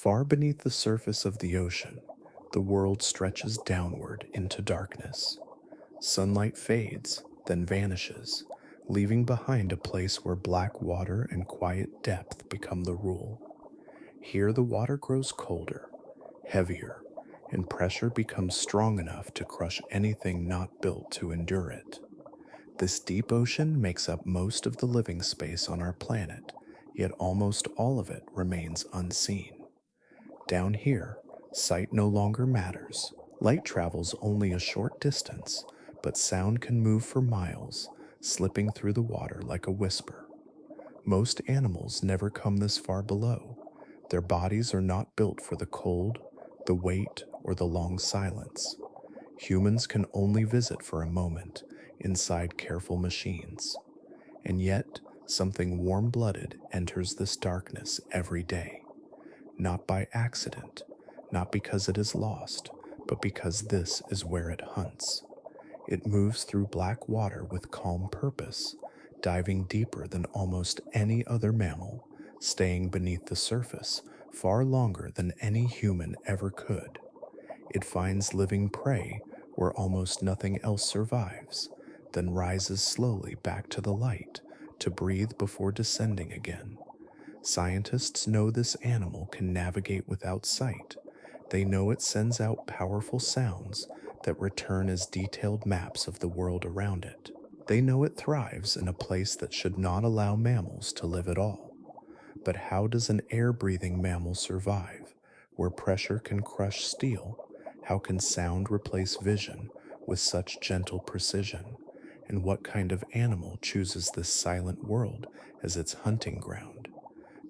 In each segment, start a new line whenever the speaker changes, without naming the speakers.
Far beneath the surface of the ocean, the world stretches downward into darkness. Sunlight fades, then vanishes, leaving behind a place where black water and quiet depth become the rule. Here the water grows colder, heavier, and pressure becomes strong enough to crush anything not built to endure it. This deep ocean makes up most of the living space on our planet, yet almost all of it remains unseen. Down here, sight no longer matters. Light travels only a short distance, but sound can move for miles, slipping through the water like a whisper. Most animals never come this far below. Their bodies are not built for the cold, the weight, or the long silence. Humans can only visit for a moment inside careful machines. And yet, something warm-blooded enters this darkness every day. Not by accident, not because it is lost, but because this is where it hunts. It moves through black water with calm purpose, diving deeper than almost any other mammal, staying beneath the surface far longer than any human ever could. It finds living prey where almost nothing else survives, then rises slowly back to the light to breathe before descending again. Scientists know this animal can navigate without sight. They know it sends out powerful sounds that return as detailed maps of the world around it. They know it thrives in a place that should not allow mammals to live at all. But how does an air-breathing mammal survive, where pressure can crush steel? How can sound replace vision with such gentle precision? And what kind of animal chooses this silent world as its hunting ground?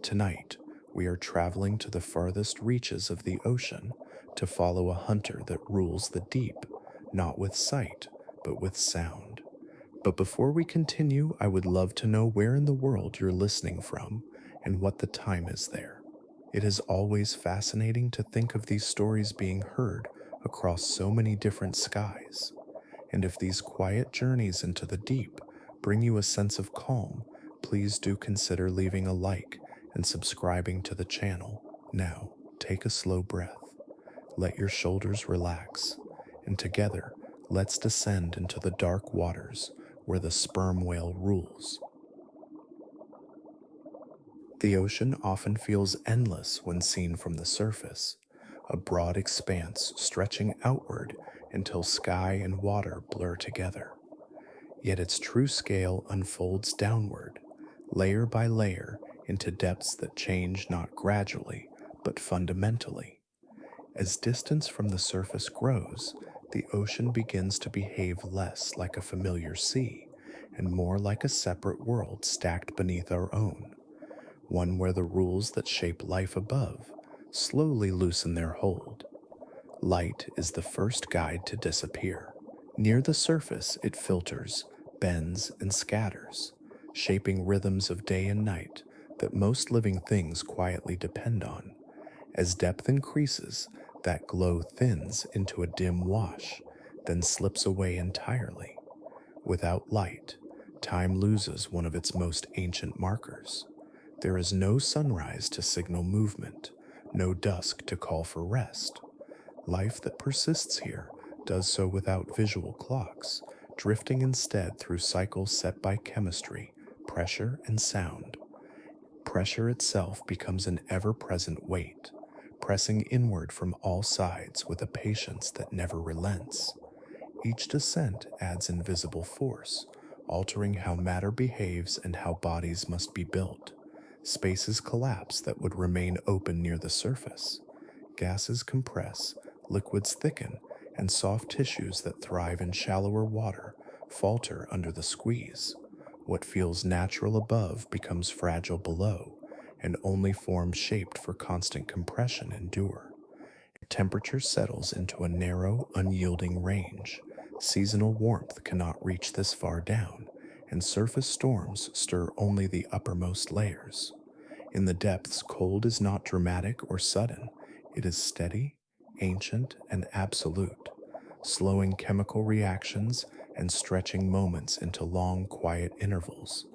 Tonight, we are traveling to the farthest reaches of the ocean to follow a hunter that rules the deep, not with sight, but with sound. But before we continue, I would love to know where in the world you're listening from and what the time is there. It is always fascinating to think of these stories being heard across so many different skies. And if these quiet journeys into the deep bring you a sense of calm, please do consider leaving a like and subscribing to the channel. Now, take a slow breath. Let your shoulders relax, and together, let's descend into the dark waters where the sperm whale rules. The ocean often feels endless when seen from the surface, a broad expanse stretching outward until sky and water blur together. Yet its true scale unfolds downward, layer by layer, into depths that change not gradually, but fundamentally. As distance from the surface grows, the ocean begins to behave less like a familiar sea and more like a separate world stacked beneath our own, one where the rules that shape life above slowly loosen their hold. Light is the first guide to disappear. Near the surface, it filters, bends, and scatters, shaping rhythms of day and night that most living things quietly depend on. As depth increases, that glow thins into a dim wash, then slips away entirely. Without light, time loses one of its most ancient markers. There is no sunrise to signal movement, no dusk to call for rest. Life that persists here does so without visual clocks, drifting instead through cycles set by chemistry, pressure, and sound. Pressure itself becomes an ever-present weight, pressing inward from all sides with a patience that never relents. Each descent adds invisible force, altering how matter behaves and how bodies must be built. Spaces collapse that would remain open near the surface. Gases compress, liquids thicken, and soft tissues that thrive in shallower water falter under the squeeze. What feels natural above becomes fragile below, and only forms shaped for constant compression endure. Temperature settles into a narrow, unyielding range. Seasonal warmth cannot reach this far down, and surface storms stir only the uppermost layers. In the depths, cold is not dramatic or sudden. It is steady, ancient, and absolute, slowing chemical reactions and stretching moments into long, quiet intervals.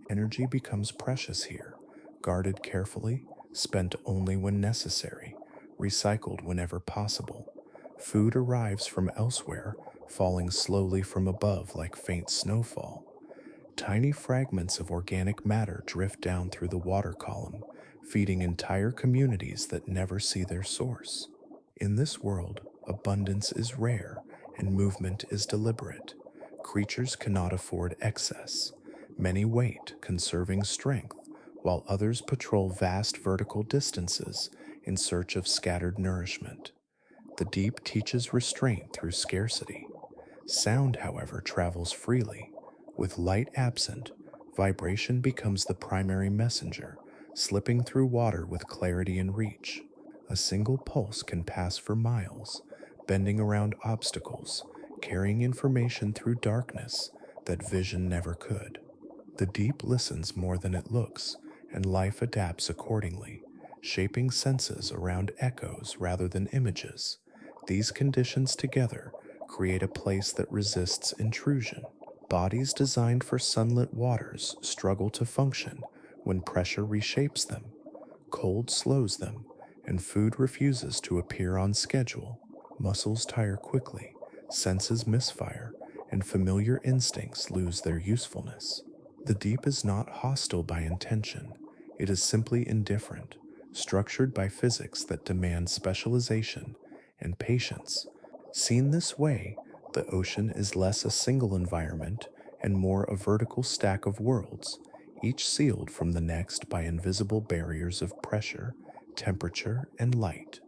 Energy becomes precious here, guarded carefully, spent only when necessary, recycled whenever possible. Food arrives from elsewhere, falling slowly from above like faint snowfall. Tiny fragments of organic matter drift down through the water column, feeding entire communities that never see their source. In this world, abundance is rare and movement is deliberate. Creatures cannot afford excess. Many wait, conserving strength, while others patrol vast vertical distances in search of scattered nourishment. The deep teaches restraint through scarcity. Sound, however, travels freely. With light absent, vibration becomes the primary messenger, slipping through water with clarity and reach. A single pulse can pass for miles, bending around obstacles, carrying information through darkness that vision never could. The deep listens more than it looks, and life adapts accordingly, shaping senses around echoes rather than images. These conditions together create a place that resists intrusion. Bodies designed for sunlit waters struggle to function when pressure reshapes them, cold slows them, and food refuses to appear on schedule. Muscles tire quickly, senses misfire, and familiar instincts lose their usefulness. The deep is not hostile by intention, it is simply indifferent, structured by physics that demand specialization and patience. Seen this way, the ocean is less a single environment and more a vertical stack of worlds, each sealed from the next by invisible barriers of pressure, temperature, and light.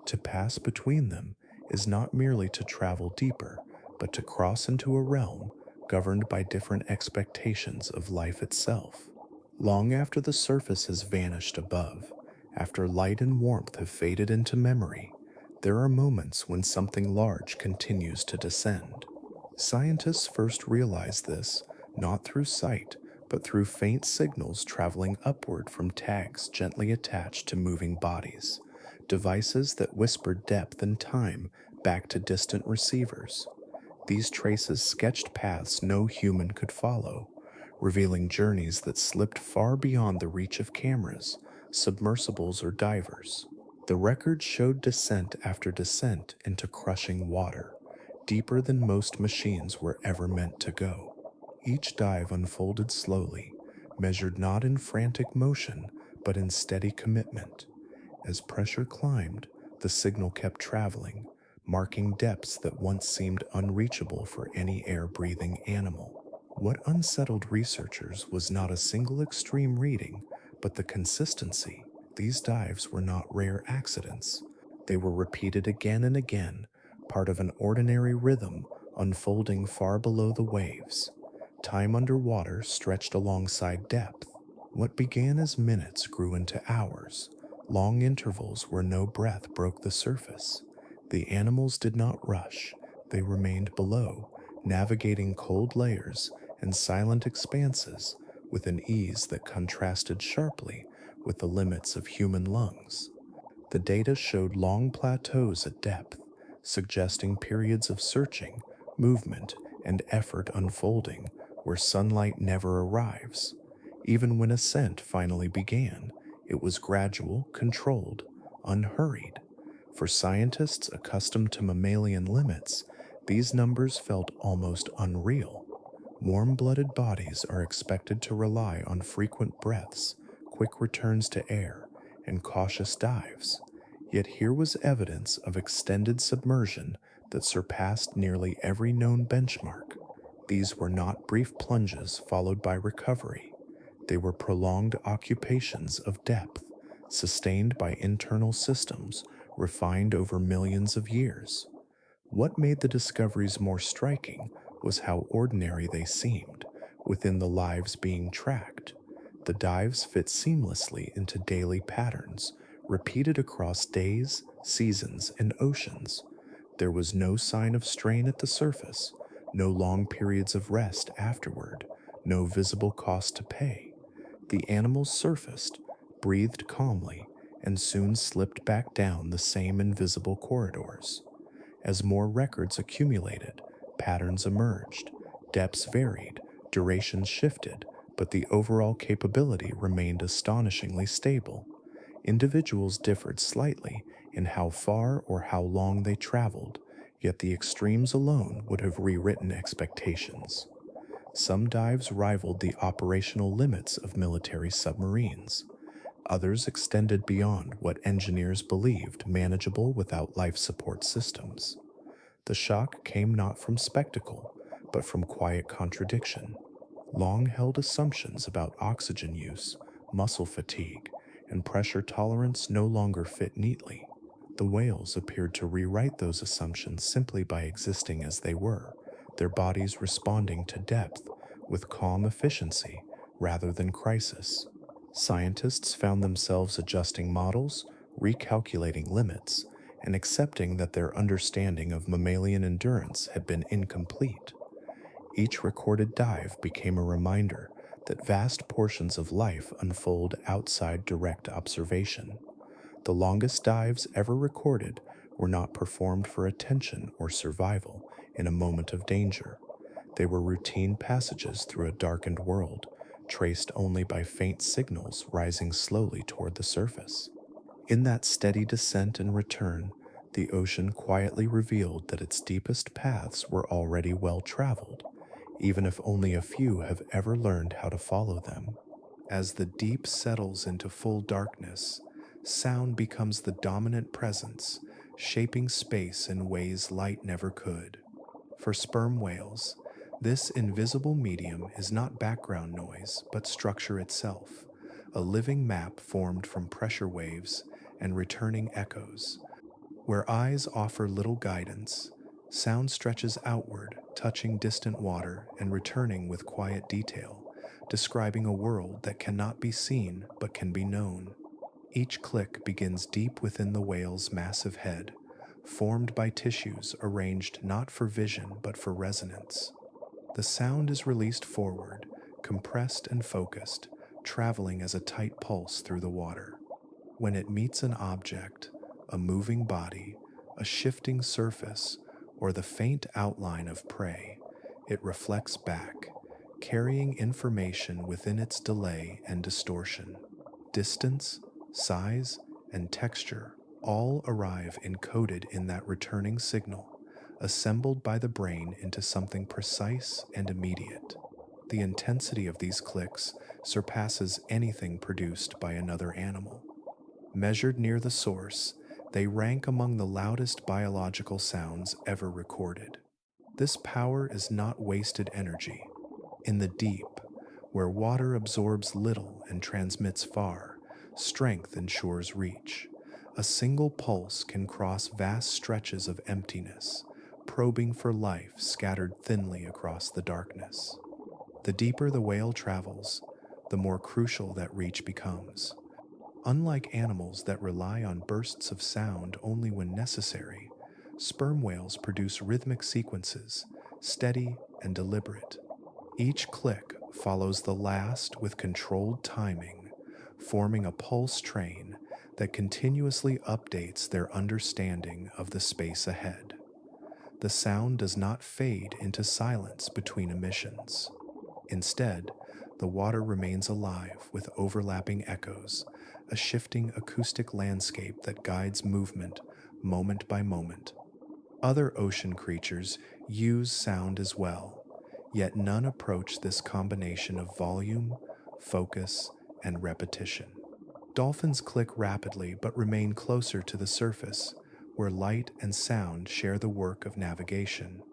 To pass between them is not merely to travel deeper, but to cross into a realm governed by different expectations of life itself. Long after the surface has vanished above, after light and warmth have faded into memory, there are moments when something large continues to descend. Scientists first realized this not through sight, but through faint signals traveling upward from tags gently attached to moving bodies, devices that whispered depth and time back to distant receivers. These traces sketched paths no human could follow, revealing journeys that slipped far beyond the reach of cameras, submersibles, or divers. The record showed descent after descent into crushing water, deeper than most machines were ever meant to go. Each dive unfolded slowly, measured not in frantic motion, but in steady commitment. As pressure climbed, the signal kept traveling, marking depths that once seemed unreachable for any air-breathing animal. What unsettled researchers was not a single extreme reading, but the consistency. These dives were not rare accidents. They were repeated again and again, part of an ordinary rhythm unfolding far below the waves. Time underwater stretched alongside depth. What began as minutes grew into hours, long intervals where no breath broke the surface. The animals did not rush, they remained below, navigating cold layers and silent expanses with an ease that contrasted sharply with the limits of human lungs. The data showed long plateaus at depth, suggesting periods of searching, movement, and effort unfolding where sunlight never arrives. Even when ascent finally began, it was gradual, controlled, unhurried. For scientists accustomed to mammalian limits, these numbers felt almost unreal. Warm-blooded bodies are expected to rely on frequent breaths, quick returns to air, and cautious dives. Yet here was evidence of extended submersion that surpassed nearly every known benchmark. These were not brief plunges followed by recovery. They were prolonged occupations of depth, sustained by internal systems refined over millions of years. What made the discoveries more striking was how ordinary they seemed within the lives being tracked. The dives fit seamlessly into daily patterns, repeated across days, seasons, and oceans. There was no sign of strain at the surface, no long periods of rest afterward, no visible cost to pay. The animals surfaced, breathed calmly, and soon slipped back down the same invisible corridors. As more records accumulated, patterns emerged, depths varied, durations shifted, but the overall capability remained astonishingly stable. Individuals differed slightly in how far or how long they traveled, yet the extremes alone would have rewritten expectations. Some dives rivaled the operational limits of military submarines. Others extended beyond what engineers believed manageable without life support systems. The shock came not from spectacle, but from quiet contradiction. Long held assumptions about oxygen use, muscle fatigue, and pressure tolerance no longer fit neatly. The whales appeared to rewrite those assumptions simply by existing as they were, their bodies responding to depth with calm efficiency rather than crisis. Scientists found themselves adjusting models, recalculating limits, and accepting that their understanding of mammalian endurance had been incomplete. Each recorded dive became a reminder that vast portions of life unfold outside direct observation. The longest dives ever recorded were not performed for attention or survival in a moment of danger. They were routine passages through a darkened world, traced only by faint signals rising slowly toward the surface. In that steady descent and return, the ocean quietly revealed that its deepest paths were already well traveled, even if only a few have ever learned how to follow them. As the deep settles into full darkness, sound becomes the dominant presence, shaping space in ways light never could. For sperm whales, this invisible medium is not background noise, but structure itself, a living map formed from pressure waves and returning echoes. Where eyes offer little guidance, sound stretches outward, touching distant water and returning with quiet detail, describing a world that cannot be seen but can be known. Each click begins deep within the whale's massive head, formed by tissues arranged not for vision but for resonance. The sound is released forward, compressed and focused, traveling as a tight pulse through the water. When it meets an object, a moving body, a shifting surface, or the faint outline of prey, it reflects back, carrying information within its delay and distortion. Distance, size, and texture all arrive encoded in that returning signal, assembled by the brain into something precise and immediate. The intensity of these clicks surpasses anything produced by another animal. Measured near the source, they rank among the loudest biological sounds ever recorded. This power is not wasted energy. In the deep, where water absorbs little and transmits far, strength ensures reach. A single pulse can cross vast stretches of emptiness, probing for life scattered thinly across the darkness. The deeper the whale travels, the more crucial that reach becomes. Unlike animals that rely on bursts of sound only when necessary, sperm whales produce rhythmic sequences, steady and deliberate. Each click follows the last with controlled timing, forming a pulse train that continuously updates their understanding of the space ahead. The sound does not fade into silence between emissions. Instead, the water remains alive with overlapping echoes, a shifting acoustic landscape that guides movement moment by moment. Other ocean creatures use sound as well, yet none approach this combination of volume, focus, and repetition. Dolphins click rapidly but remain closer to the surface, where light and sound share the work of navigation.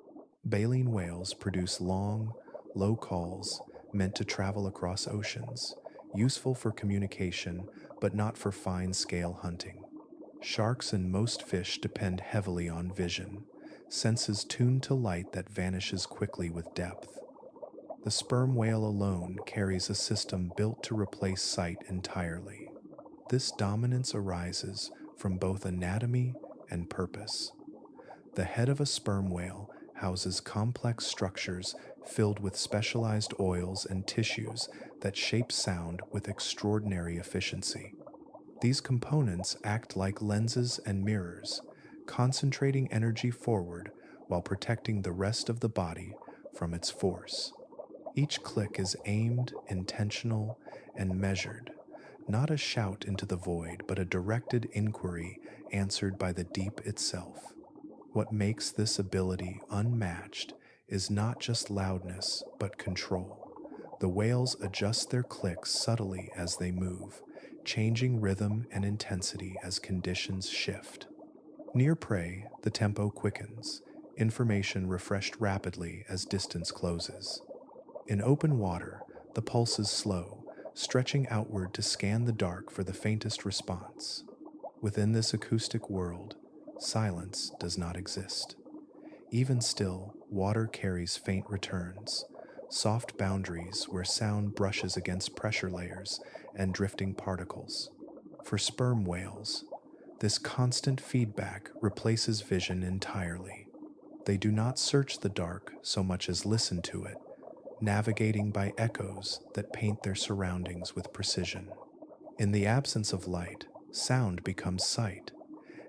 Baleen whales produce long, low calls meant to travel across oceans, useful for communication but not for fine-scale hunting. Sharks and most fish depend heavily on vision, senses tuned to light that vanishes quickly with depth. The sperm whale alone carries a system built to replace sight entirely. This dominance arises from both anatomy and purpose. The head of a sperm whale houses complex structures filled with specialized oils and tissues that shape sound with extraordinary efficiency. These components act like lenses and mirrors, concentrating energy forward while protecting the rest of the body from its force. Each click is aimed, intentional, and measured, not a shout into the void, but a directed inquiry answered by the deep itself. What makes this ability unmatched is not just loudness, but control. The whales adjust their clicks subtly as they move, changing rhythm and intensity as conditions shift. Near prey, the tempo quickens, information refreshed rapidly as distance closes. In open water, the pulse is slow, stretching outward to scan the dark for the faintest response. Within this acoustic world, silence does not exist. Even still, water carries faint returns, soft boundaries where sound brushes against pressure layers and drifting particles. For sperm whales, this constant feedback replaces vision entirely. They do not search the dark so much as listen to it, navigating by echoes that paint their surroundings with precision. In the absence of light, sound becomes sight,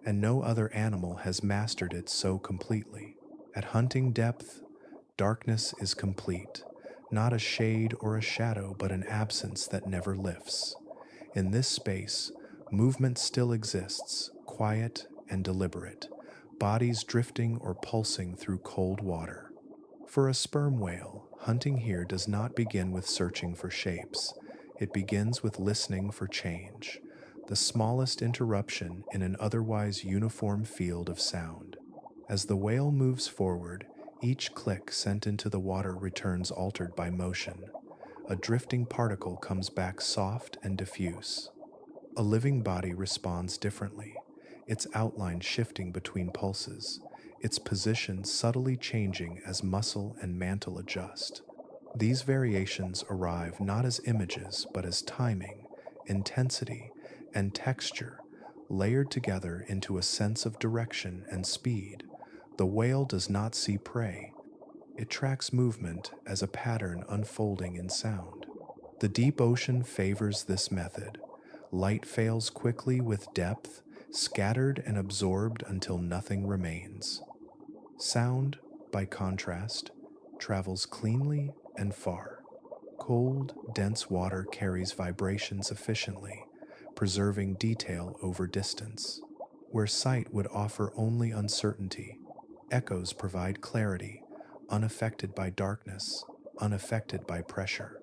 and no other animal has mastered it so completely. At hunting depth, darkness is complete, not a shade or a shadow, but an absence that never lifts. In this space, movement still exists, quiet and deliberate, bodies drifting or pulsing through cold water. For a sperm whale, hunting here does not begin with searching for shapes. It begins with listening for change, the smallest interruption in an otherwise uniform field of sound. As the whale moves forward, each click sent into the water returns altered by motion. A drifting particle comes back soft and diffuse. A living body responds differently, its outline shifting between pulses, its position subtly changing as muscle and mantle adjust. These variations arrive not as images, but as timing, intensity, and texture, layered together into a sense of direction and speed. The whale does not see prey. It tracks movement as a pattern unfolding in sound. The deep ocean favors this method. Light fails quickly with depth, scattered and absorbed until nothing remains. Sound, by contrast, travels cleanly and far. Cold, dense water carries vibrations efficiently, preserving detail over distance. Where sight would offer only uncertainty, echoes provide clarity, unaffected by darkness, unaffected by pressure.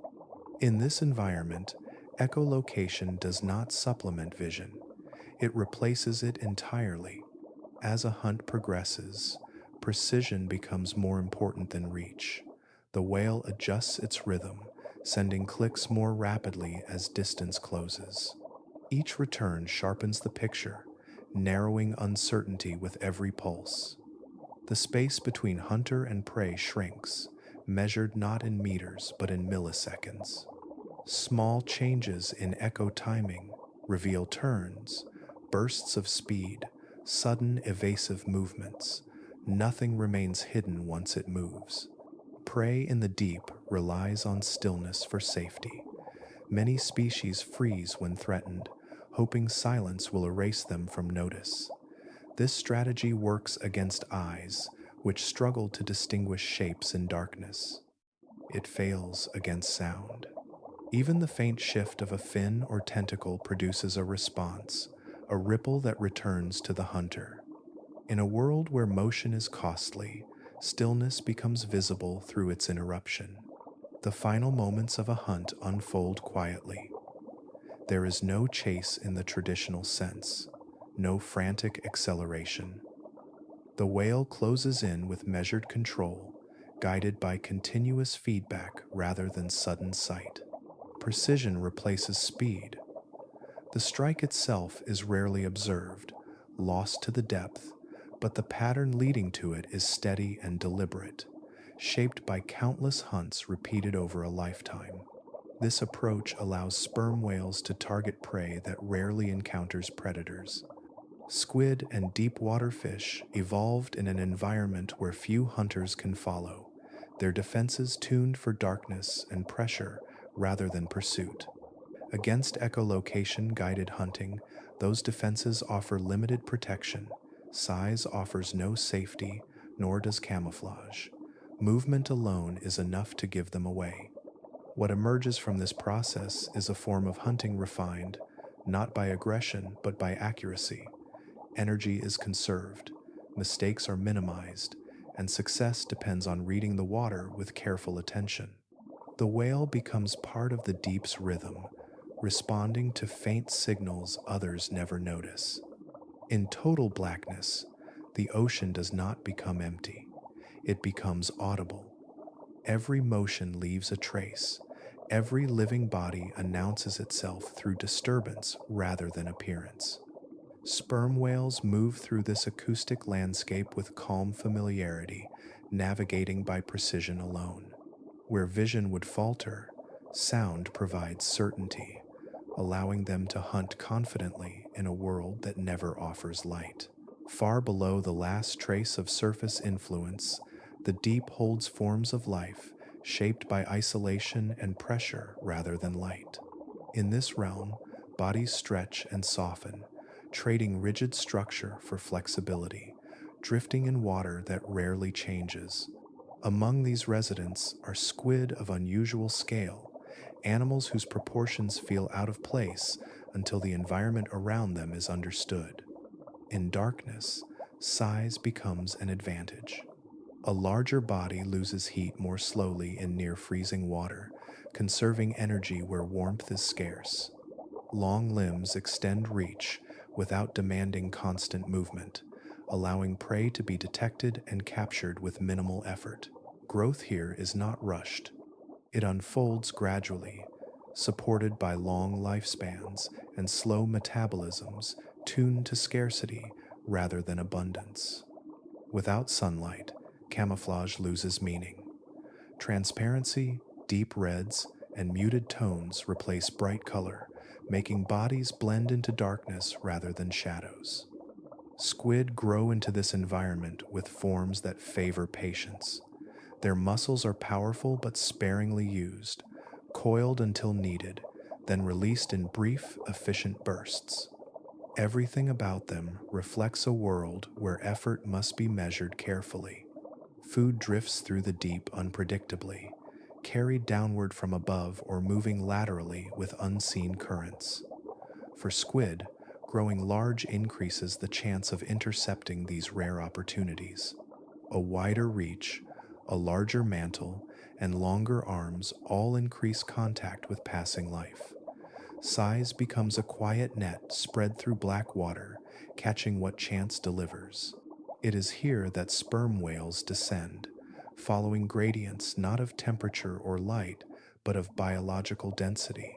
In this environment, echolocation does not supplement vision, it replaces it entirely. As a hunt progresses, precision becomes more important than reach. The whale adjusts its rhythm, sending clicks more rapidly as distance closes. Each return sharpens the picture, narrowing uncertainty with every pulse. The space between hunter and prey shrinks, measured not in meters but in milliseconds. Small changes in echo timing reveal turns, bursts of speed, sudden evasive movements. Nothing remains hidden once it moves. Prey in the deep relies on stillness for safety. Many species freeze when threatened, hoping silence will erase them from notice. This strategy works against eyes, which struggle to distinguish shapes in darkness. It fails against sound. Even the faint shift of a fin or tentacle produces a response, a ripple that returns to the hunter. In a world where motion is costly, stillness becomes visible through its interruption. The final moments of a hunt unfold quietly. There is no chase in the traditional sense, no frantic acceleration. The whale closes in with measured control, guided by continuous feedback rather than sudden sight. Precision replaces speed. The strike itself is rarely observed, lost to the depth, but the pattern leading to it is steady and deliberate, shaped by countless hunts repeated over a lifetime. This approach allows sperm whales to target prey that rarely encounters predators. Squid and deep water fish evolved in an environment where few hunters can follow, their defenses tuned for darkness and pressure rather than pursuit. Against echolocation-guided hunting, those defenses offer limited protection. Size offers no safety, nor does camouflage. Movement alone is enough to give them away. What emerges from this process is a form of hunting refined, not by aggression, but by accuracy. Energy is conserved, mistakes are minimized, and success depends on reading the water with careful attention. The whale becomes part of the deep's rhythm, responding to faint signals others never notice. In total blackness, the ocean does not become empty, it becomes audible. Every motion leaves a trace. Every living body announces itself through disturbance rather than appearance. Sperm whales move through this acoustic landscape with calm familiarity, navigating by precision alone. Where vision would falter, sound provides certainty, allowing them to hunt confidently in a world that never offers light. Far below the last trace of surface influence, the deep holds forms of life shaped by isolation and pressure rather than light. In this realm, bodies stretch and soften, trading rigid structure for flexibility, drifting in water that rarely changes. Among these residents are squid of unusual scale, animals whose proportions feel out of place until the environment around them is understood. In darkness, size becomes an advantage. A larger body loses heat more slowly in near freezing water, conserving energy where warmth is scarce. Long limbs extend reach without demanding constant movement, allowing prey to be detected and captured with minimal effort. Growth here is not rushed. It unfolds gradually, supported by long lifespans and slow metabolisms tuned to scarcity rather than abundance. Without sunlight, camouflage loses meaning. Transparency, deep reds, and muted tones replace bright color, making bodies blend into darkness rather than shadows. Squid grow into this environment with forms that favor patience. Their muscles are powerful but sparingly used, coiled until needed, then released in brief, efficient bursts. Everything about them reflects a world where effort must be measured carefully. Food drifts through the deep unpredictably, carried downward from above or moving laterally with unseen currents. For squid, growing large increases the chance of intercepting these rare opportunities. A wider reach, a larger mantle, and longer arms all increase contact with passing life. Size becomes a quiet net spread through black water, catching what chance delivers. It is here that sperm whales descend, following gradients not of temperature or light, but of biological density.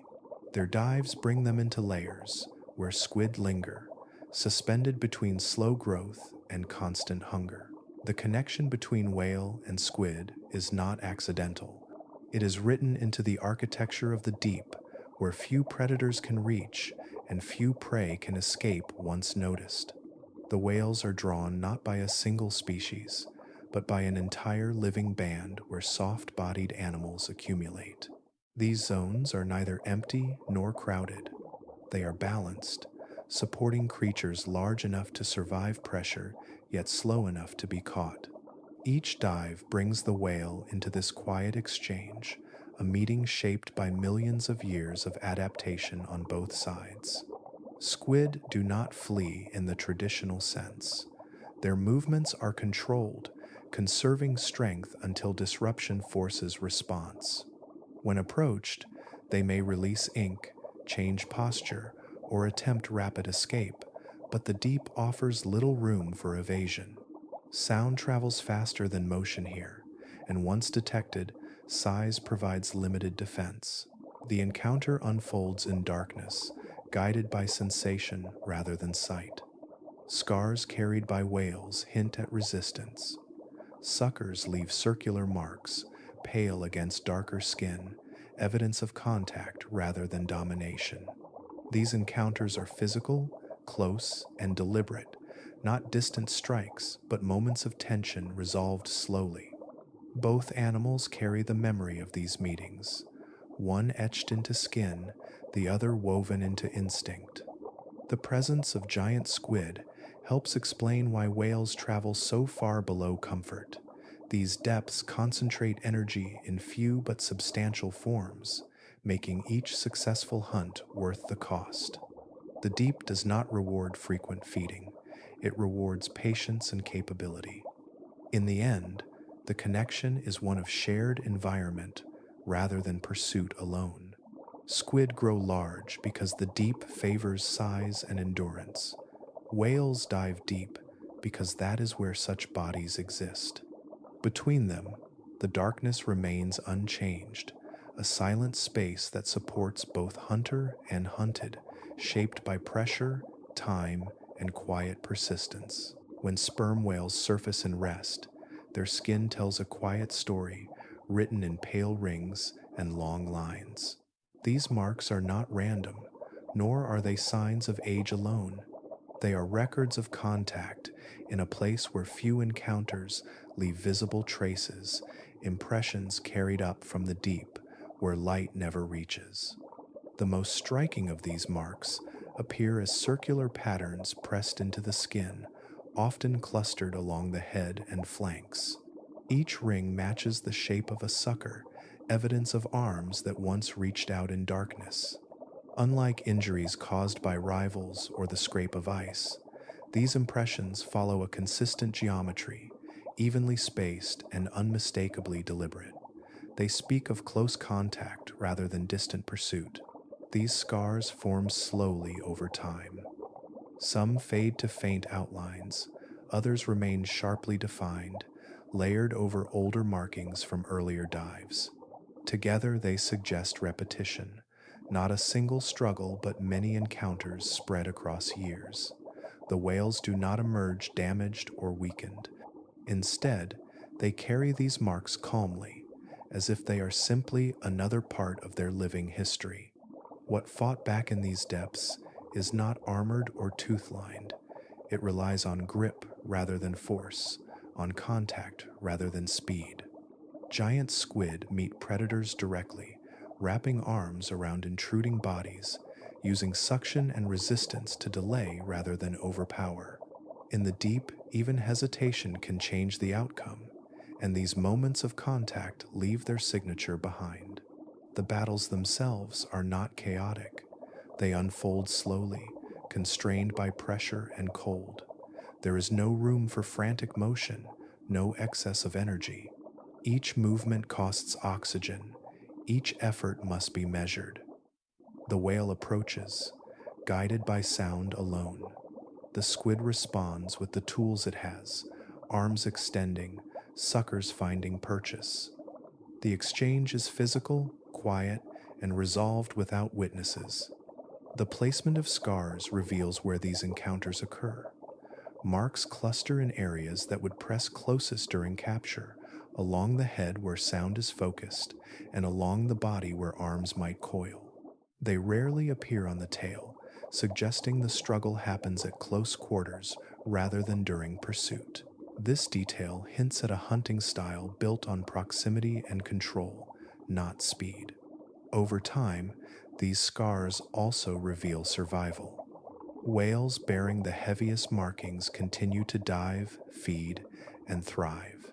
Their dives bring them into layers, where squid linger, suspended between slow growth and constant hunger. The connection between whale and squid is not accidental. It is written into the architecture of the deep, where few predators can reach and few prey can escape once noticed. The whales are drawn not by a single species, but by an entire living band where soft-bodied animals accumulate. These zones are neither empty nor crowded. They are balanced, supporting creatures large enough to survive pressure, yet slow enough to be caught. Each dive brings the whale into this quiet exchange, a meeting shaped by millions of years of adaptation on both sides. Squid do not flee in the traditional sense. Their movements are controlled, conserving strength until disruption forces response. When approached, they may release ink, change posture, or attempt rapid escape, but the deep offers little room for evasion. Sound travels faster than motion here, and once detected, size provides limited defense. The encounter unfolds in darkness, guided by sensation rather than sight. Scars carried by whales hint at resistance. Suckers leave circular marks, pale against darker skin, evidence of contact rather than domination. These encounters are physical, close, and deliberate, not distant strikes, but moments of tension resolved slowly. Both animals carry the memory of these meetings, one etched into skin, the other woven into instinct. The presence of giant squid helps explain why whales travel so far below comfort. These depths concentrate energy in few but substantial forms, making each successful hunt worth the cost. The deep does not reward frequent feeding, it rewards patience and capability. In the end, the connection is one of shared environment rather than pursuit alone. Squid grow large because the deep favors size and endurance. Whales dive deep because that is where such bodies exist. Between them, the darkness remains unchanged, a silent space that supports both hunter and hunted, shaped by pressure, time, and quiet persistence. When sperm whales surface and rest, their skin tells a quiet story written in pale rings and long lines. These marks are not random, nor are they signs of age alone. They are records of contact in a place where few encounters leave visible traces, impressions carried up from the deep where light never reaches. The most striking of these marks appear as circular patterns pressed into the skin, often clustered along the head and flanks. Each ring matches the shape of a sucker, evidence of arms that once reached out in darkness. Unlike injuries caused by rivals or the scrape of ice, these impressions follow a consistent geometry, evenly spaced and unmistakably deliberate. They speak of close contact rather than distant pursuit. These scars form slowly over time. Some fade to faint outlines, others remain sharply defined, layered over older markings from earlier dives. Together they suggest repetition, not a single struggle but many encounters spread across years. The whales do not emerge damaged or weakened. Instead, they carry these marks calmly, as if they are simply another part of their living history. What fought back in these depths is not armored or tooth-lined. It relies on grip rather than force, on contact rather than speed. Giant squid meet predators directly, wrapping arms around intruding bodies, using suction and resistance to delay rather than overpower. In the deep, even hesitation can change the outcome, and these moments of contact leave their signature behind. The battles themselves are not chaotic. They unfold slowly, constrained by pressure and cold. There is no room for frantic motion, no excess of energy. Each movement costs oxygen. Each effort must be measured. The whale approaches, guided by sound alone. The squid responds with the tools it has, arms extending, suckers finding purchase. The exchange is physical, quiet, and resolved without witnesses. The placement of scars reveals where these encounters occur. Marks cluster in areas that would press closest during capture, along the head where sound is focused, and along the body where arms might coil. They rarely appear on the tail, suggesting the struggle happens at close quarters rather than during pursuit. This detail hints at a hunting style built on proximity and control, not speed. Over time, these scars also reveal survival. Whales bearing the heaviest markings continue to dive, feed, and thrive.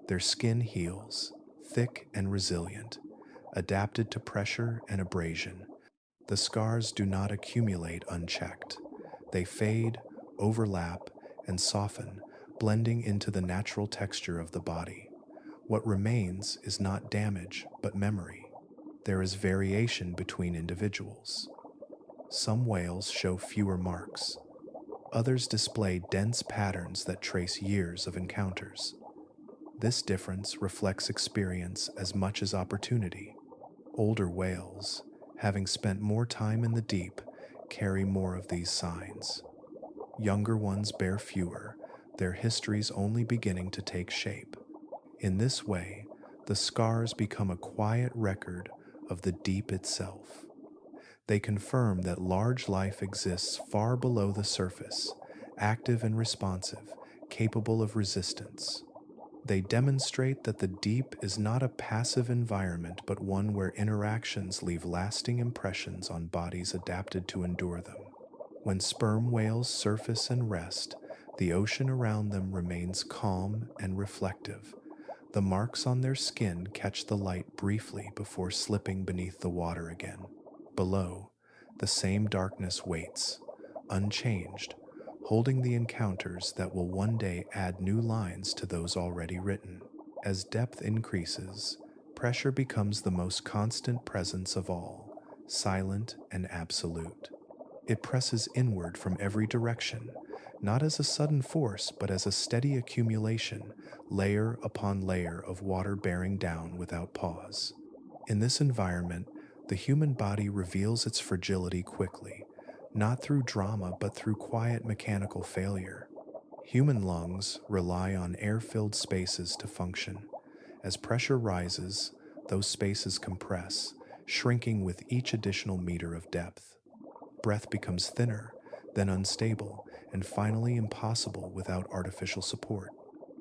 Their skin heals, thick and resilient, adapted to pressure and abrasion. The scars do not accumulate unchecked. They fade, overlap, and soften, blending into the natural texture of the body. What remains is not damage, but memory. There is variation between individuals. Some whales show fewer marks. Others display dense patterns that trace years of encounters. This difference reflects experience as much as opportunity. Older whales, having spent more time in the deep, carry more of these signs. Younger ones bear fewer, their histories only beginning to take shape. In this way, the scars become a quiet record of the deep itself. They confirm that large life exists far below the surface, active and responsive, capable of resistance. They demonstrate that the deep is not a passive environment but one where interactions leave lasting impressions on bodies adapted to endure them. When sperm whales surface and rest, the ocean around them remains calm and reflective, The marks on their skin catch the light briefly before slipping beneath the water again. Below, the same darkness waits, unchanged, holding the encounters that will one day add new lines to those already written. As depth increases, pressure becomes the most constant presence of all, silent and absolute. It presses inward from every direction, not as a sudden force, but as a steady accumulation, layer upon layer of water bearing down without pause. In this environment, the human body reveals its fragility quickly, not through drama but through quiet mechanical failure. Human lungs rely on air-filled spaces to function. As pressure rises, those spaces compress, shrinking with each additional meter of depth. Breath becomes thinner, then unstable, and finally impossible without artificial support.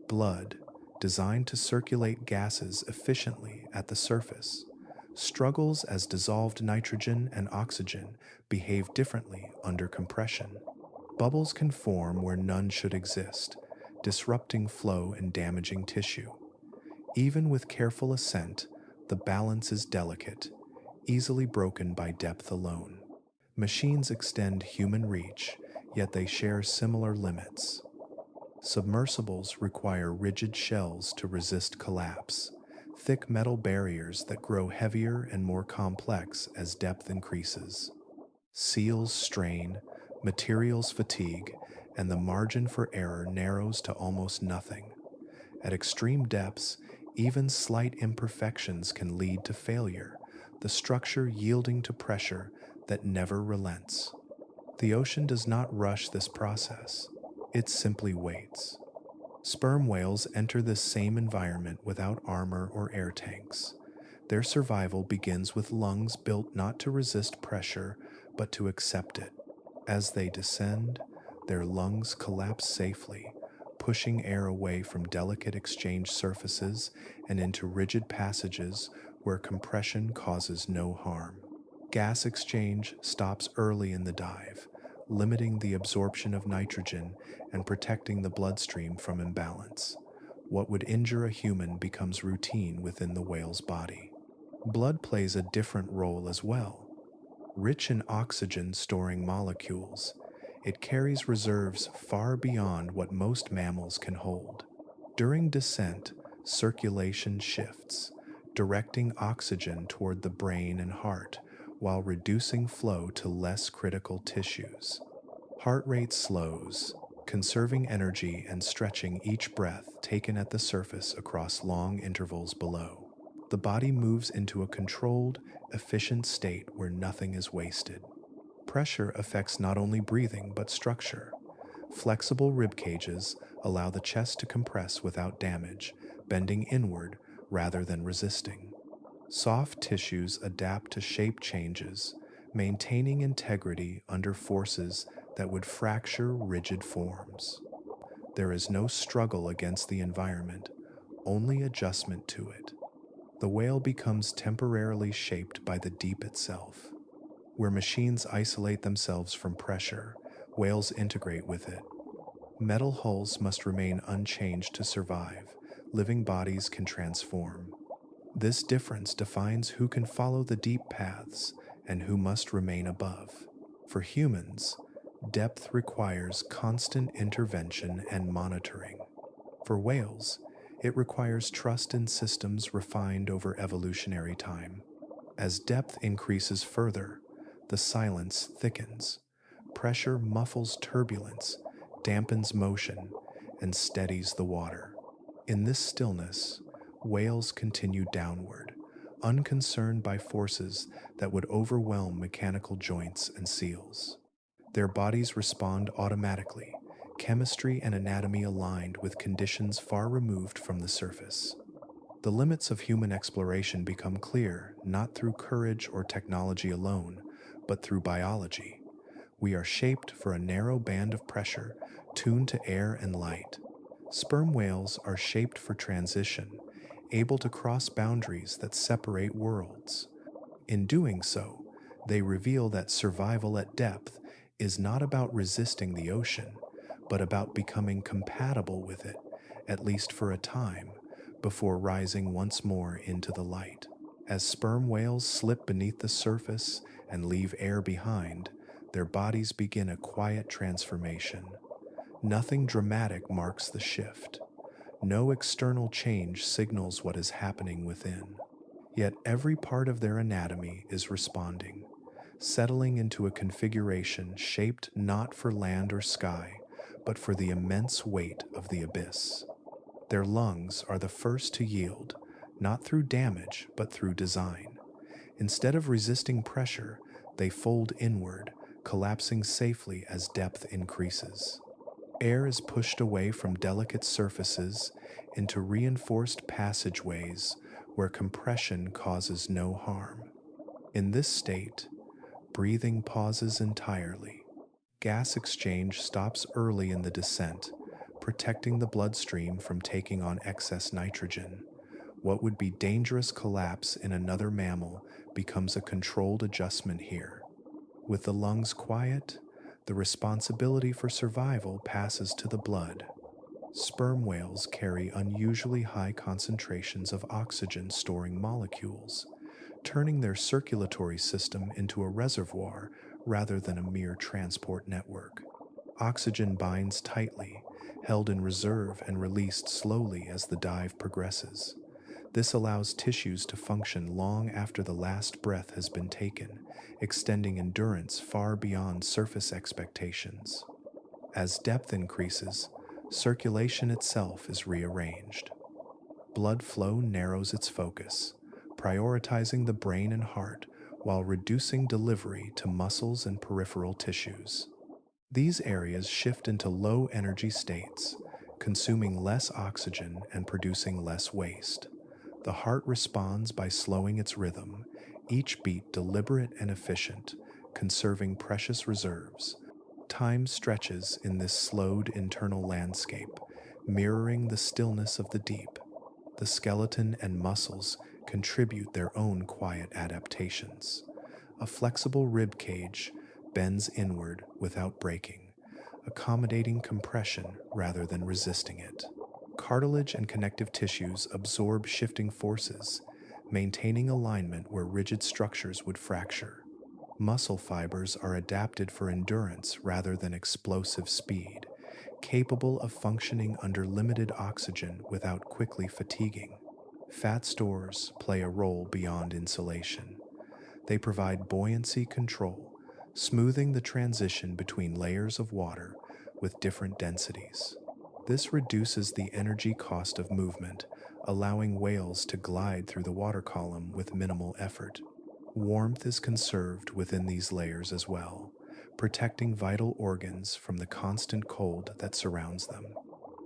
Blood, designed to circulate gases efficiently at the surface, struggles as dissolved nitrogen and oxygen behave differently under compression. Bubbles can form where none should exist, disrupting flow and damaging tissue. Even with careful ascent, the balance is delicate, easily broken by depth alone. Machines extend human reach, yet they share similar limits. Submersibles require rigid shells to resist collapse, thick metal barriers that grow heavier and more complex as depth increases. Seals strain, materials fatigue, and the margin for error narrows to almost nothing. At extreme depths, even slight imperfections can lead to failure, the structure yielding to pressure that never relents. The ocean does not rush this process, it simply waits. Sperm whales enter this same environment without armor or air tanks. Their survival begins with lungs built not to resist pressure, but to accept it. As they descend, their lungs collapse safely, pushing air away from delicate exchange surfaces and into rigid passages where compression causes no harm. Gas exchange stops early in the dive, limiting the absorption of nitrogen and protecting the bloodstream from imbalance. What would injure a human becomes routine within the whale's body. Blood plays a different role as well. Rich in oxygen-storing molecules, it carries reserves far beyond what most mammals can hold. During descent, circulation shifts, directing oxygen toward the brain and heart, while reducing flow to less critical tissues. Heart rate slows, conserving energy and stretching each breath taken at the surface across long intervals below. The body moves into a controlled, efficient state where nothing is wasted. Pressure affects not only breathing but structure. Flexible rib cages allow the chest to compress without damage, bending inward rather than resisting. Soft tissues adapt to shape changes, maintaining integrity under forces that would fracture rigid forms. There is no struggle against the environment, only adjustment to it. The whale becomes temporarily shaped by the deep itself. Where machines isolate themselves from pressure, whales integrate with it. Metal hulls must remain unchanged to survive. Living bodies can transform. This difference defines who can follow the deep paths and who must remain above. For humans, depth requires constant intervention and monitoring. For whales, it requires trust in systems refined over evolutionary time. As depth increases further, the silence thickens. Pressure muffles turbulence, dampens motion, and steadies the water. In this stillness, whales continue downward, unconcerned by forces that would overwhelm mechanical joints and seals. Their bodies respond automatically, chemistry and anatomy aligned with conditions far removed from the surface. The limits of human exploration become clear not through courage or technology alone, but through biology. We are shaped for a narrow band of pressure, tuned to air and light. Sperm whales are shaped for transition, able to cross boundaries that separate worlds. In doing so, they reveal that survival at depth is not about resisting the ocean, but about becoming compatible with it, at least for a time, before rising once more into the light. As sperm whales slip beneath the surface and leave air behind, their bodies begin a quiet transformation. Nothing dramatic marks the shift. No external change signals what is happening within. Yet every part of their anatomy is responding, settling into a configuration shaped not for land or sky, but for the immense weight of the abyss. Their lungs are the first to yield, not through damage, but through design. Instead of resisting pressure, they fold inward, collapsing safely as depth increases. Air is pushed away from delicate surfaces into reinforced passageways where compression causes no harm. In this state, breathing pauses entirely. Gas exchange stops early in the descent, protecting the bloodstream from taking on excess nitrogen. What would be dangerous collapse in another mammal becomes a controlled adjustment here. With the lungs quiet, the responsibility for survival passes to the blood. Sperm whales carry unusually high concentrations of oxygen-storing molecules, turning their circulatory system into a reservoir rather than a mere transport network. Oxygen binds tightly, held in reserve and released slowly as the dive progresses. This allows tissues to function long after the last breath has been taken, extending endurance far beyond surface expectations. As depth increases, circulation itself is rearranged. Blood flow narrows its focus, prioritizing the brain and heart while reducing delivery to muscles and peripheral tissues. These areas shift into low energy states, consuming less oxygen and producing less waste. The heart responds by slowing its rhythm, each beat deliberate and efficient, conserving precious reserves. Time stretches in this slowed internal landscape, mirroring the stillness of the deep. The skeleton and muscles contribute their own quiet adaptations. A flexible rib cage bends inward without breaking, accommodating compression rather than resisting it. Cartilage and connective tissues absorb shifting forces, maintaining alignment where rigid structures would fracture. Muscle fibers are adapted for endurance rather than explosive speed, capable of functioning under limited oxygen without quickly fatiguing. Fat stores play a role beyond insulation. They provide buoyancy control, smoothing the transition between layers of water with different densities. This reduces the energy cost of movement, allowing whales to glide through the water column with minimal effort. Warmth is conserved within these layers as well, protecting vital organs from the constant cold that surrounds them.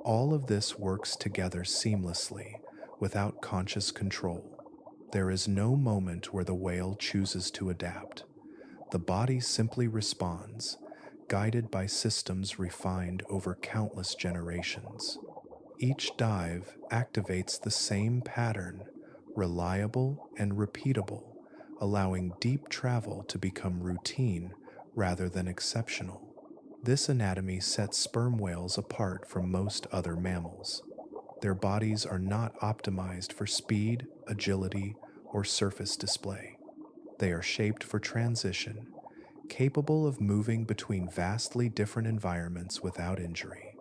All of this works together seamlessly, without conscious control. There is no moment where the whale chooses to adapt. The body simply responds, guided by systems refined over countless generations. Each dive activates the same pattern, reliable and repeatable, allowing deep travel to become routine rather than exceptional. This anatomy sets sperm whales apart from most other mammals. Their bodies are not optimized for speed, agility, or surface display. They are shaped for transition, capable of moving between vastly different environments without injury.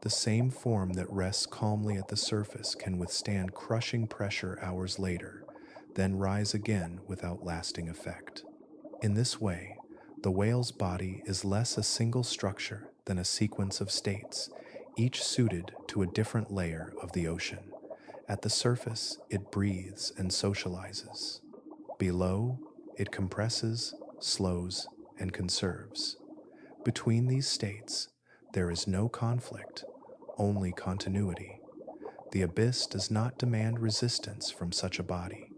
The same form that rests calmly at the surface can withstand crushing pressure hours later, then rise again without lasting effect. In this way, the whale's body is less a single structure than a sequence of states, each suited to a different layer of the ocean. At the surface, it breathes and socializes. Below, it compresses, slows, and conserves. Between these states, there is no conflict, only continuity. The abyss does not demand resistance from such a body.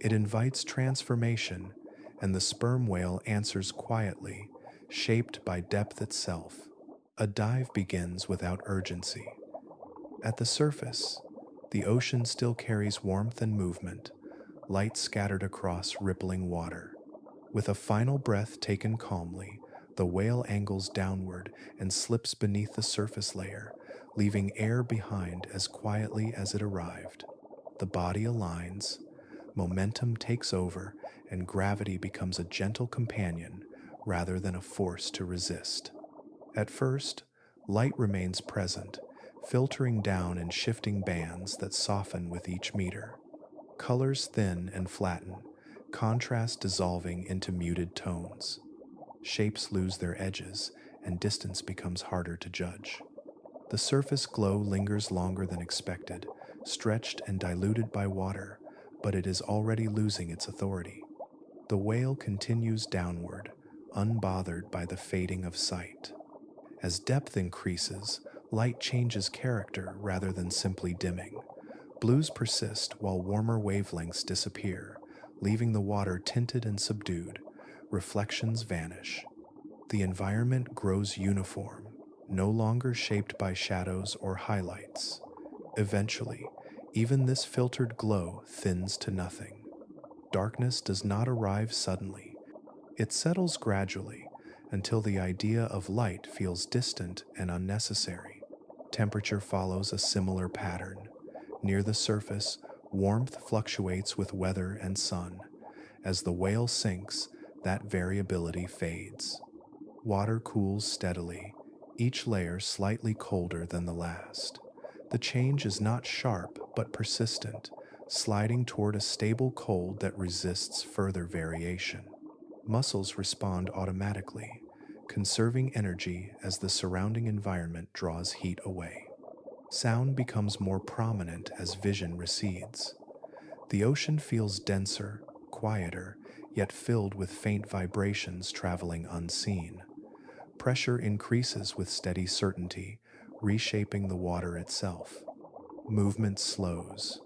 It invites transformation, and the sperm whale answers quietly, shaped by depth itself. A dive begins without urgency. At the surface, the ocean still carries warmth and movement, light scattered across rippling water. With a final breath taken calmly, the whale angles downward and slips beneath the surface layer, leaving air behind as quietly as it arrived. The body aligns, momentum takes over, and gravity becomes a gentle companion rather than a force to resist. At first, light remains present, filtering down in shifting bands that soften with each meter. Colors thin and flatten, contrast dissolving into muted tones. Shapes lose their edges, and distance becomes harder to judge. The surface glow lingers longer than expected, stretched and diluted by water, but it is already losing its authority. The whale continues downward, unbothered by the fading of sight. As depth increases, light changes character rather than simply dimming. Blues persist while warmer wavelengths disappear, leaving the water tinted and subdued. Reflections vanish. The environment grows uniform, no longer shaped by shadows or highlights. Eventually, even this filtered glow thins to nothing. Darkness does not arrive suddenly. It settles gradually until the idea of light feels distant and unnecessary. Temperature follows a similar pattern. Near the surface, warmth fluctuates with weather and sun. As the whale sinks, that variability fades. Water cools steadily, each layer slightly colder than the last. The change is not sharp but persistent, sliding toward a stable cold that resists further variation. Muscles respond automatically, conserving energy as the surrounding environment draws heat away. Sound becomes more prominent as vision recedes. The ocean feels denser, quieter, yet filled with faint vibrations traveling unseen. Pressure increases with steady certainty, reshaping the water itself. Movement slows,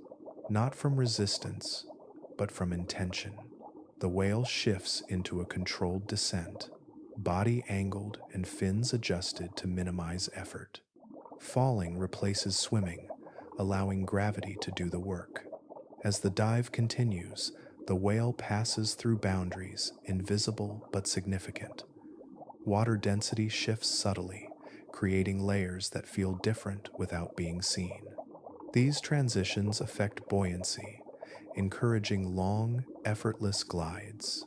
not from resistance, but from intention. The whale shifts into a controlled descent, body angled and fins adjusted to minimize effort. Falling replaces swimming, allowing gravity to do the work. As the dive continues, the whale passes through boundaries, invisible but significant. Water density shifts subtly, creating layers that feel different without being seen. These transitions affect buoyancy, encouraging long, effortless glides.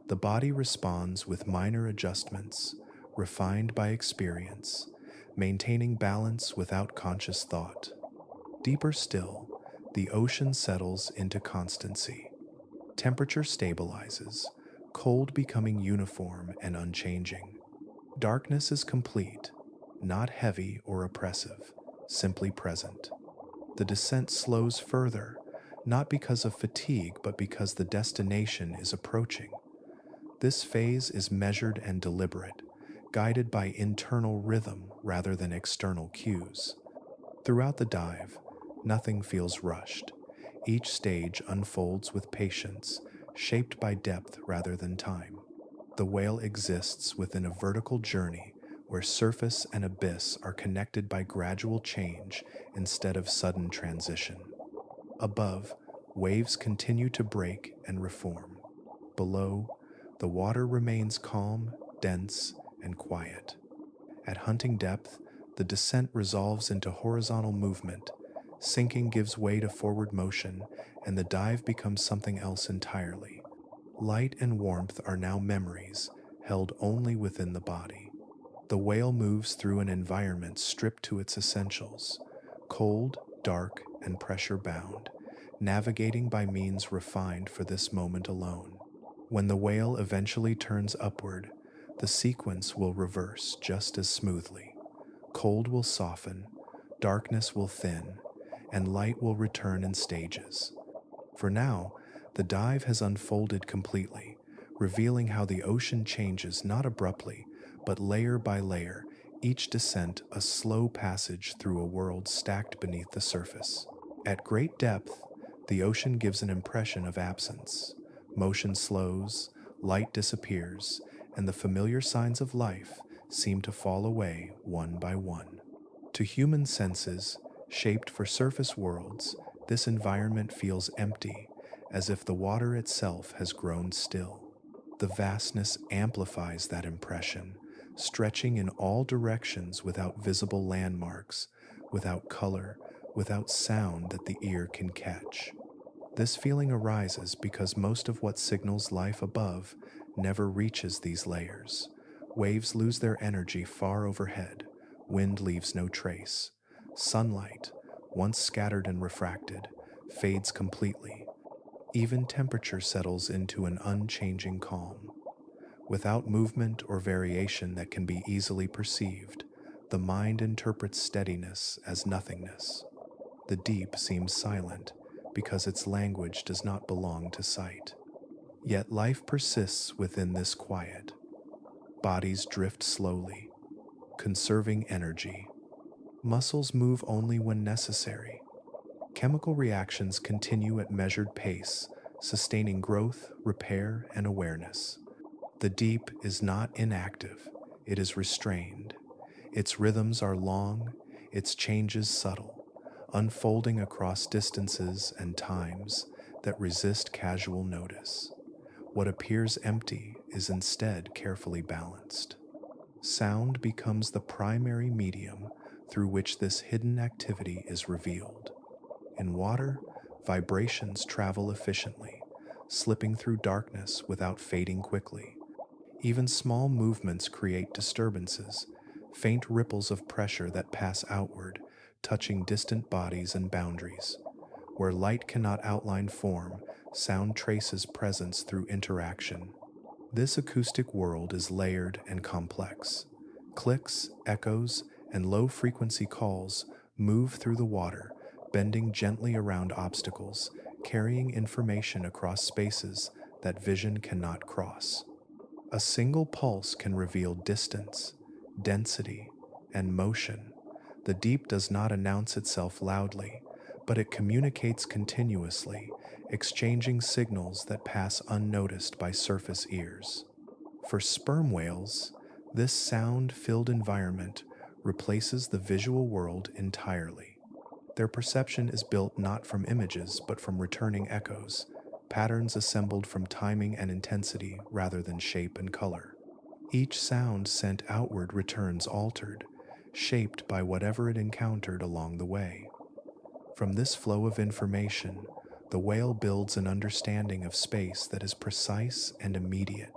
The body responds with minor adjustments, refined by experience, maintaining balance without conscious thought. Deeper still, the ocean settles into constancy. Temperature stabilizes, cold becoming uniform and unchanging. Darkness is complete, not heavy or oppressive, simply present. The descent slows further, not because of fatigue, but because the destination is approaching. This phase is measured and deliberate, guided by internal rhythm rather than external cues. Throughout the dive, nothing feels rushed. Each stage unfolds with patience, shaped by depth rather than time. The whale exists within a vertical journey where surface and abyss are connected by gradual change instead of sudden transition. Above, waves continue to break and reform. Below, the water remains calm, dense, and quiet. At hunting depth, the descent resolves into horizontal movement. Sinking gives way to forward motion, and the dive becomes something else entirely. Light and warmth are now memories, held only within the body. The whale moves through an environment stripped to its essentials, cold, dark, and pressure-bound, navigating by means refined for this moment alone. When the whale eventually turns upward, the sequence will reverse just as smoothly. Cold will soften, darkness will thin, and light will return in stages. For now, the dive has unfolded completely, revealing how the ocean changes not abruptly, but layer by layer, each descent a slow passage through a world stacked beneath the surface. At great depth, the ocean gives an impression of absence. Motion slows, light disappears, and the familiar signs of life seem to fall away one by one. To human senses, shaped for surface worlds, this environment feels empty, as if the water itself has grown still. The vastness amplifies that impression, stretching in all directions without visible landmarks, without color, without sound that the ear can catch. This feeling arises because most of what signals life above never reaches these layers. Waves lose their energy far overhead, wind leaves no trace. Sunlight, once scattered and refracted, fades completely. Even temperature settles into an unchanging calm. Without movement or variation that can be easily perceived, the mind interprets steadiness as nothingness. The deep seems silent because its language does not belong to sight. Yet life persists within this quiet. Bodies drift slowly, conserving energy. Muscles move only when necessary. Chemical reactions continue at measured pace, sustaining growth, repair, and awareness. The deep is not inactive, it is restrained. Its rhythms are long, its changes subtle, unfolding across distances and times that resist casual notice. What appears empty is instead carefully balanced. Sound becomes the primary medium through which this hidden activity is revealed. In water, vibrations travel efficiently, slipping through darkness without fading quickly. Even small movements create disturbances, faint ripples of pressure that pass outward, touching distant bodies and boundaries. Where light cannot outline form, sound traces presence through interaction. This acoustic world is layered and complex. Clicks, echoes, and low-frequency calls move through the water, bending gently around obstacles, carrying information across spaces that vision cannot cross. A single pulse can reveal distance, density, and motion. The deep does not announce itself loudly, but it communicates continuously, exchanging signals that pass unnoticed by surface ears. For sperm whales, this sound-filled environment replaces the visual world entirely. Their perception is built not from images but from returning echoes, patterns assembled from timing and intensity rather than shape and color. Each sound sent outward returns altered, shaped by whatever it encountered along the way. From this flow of information, the whale builds an understanding of space that is precise and immediate.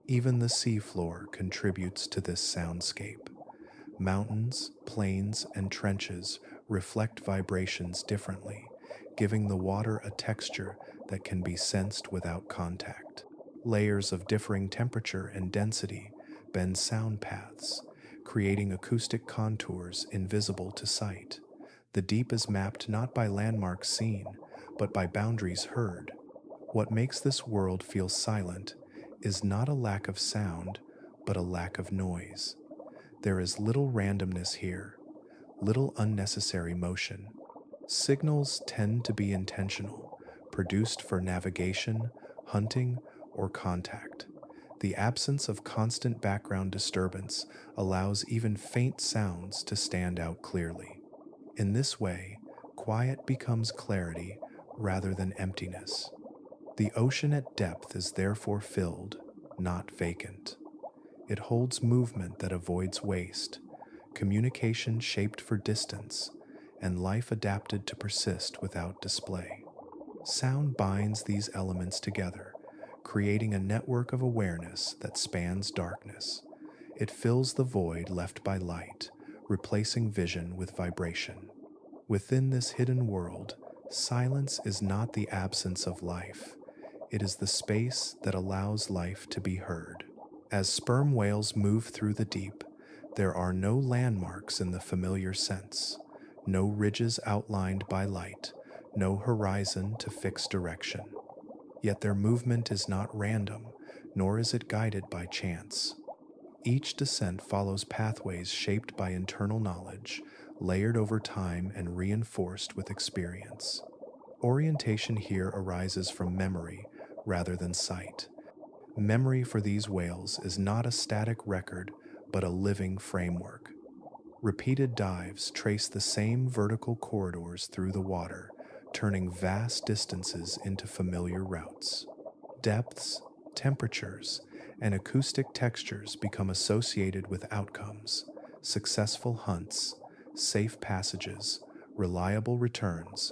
Even the seafloor contributes to this soundscape. Mountains, plains, and trenches reflect vibrations differently, giving the water a texture that can be sensed without contact. Layers of differing temperature and density bend sound paths, creating acoustic contours invisible to sight. The deep is mapped not by landmarks seen, but by boundaries heard. What makes this world feel silent is not a lack of sound, but a lack of noise. There is little randomness here, little unnecessary motion. Signals tend to be intentional, produced for navigation, hunting, or contact. The absence of constant background disturbance allows even faint sounds to stand out clearly. In this way, quiet becomes clarity rather than emptiness. The ocean at depth is therefore filled, not vacant. It holds movement that avoids waste, communication shaped for distance, and life adapted to persist without display. Sound binds these elements together, creating a network of awareness that spans darkness. It fills the void left by light, replacing vision with vibration. Within this hidden world, silence is not the absence of life. It is the space that allows life to be heard. As sperm whales move through the deep, there are no landmarks in the familiar sense, no ridges outlined by light, no horizon to fix direction. Yet their movement is not random, nor is it guided by chance. Each descent follows pathways shaped by internal knowledge, layered over time and reinforced with experience. Orientation here arises from memory rather than sight. Memory for these whales is not a static record, but a living framework. Repeated dives trace the same vertical corridors through the water, turning vast distances into familiar routes. Depths, temperatures, and acoustic textures become associated with outcomes, successful hunts, safe passages, reliable returns.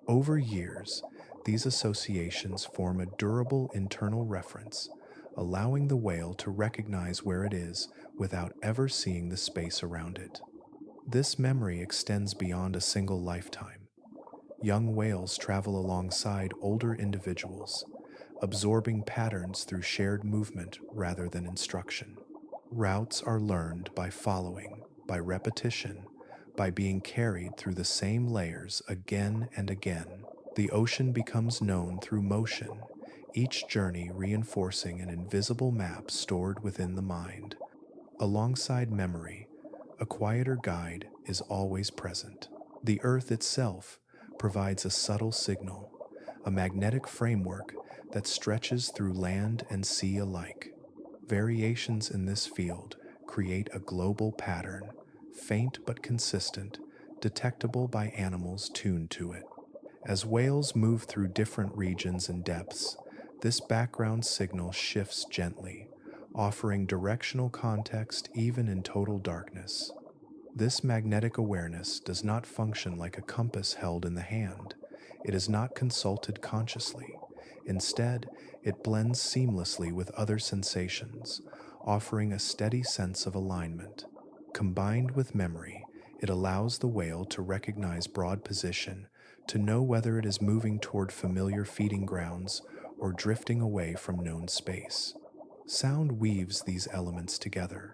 Over years, these associations form a durable internal reference, allowing the whale to recognize where it is without ever seeing the space around it. This memory extends beyond a single lifetime. Young whales travel alongside older individuals, absorbing patterns through shared movement rather than instruction. Routes are learned by following, by repetition, by being carried through the same layers again and again. The ocean becomes known through motion, each journey reinforcing an invisible map stored within the mind. Alongside memory, a quieter guide is always present. The Earth itself provides a subtle signal, a magnetic framework that stretches through land and sea alike. Variations in this field create a global pattern, faint but consistent, detectable by animals tuned to it. As whales move through different regions and depths, this background signal shifts gently, offering directional context even in total darkness. This magnetic awareness does not function like a compass held in the hand. It is not consulted consciously. Instead, it blends seamlessly with other sensations, offering a steady sense of alignment. Combined with memory, it allows the whale to recognize broad position, to know whether it is moving toward familiar feeding grounds or drifting away from known space. Sound weaves these elements together.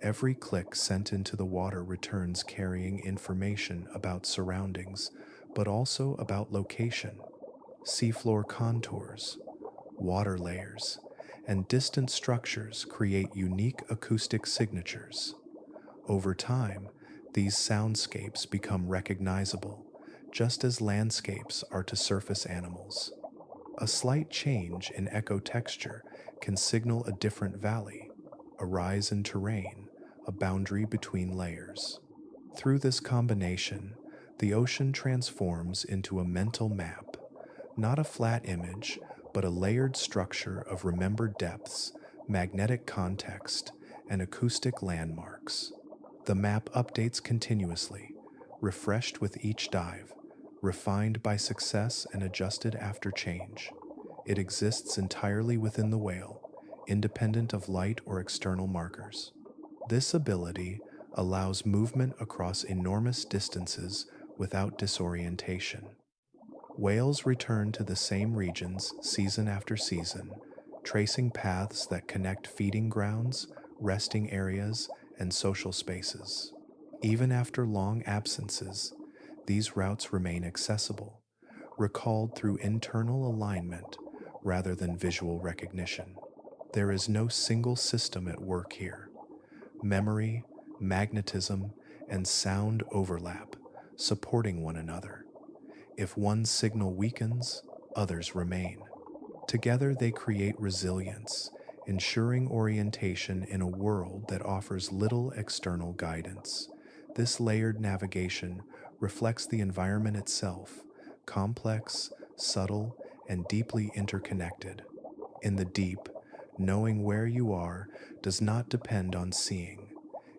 Every click sent into the water returns carrying information about surroundings, but also about location. Seafloor contours, water layers, and distant structures create unique acoustic signatures. Over time, these soundscapes become recognizable, just as landscapes are to surface animals. A slight change in echo texture can signal a different valley, a rise in terrain, a boundary between layers. Through this combination, the ocean transforms into a mental map, not a flat image, but a layered structure of remembered depths, magnetic context, and acoustic landmarks. The map updates continuously, refreshed with each dive, refined by success and adjusted after change. It exists entirely within the whale, independent of light or external markers. This ability allows movement across enormous distances without disorientation. Whales return to the same regions season after season, tracing paths that connect feeding grounds, resting areas, and social spaces. Even after long absences, these routes remain accessible, recalled through internal alignment rather than visual recognition. There is no single system at work here. Memory, magnetism, and sound overlap, supporting one another. If one signal weakens, others remain. Together they create resilience, ensuring orientation in a world that offers little external guidance. This layered navigation reflects the environment itself, complex, subtle, and deeply interconnected. In the deep, knowing where you are does not depend on seeing.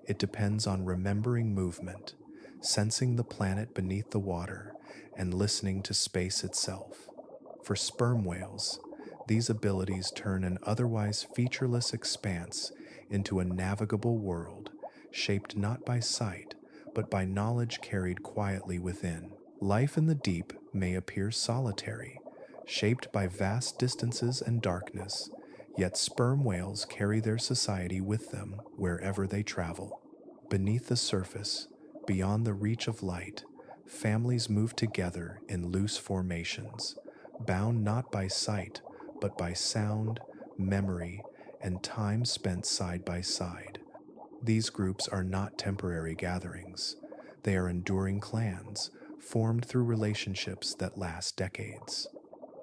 It depends on remembering movement, sensing the planet beneath the water, and listening to space itself. For sperm whales, these abilities turn an otherwise featureless expanse into a navigable world, shaped not by sight, but by knowledge carried quietly within. Life in the deep may appear solitary, shaped by vast distances and darkness, yet sperm whales carry their society with them wherever they travel. Beneath the surface, beyond the reach of light, families move together in loose formations, bound not by sight, but by sound, memory, and time spent side by side. These groups are not temporary gatherings. They are enduring clans, formed through relationships that last decades.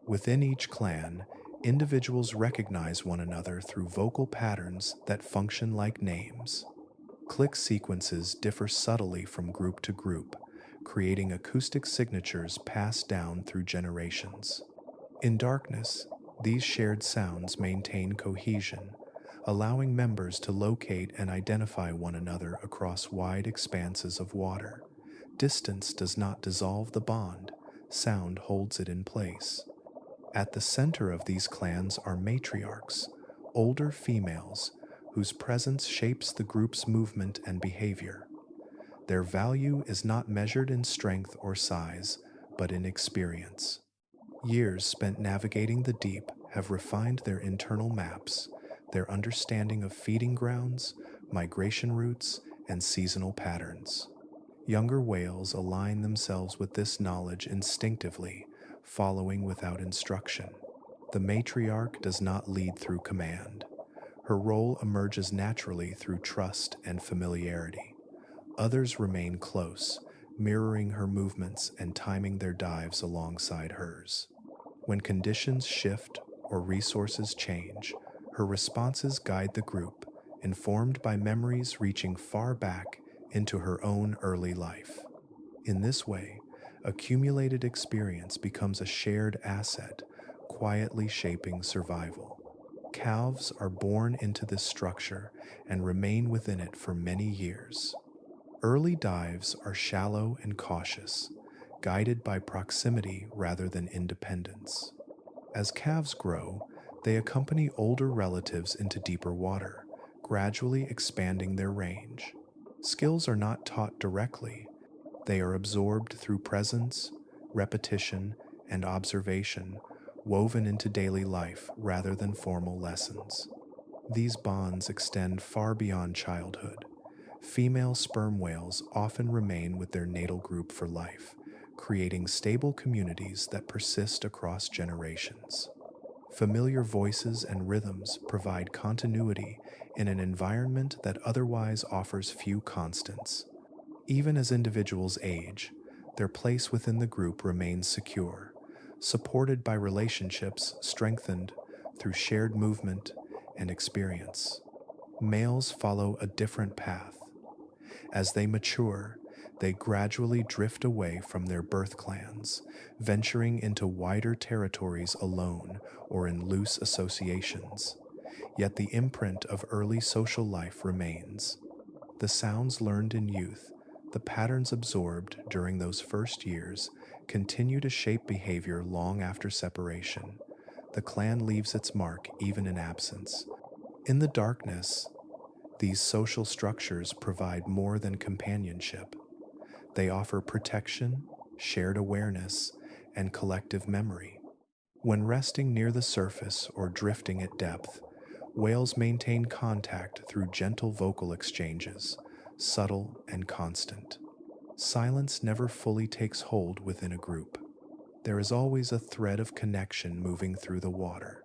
Within each clan, individuals recognize one another through vocal patterns that function like names. Click sequences differ subtly from group to group, creating acoustic signatures passed down through generations. In darkness, these shared sounds maintain cohesion, allowing members to locate and identify one another across wide expanses of water. Distance does not dissolve the bond, sound holds it in place. At the center of these clans are matriarchs, older females, whose presence shapes the group's movement and behavior. Their value is not measured in strength or size, but in experience. Years spent navigating the deep have refined their internal maps, their understanding of feeding grounds, migration routes, and seasonal patterns. Younger whales align themselves with this knowledge instinctively, following without instruction. The matriarch does not lead through command. Her role emerges naturally through trust and familiarity. Others remain close, mirroring her movements and timing their dives alongside hers. When conditions shift or resources change, her responses guide the group, informed by memories reaching far back into her own early life. In this way, accumulated experience becomes a shared asset, quietly shaping survival. Calves are born into this structure and remain within it for many years. Early dives are shallow and cautious, guided by proximity rather than independence. As calves grow, they accompany older relatives into deeper water, gradually expanding their range. Skills are not taught directly, they are absorbed through presence, repetition, and observation, woven into daily life rather than formal lessons. These bonds extend far beyond childhood. Female sperm whales often remain with their natal group for life, creating stable communities that persist across generations. Familiar voices and rhythms provide continuity in an environment that otherwise offers few constants. Even as individuals age, their place within the group remains secure, supported by relationships strengthened through shared movement and experience. Males follow a different path. As they mature, they gradually drift away from their birth clans, venturing into wider territories alone or in loose associations. Yet the imprint of early social life remains. The sounds learned in youth, the patterns absorbed during those first years, continue to shape behavior long after separation. The clan leaves its mark even in absence. In the darkness, these social structures provide more than companionship. They offer protection, shared awareness, and collective memory. When resting near the surface or drifting at depth, whales maintain contact through gentle vocal exchanges, subtle and constant. Silence never fully takes hold within a group. There is always a thread of connection moving through the water.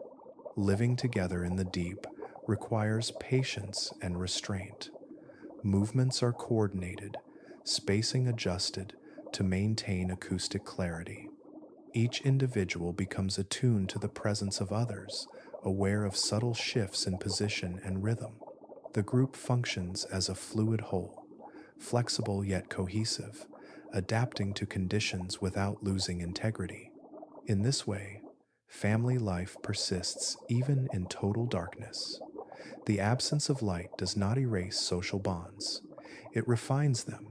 Living together in the deep requires patience and restraint. Movements are coordinated, spacing adjusted to maintain acoustic clarity. Each individual becomes attuned to the presence of others, aware of subtle shifts in position and rhythm. The group functions as a fluid whole, flexible yet cohesive, adapting to conditions without losing integrity. In this way, family life persists even in total darkness. The absence of light does not erase social bonds. It refines them.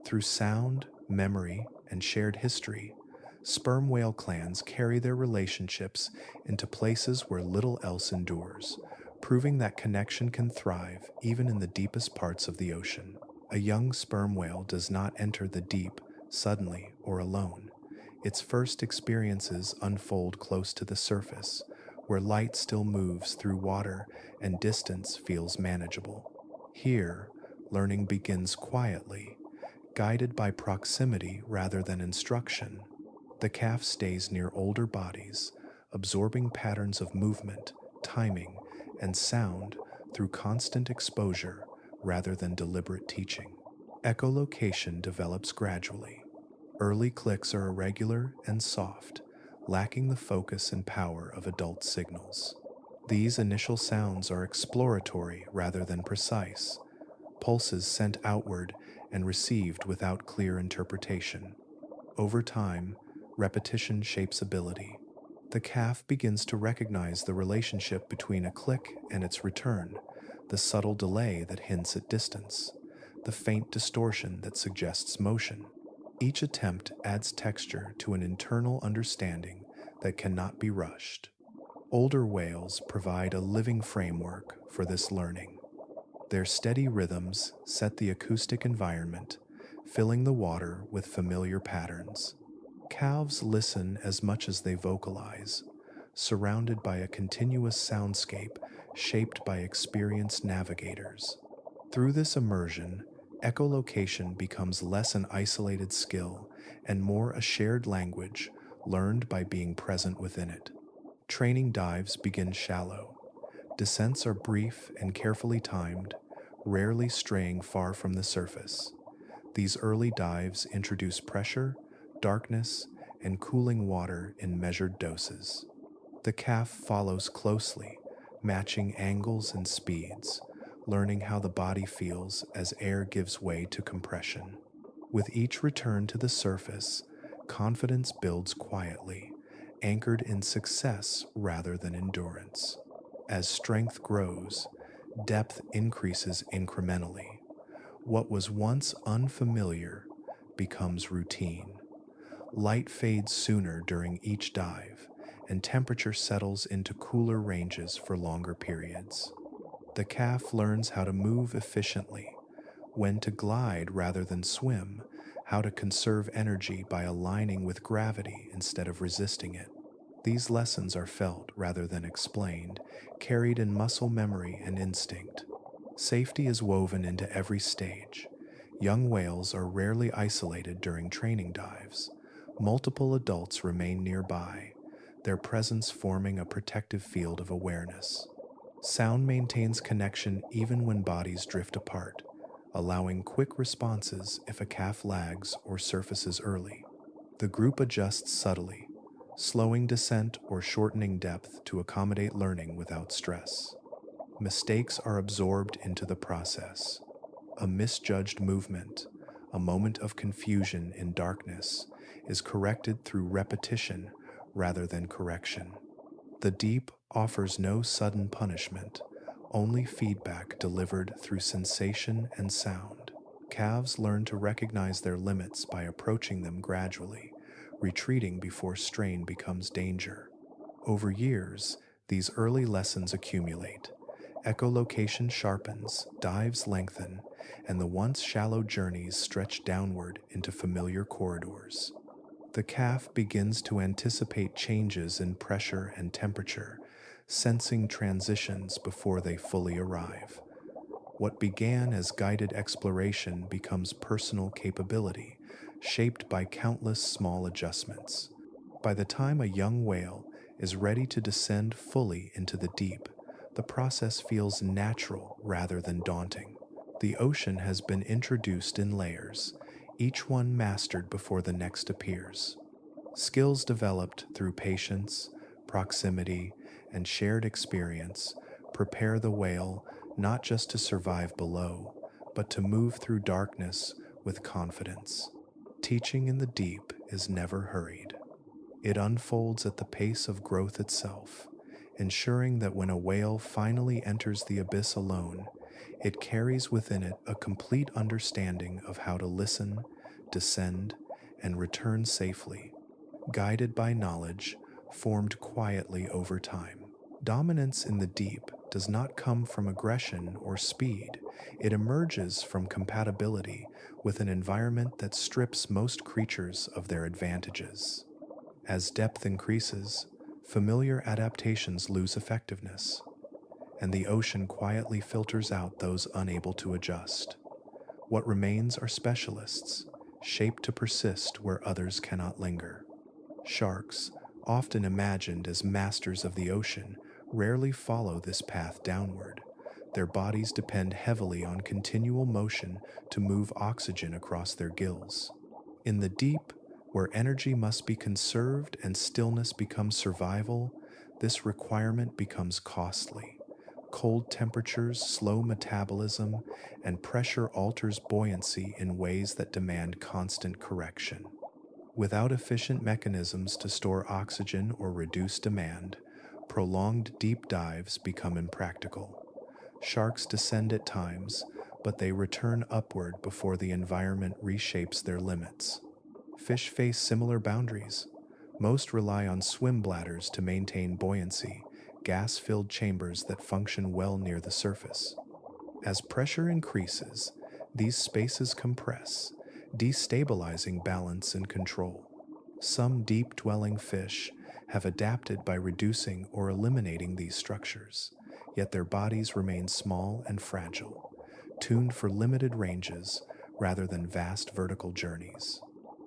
Through sound, memory, and shared history, sperm whale clans carry their relationships into places where little else endures, proving that connection can thrive even in the deepest parts of the ocean. A young sperm whale does not enter the deep suddenly or alone. Its first experiences unfold close to the surface, where light still moves through water and distance feels manageable. Here, learning begins quietly, guided by proximity rather than instruction. The calf stays near older bodies, absorbing patterns of movement, timing, and sound through constant exposure rather than deliberate teaching. Echolocation develops gradually. Early clicks are irregular and soft, lacking the focus and power of adult signals. These initial sounds are exploratory rather than precise, pulses sent outward and received without clear interpretation. Over time, repetition shapes ability. The calf begins to recognize the relationship between a click and its return, the subtle delay that hints at distance, the faint distortion that suggests motion. Each attempt adds texture to an internal understanding that cannot be rushed. Older whales provide a living framework for this learning. Their steady rhythms set the acoustic environment, filling the water with familiar patterns. Calves listen as much as they vocalize, surrounded by a continuous soundscape shaped by experienced navigators. Through this immersion, echolocation becomes less an isolated skill and more a shared language learned by being present within it. Training dives begin shallow. Descents are brief and carefully timed, rarely straying far from the surface. These early dives introduce pressure, darkness, and cooling water in measured doses. The calf follows closely, matching angles and speeds, learning how the body feels as air gives way to compression. With each return to the surface, confidence builds quietly, anchored in success rather than endurance. As strength grows, depth increases incrementally. What was once unfamiliar becomes routine. Light fades sooner during each dive, and temperature settles into cooler ranges for longer periods. The calf learns how to move efficiently, when to glide rather than swim, how to conserve energy by aligning with gravity instead of resisting it. These lessons are felt rather than explained, carried in muscle memory and instinct. Safety is woven into every stage. Young whales are rarely isolated during training dives. Multiple adults remain nearby, their presence forming a protective field of awareness. Sound maintains connection even when bodies drift apart, allowing quick responses if a calf lags or surfaces early. The group adjusts subtly, slowing descent or shortening depth to accommodate learning without stress. Mistakes are absorbed into the process. A misjudged movement, a moment of confusion in darkness, is corrected through repetition rather than correction. The deep offers no sudden punishment, only feedback delivered through sensation and sound. Calves learn to recognize their limits by approaching them gradually, retreating before strain becomes danger. Over years, these early lessons accumulate. Echolocation sharpens, dives lengthen, and the once shallow journeys stretch downward into familiar corridors. The calf begins to anticipate changes in pressure and temperature, sensing transitions before they fully arrive. What began as guided exploration becomes personal capability, shaped by countless small adjustments. By the time a young whale is ready to descend fully into the deep, the process feels natural rather than daunting. The ocean has been introduced in layers, each one mastered before the next appears. Skills developed through patience, proximity, and shared experience prepare the whale not just to survive below, but to move through darkness with confidence. Teaching in the deep is never hurried. It unfolds at the pace of growth itself, ensuring that when a whale finally enters the abyss alone, it carries within it a complete understanding of how to listen, descend, and return safely, guided by knowledge formed quietly over time. Dominance in the deep does not come from aggression or speed. It emerges from compatibility with an environment that strips most creatures of their advantages. As depth increases, familiar adaptations lose effectiveness, and the ocean quietly filters out those unable to adjust. What remains are specialists, shaped to persist where others cannot linger. Sharks, often imagined as masters of the ocean, rarely follow this path downward. Their bodies depend heavily on continual motion to move oxygen across their gills. In the deep, where energy must be conserved and stillness becomes survival, this requirement becomes costly. Cold temperatures slow metabolism, and pressure alters buoyancy in ways that demand constant correction. Without efficient mechanisms to store oxygen or reduce demand, prolonged deep dives become impractical. Sharks descend at times, but they return upward before the environment reshapes their limits. Fish face similar boundaries. Most rely on swim bladders to maintain buoyancy, gas-filled chambers that function well near the surface. As pressure increases, these spaces compress, destabilizing balance and control. Some deep-dwelling fish have adapted by reducing or eliminating these structures, yet their bodies remain small and fragile, tuned for limited ranges rather than vast vertical journeys.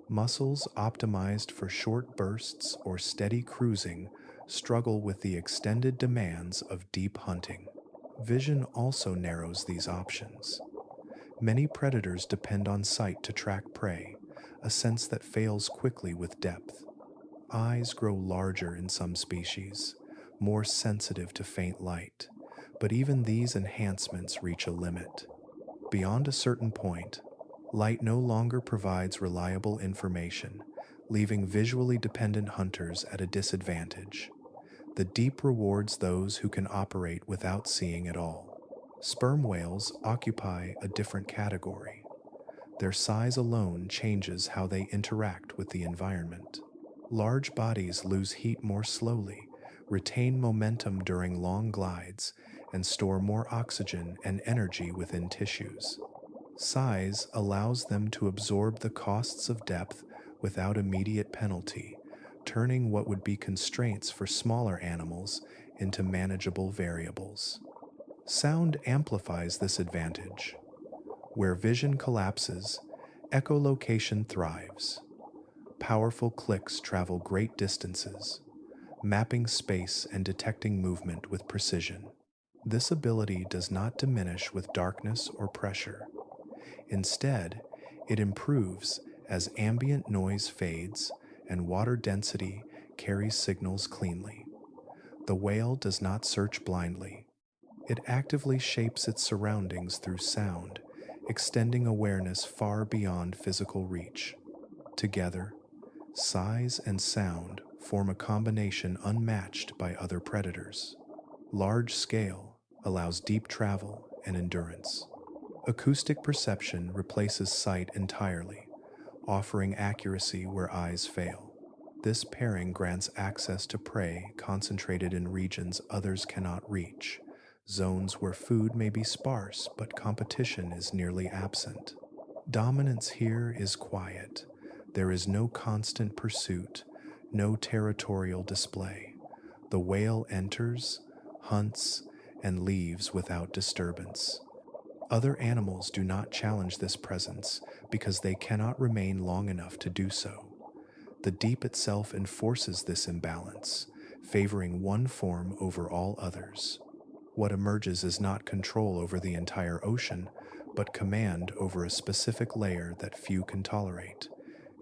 Mussels optimized for short bursts or steady cruising struggle with the extended demands of deep hunting. Vision also narrows these options. Many predators depend on sight to track prey, a sense that fails quickly with depth. Eyes grow larger in some species, more sensitive to faint light, but even these enhancements reach a limit. Beyond a certain point, light no longer provides reliable information, leaving visually dependent hunters at a disadvantage. The deep rewards those who can operate without seeing at all. Sperm whales occupy a different category. Their size alone changes how they interact with the environment. Large bodies lose heat more slowly, retain momentum during long glides, and store more oxygen and energy within tissues. Size allows them to absorb the costs of depth without immediate penalty, turning what would be constraints for smaller animals into manageable variables. Sound amplifies this advantage. Where vision collapses, echolocation thrives. Powerful clicks travel great distances, mapping space and detecting movement with precision. This ability does not diminish with darkness or pressure. Instead, it improves as ambient noise fades and water density carries signals cleanly. The whale does not search blindly. It actively shapes its surroundings through sound, extending awareness far beyond physical reach. Together, size and sound form a combination unmatched by other predators. Large scale allows deep travel and endurance. Acoustic perception replaces sight entirely, offering accuracy where eyes fail. This pairing grants access to prey concentrated in regions others cannot reach, zones where food may be sparse but competition is nearly absent. Dominance here is quiet. There is no constant pursuit, no territorial display. The whale enters, hunts, and leaves without disturbance. Other animals do not challenge this presence because they cannot remain long enough to do so. The deep itself enforces this imbalance, favoring one form over all others. What emerges is not control over the entire ocean, but command over a specific layer that few can tolerate.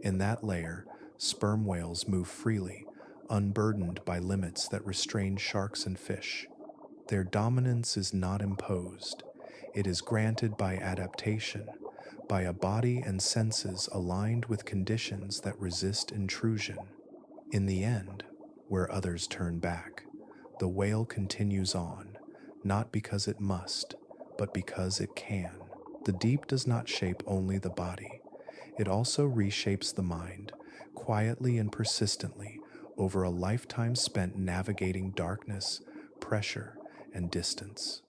In that layer, sperm whales move freely, unburdened by limits that restrain sharks and fish. Their dominance is not imposed. It is granted by adaptation, by a body and senses aligned with conditions that resist intrusion. In the end, where others turn back, the whale continues on, not because it must, but because it can. The deep does not shape only the body. It also reshapes the mind, quietly and persistently, over a lifetime spent navigating darkness, pressure, and distance.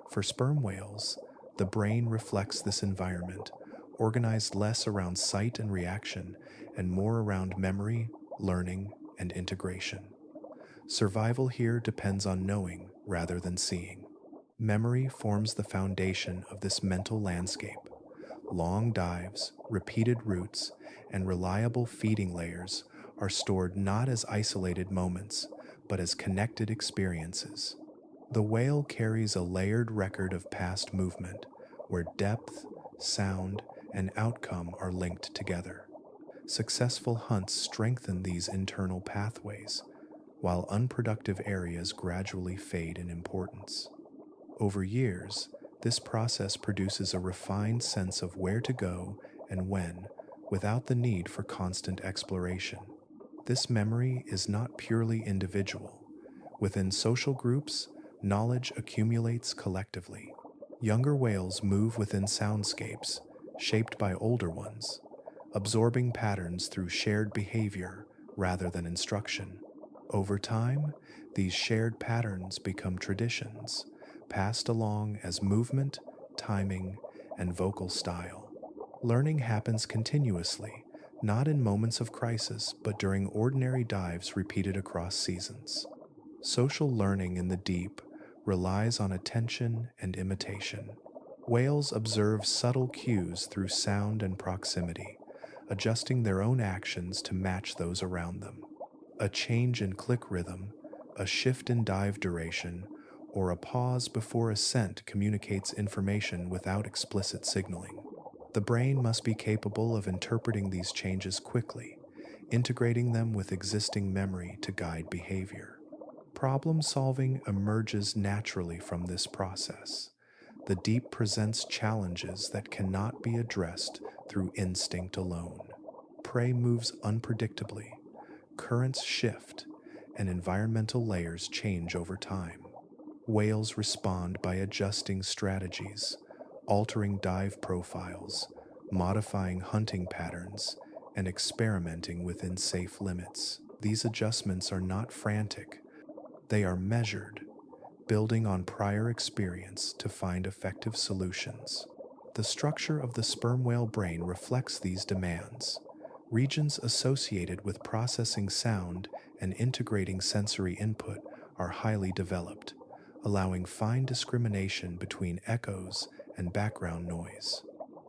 For sperm whales, the brain reflects this environment, organized less around sight and reaction, and more around memory, learning, and integration. Survival here depends on knowing rather than seeing. Memory forms the foundation of this mental landscape. Long dives, repeated routes, and reliable feeding layers are stored not as isolated moments, but as connected experiences. The whale carries a layered record of past movement, where depth, sound, and outcome are linked together. Successful hunts strengthen these internal pathways, while unproductive areas gradually fade in importance. Over years, this process produces a refined sense of where to go and when, without the need for constant exploration. This memory is not purely individual. Within social groups, knowledge accumulates collectively. Younger whales move within soundscapes, shaped by older ones. absorbing patterns through shared behavior rather than instruction. Over time, these shared patterns become traditions, passed along as movement, timing, and vocal style. Learning happens continuously, not in moments of crisis, but during ordinary dives repeated across seasons. Social learning in the deep relies on attention and imitation. Whales observe subtle cues through sound and proximity, adjusting their own actions to match those around them. A change in click rhythm, a shift in dive duration, or a pause before ascent communicates information without explicit signaling. The brain must be capable of interpreting these changes quickly, integrating them with existing memory to guide behavior. Problem solving emerges naturally from this process. The deep presents challenges that cannot be addressed through instinct alone. Prey moves unpredictably, currents shift, and environmental layers change over time. Whales respond by adjusting strategies, altering dive profiles, modifying hunting patterns, and experimenting within safe limits. These adjustments are not frantic, they are measured, building on prior experience to find effective solutions. The structure of the sperm whale brain reflects these demands. Regions associated with processing sound and integrating sensory input are highly developed, allowing fine discrimination between echoes and background noise.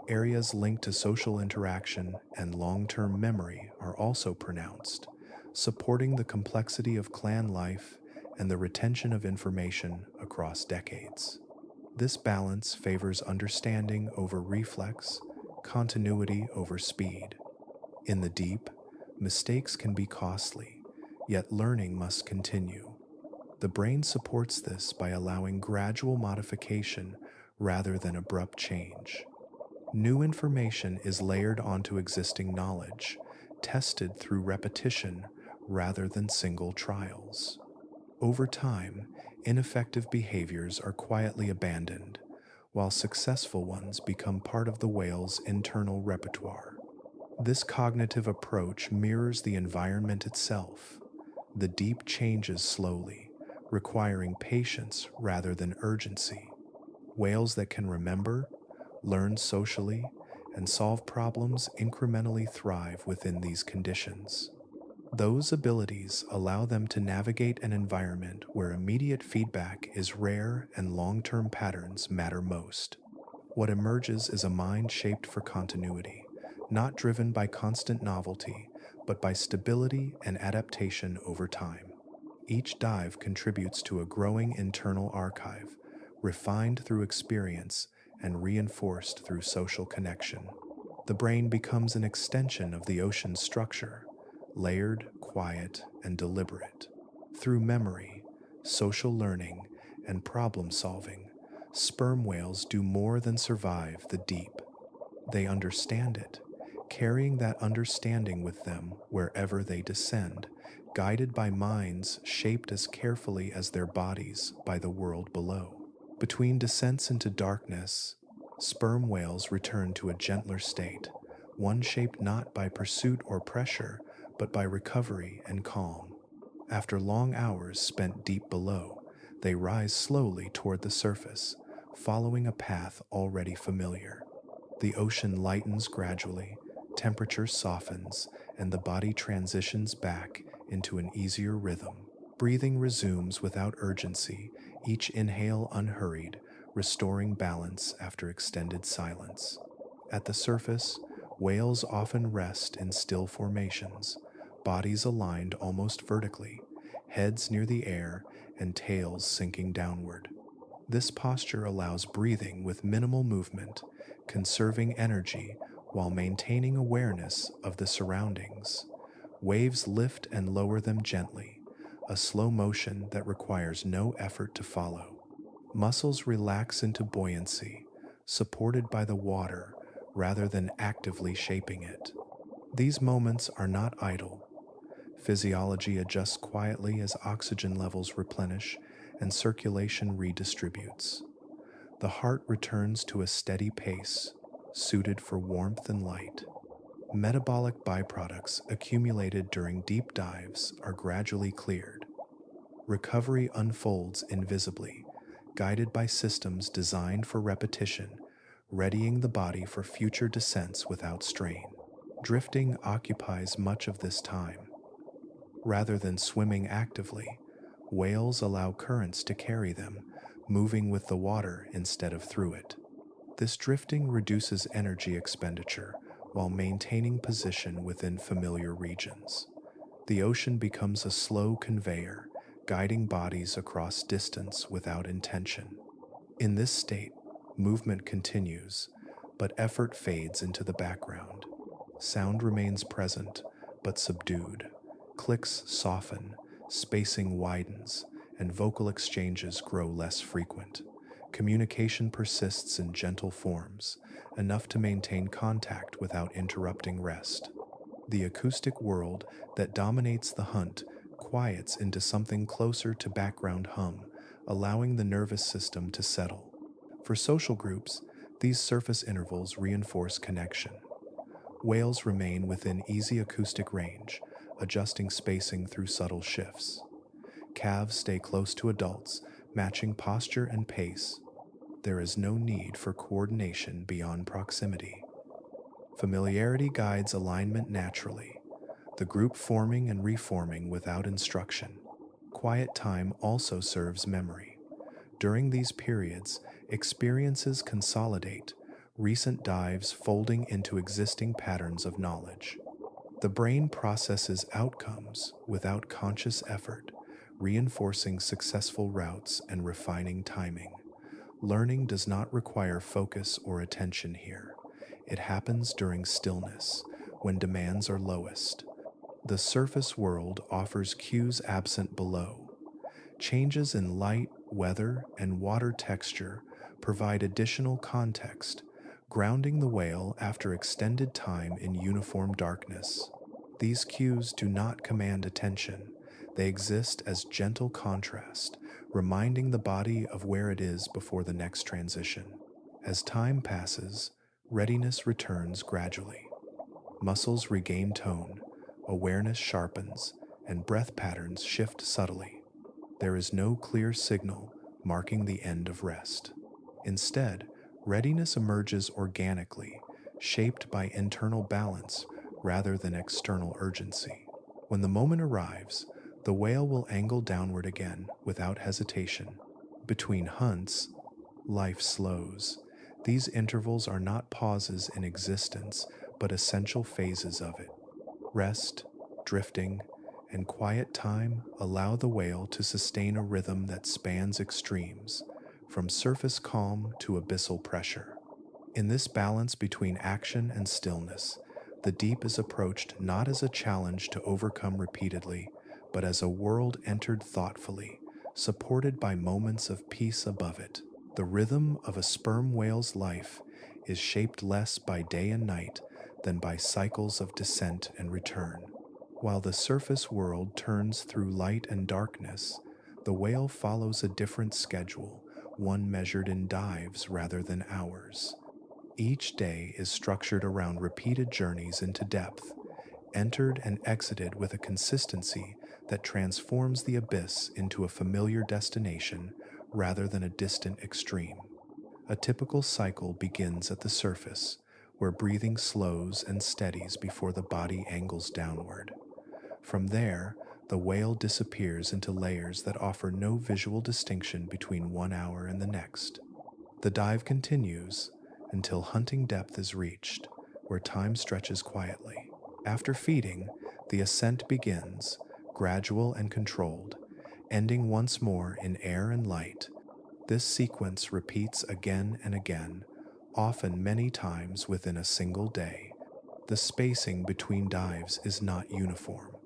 Areas linked to social interaction and long-term memory are also pronounced, supporting the complexity of clan life and the retention of information across decades. This balance favors understanding over reflex, continuity over speed. In the deep, mistakes can be costly, yet learning must continue. The brain supports this by allowing gradual modification rather than abrupt change. New information is layered onto existing knowledge, tested through repetition rather than single trials. Over time, ineffective behaviors are quietly abandoned, while successful ones become part of the whale's internal repertoire. This cognitive approach mirrors the environment itself. The deep changes slowly, requiring patience rather than urgency. Whales that can remember, learn socially, and solve problems incrementally thrive within these conditions. Those abilities allow them to navigate an environment where immediate feedback is rare and long-term patterns matter most. What emerges is a mind shaped for continuity, not driven by constant novelty, but by stability and adaptation over time. Each dive contributes to a growing internal archive, refined through experience and reinforced through social connection. The brain becomes an extension of the ocean's structure, layered, quiet, and deliberate. Through memory, social learning, and problem solving, sperm whales do more than survive the deep. They understand it, carrying that understanding with them wherever they descend, guided by minds shaped as carefully as their bodies by the world below. Between descents into darkness, sperm whales return to a gentler state, one shaped not by pursuit or pressure, but by recovery and calm. After long hours spent deep below, they rise slowly toward the surface, following a path already familiar. The ocean lightens gradually, temperature softens, and the body transitions back into an easier rhythm. Breathing resumes without urgency, each inhale unhurried, restoring balance after extended silence. At the surface, whales often rest in still formations, bodies aligned almost vertically, heads near the air, and tails sinking downward. This posture allows breathing with minimal movement, conserving energy while maintaining awareness of the surroundings. Waves lift and lower them gently, a slow motion that requires no effort to follow. Muscles relax into buoyancy, supported by the water rather than actively shaping it. These moments are not idle. Physiology adjusts quietly as oxygen levels replenish and circulation redistributes. The heart returns to a steady pace, suited for warmth and light. Metabolic byproducts accumulated during deep dives are gradually cleared. Recovery unfolds invisibly, guided by systems designed for repetition, readying the body for future descents without strain. Drifting occupies much of this time. Rather than swimming actively, whales allow currents to carry them, moving with the water instead of through it. This drifting reduces energy expenditure while maintaining position within familiar regions. The ocean becomes a slow conveyor, guiding bodies across distance without intention. In this state, movement continues, but effort fades into the background. Sound remains present, but subdued. Clicks soften, spacing widens, and vocal exchanges grow less frequent. Communication persists in gentle forms, enough to maintain contact without interrupting rest. The acoustic world that dominates the hunt quiets into something closer to background hum, allowing the nervous system to settle. For social groups, these surface intervals reinforce connection. Whales remain within easy acoustic range, adjusting spacing through subtle shifts. Calves stay close to adults, matching posture and pace. There is no need for coordination beyond proximity. Familiarity guides alignment naturally, the group forming and reforming without instruction. Quiet time also serves memory. During these periods, experiences consolidate, recent dives folding into existing patterns of knowledge. The brain processes outcomes without conscious effort, reinforcing successful routes and refining timing. Learning does not require focus or attention here. It happens during stillness, when demands are lowest. The surface world offers cues absent below. Changes in light, weather, and water texture provide additional context, grounding the whale after extended time in uniform darkness. These cues do not command attention. They exist as gentle contrast, reminding the body of where it is before the next transition. As time passes, readiness returns gradually. Muscles regain tone, awareness sharpens, and breath patterns shift subtly. There is no clear signal marking the end of rest. Instead, readiness emerges organically, shaped by internal balance rather than external urgency. When the moment arrives, the whale will angle downward again without hesitation. Between hunts, life slows. These intervals are not pauses in existence, but essential phases of it. Rest, drifting, and quiet time allow the whale to sustain a rhythm that spans extremes, from surface calm to abyssal pressure. In this balance between action and stillness, the deep is approached not as a challenge to overcome repeatedly, but as a world entered thoughtfully, supported by moments of peace above it. The rhythm of a sperm whale's life is shaped less by day and night than by cycles of descent and return. While the surface world turns through light and darkness, the whale follows a different schedule, one measured in dives rather than hours. Each day is structured around repeated journeys into depth, entered and exited with a consistency that transforms the abyss into a familiar destination rather than a distant extreme. A typical cycle begins at the surface, where breathing slows and steadies before the body angles downward. From there, the whale disappears into layers that offer no visual distinction between 1 hour and the next. The dive continues until hunting depth is reached, where time stretches quietly. After feeding, the ascent begins, gradual and controlled, ending once more in air and light. This sequence repeats again and again, often many times within a single day. The spacing between dives is not uniform.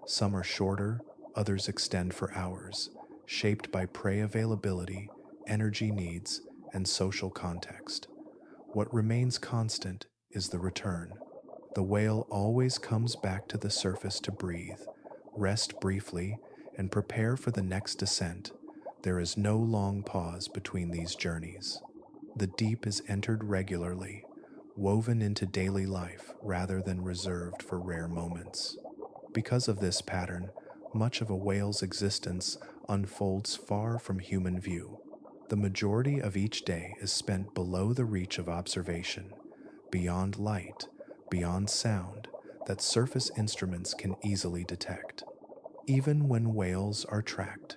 Some are shorter, others extend for hours, shaped by prey availability, energy needs, and social context. What remains constant is the return. The whale always comes back to the surface to breathe, rest briefly, and prepare for the next descent. There is no long pause between these journeys. The deep is entered regularly, woven into daily life rather than reserved for rare moments. Because of this pattern, much of a whale's existence unfolds far from human view. The majority of each day is spent below the reach of observation, beyond light, beyond sound that surface instruments can easily detect. Even when whales are tracked,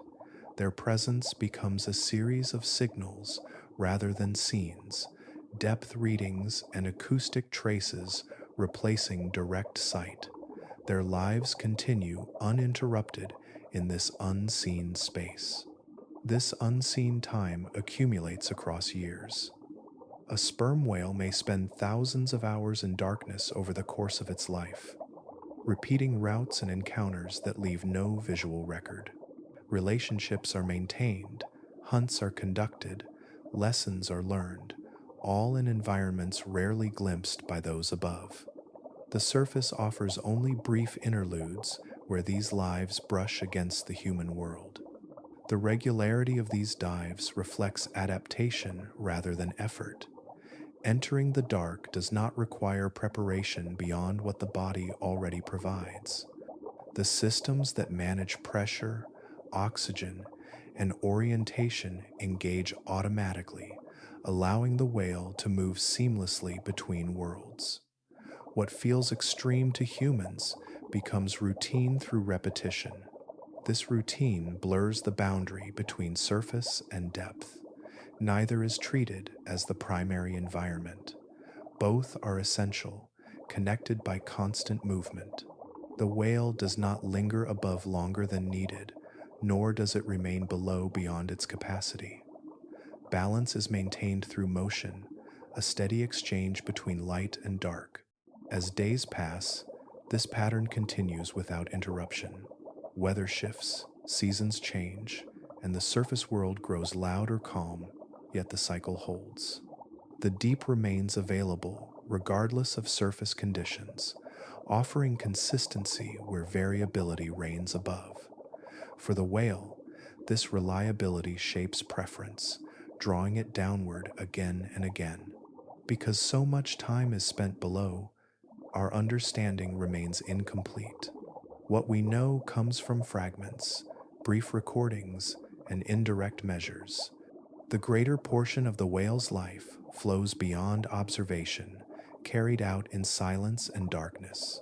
their presence becomes a series of signals rather than scenes, depth readings and acoustic traces replacing direct sight. Their lives continue uninterrupted in this unseen space. This unseen time accumulates across years. A sperm whale may spend thousands of hours in darkness over the course of its life, repeating routes and encounters that leave no visual record. Relationships are maintained, hunts are conducted, lessons are learned, all in environments rarely glimpsed by those above. The surface offers only brief interludes where these lives brush against the human world. The regularity of these dives reflects adaptation rather than effort. Entering the dark does not require preparation beyond what the body already provides. The systems that manage pressure, oxygen, and orientation engage automatically, allowing the whale to move seamlessly between worlds. What feels extreme to humans becomes routine through repetition. This routine blurs the boundary between surface and depth. Neither is treated as the primary environment. Both are essential, connected by constant movement. The whale does not linger above longer than needed, nor does it remain below beyond its capacity. Balance is maintained through motion, a steady exchange between light and dark. As days pass, this pattern continues without interruption. Weather shifts, seasons change, and the surface world grows loud or calm, yet the cycle holds. The deep remains available regardless of surface conditions, offering consistency where variability reigns above. For the whale, this reliability shapes preference, drawing it downward again and again. Because so much time is spent below, our understanding remains incomplete. What we know comes from fragments, brief recordings, and indirect measures. The greater portion of the whale's life flows beyond observation, carried out in silence and darkness.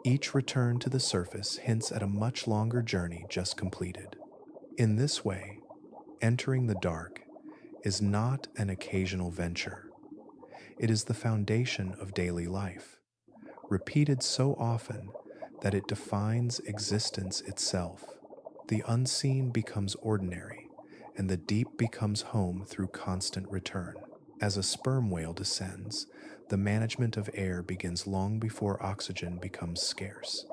Each return to the surface hints at a much longer journey just completed. In this way, entering the dark is not an occasional venture. It is the foundation of daily life, repeated so often that it defines existence itself. The unseen becomes ordinary, and the deep becomes home through constant return. As a sperm whale descends, the management of air begins long before oxygen becomes scarce.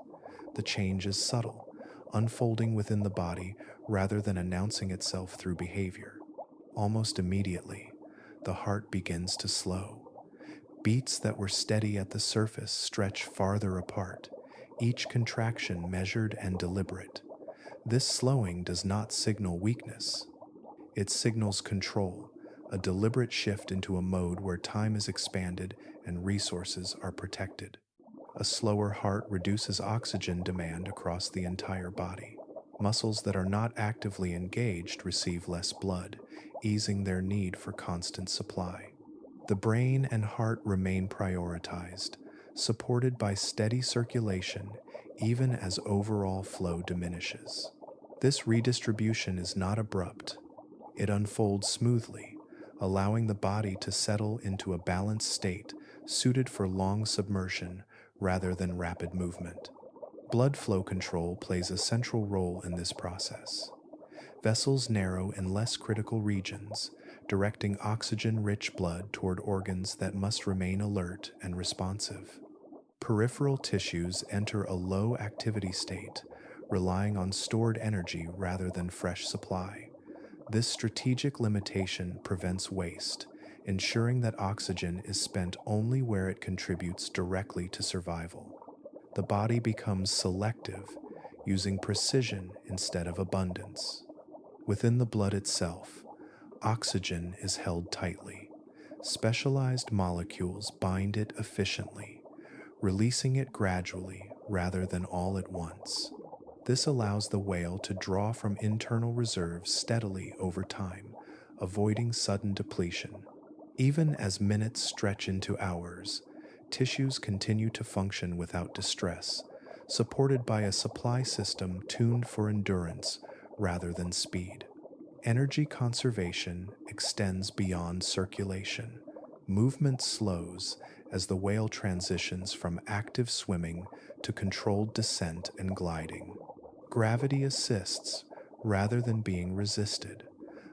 The change is subtle, unfolding within the body rather than announcing itself through behavior. Almost immediately, the heart begins to slow. Beats that were steady at the surface stretch farther apart, each contraction measured and deliberate. This slowing does not signal weakness. It signals control, a deliberate shift into a mode where time is expanded and resources are protected. A slower heart reduces oxygen demand across the entire body. Muscles that are not actively engaged receive less blood, easing their need for constant supply. The brain and heart remain prioritized, supported by steady circulation even as overall flow diminishes. This redistribution is not abrupt. It unfolds smoothly, allowing the body to settle into a balanced state suited for long submersion rather than rapid movement. Blood flow control plays a central role in this process. Vessels narrow in less critical regions, directing oxygen-rich blood toward organs that must remain alert and responsive. Peripheral tissues enter a low-activity state, relying on stored energy rather than fresh supply. This strategic limitation prevents waste, ensuring that oxygen is spent only where it contributes directly to survival. The body becomes selective, using precision instead of abundance. Within the blood itself, oxygen is held tightly. Specialized molecules bind it efficiently, releasing it gradually rather than all at once. This allows the whale to draw from internal reserves steadily over time, avoiding sudden depletion. Even as minutes stretch into hours, tissues continue to function without distress, supported by a supply system tuned for endurance rather than speed. Energy conservation extends beyond circulation. Movement slows as the whale transitions from active swimming to controlled descent and gliding. Gravity assists rather than being resisted,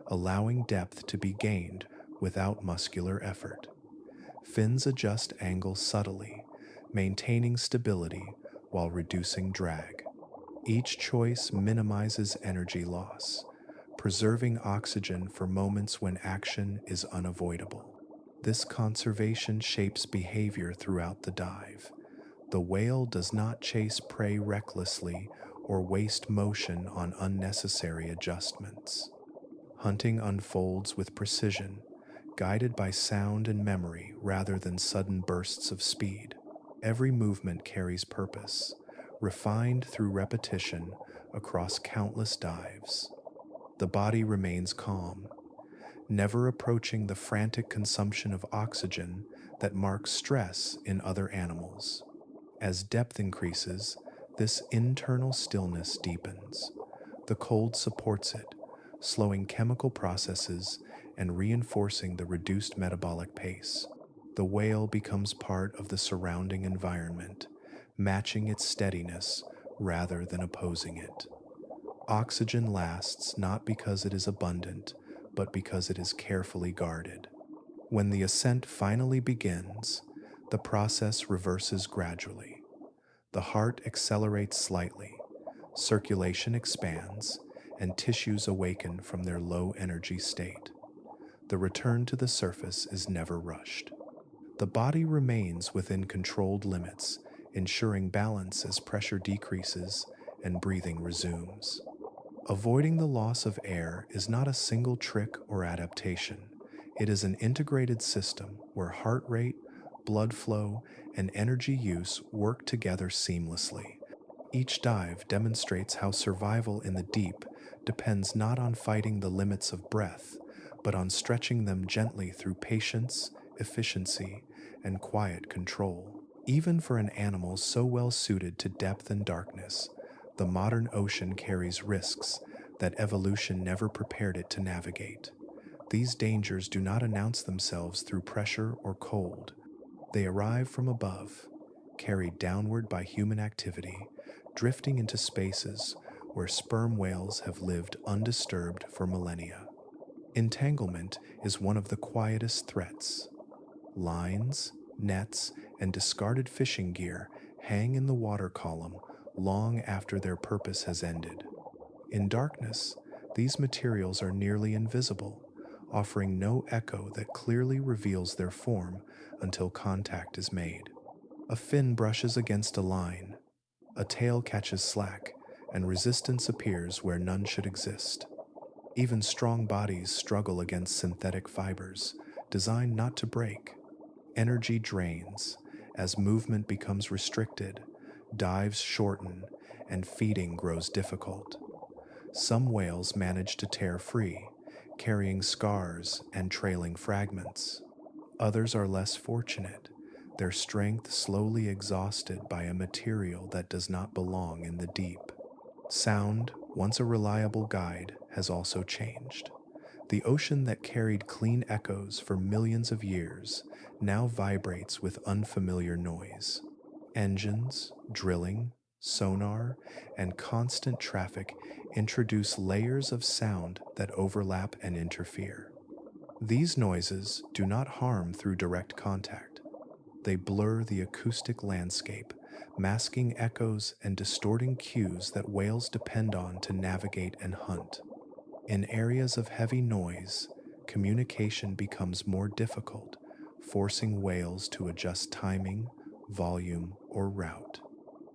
allowing depth to be gained without muscular effort. Fins adjust angle subtly, maintaining stability while reducing drag. Each choice minimizes energy loss, preserving oxygen for moments when action is unavoidable. This conservation shapes behavior throughout the dive. The whale does not chase prey recklessly or waste motion on unnecessary adjustments. Hunting unfolds with precision, guided by sound and memory rather than sudden bursts of speed. Every movement carries purpose, refined through repetition across countless dives. The body remains calm, never approaching the frantic consumption of oxygen that marks stress in other animals. As depth increases, this internal stillness deepens. The cold supports it, slowing chemical processes and reinforcing the reduced metabolic pace. The whale becomes part of the surrounding environment, matching its steadiness rather than opposing it. Oxygen lasts not because it is abundant, but because it is carefully guarded. When the ascent finally begins, the process reverses gradually. The heart accelerates slightly, circulation expands, and tissues awaken from their low energy state. The return to the surface is never rushed. The body remains within controlled limits, ensuring balance as pressure decreases and breathing resumes. Avoiding the loss of air is not a single trick or adaptation. It is an integrated system where heart rate, blood flow, and energy use work together seamlessly. Each dive demonstrates how survival in the deep depends not on fighting the limits of breath, but on stretching them gently through patience, efficiency, and quiet control. Even for an animal so well suited to depth and darkness, the modern ocean carries risks that evolution never prepared it to navigate. These dangers do not announce themselves through pressure or cold. They arrive from above, carried downward by human activity, drifting into spaces where sperm whales have lived undisturbed for millennia. Entanglement is one of the quietest threats. Lines, nets, and discarded fishing gear hang in the water column long after their purpose has ended. In darkness, these materials are nearly invisible, offering no echo that clearly reveals their form until contact is made. A fin brushes against a line, a tail catches slack, and resistance appears where none should exist. Even strong bodies struggle against synthetic fibers, designed not to break. Energy drains as movement becomes restricted, dives shorten, and feeding grows difficult. Some whales manage to tear free, carrying scars and trailing fragments. Others are less fortunate, their strength slowly exhausted by a material that does not belong in the deep. Sound, once a reliable guide, has also changed. The ocean that carried clean echoes for millions of years now vibrates with unfamiliar noise. Engines, drilling, sonar, and constant traffic introduce layers of sound that overlap and interfere. These noises do not harm through direct contact. They blur the acoustic landscape, masking echoes and distorting cues that whales depend on to navigate and hunt. In areas of heavy noise, communication becomes more difficult, forcing whales to adjust timing, volume, or route.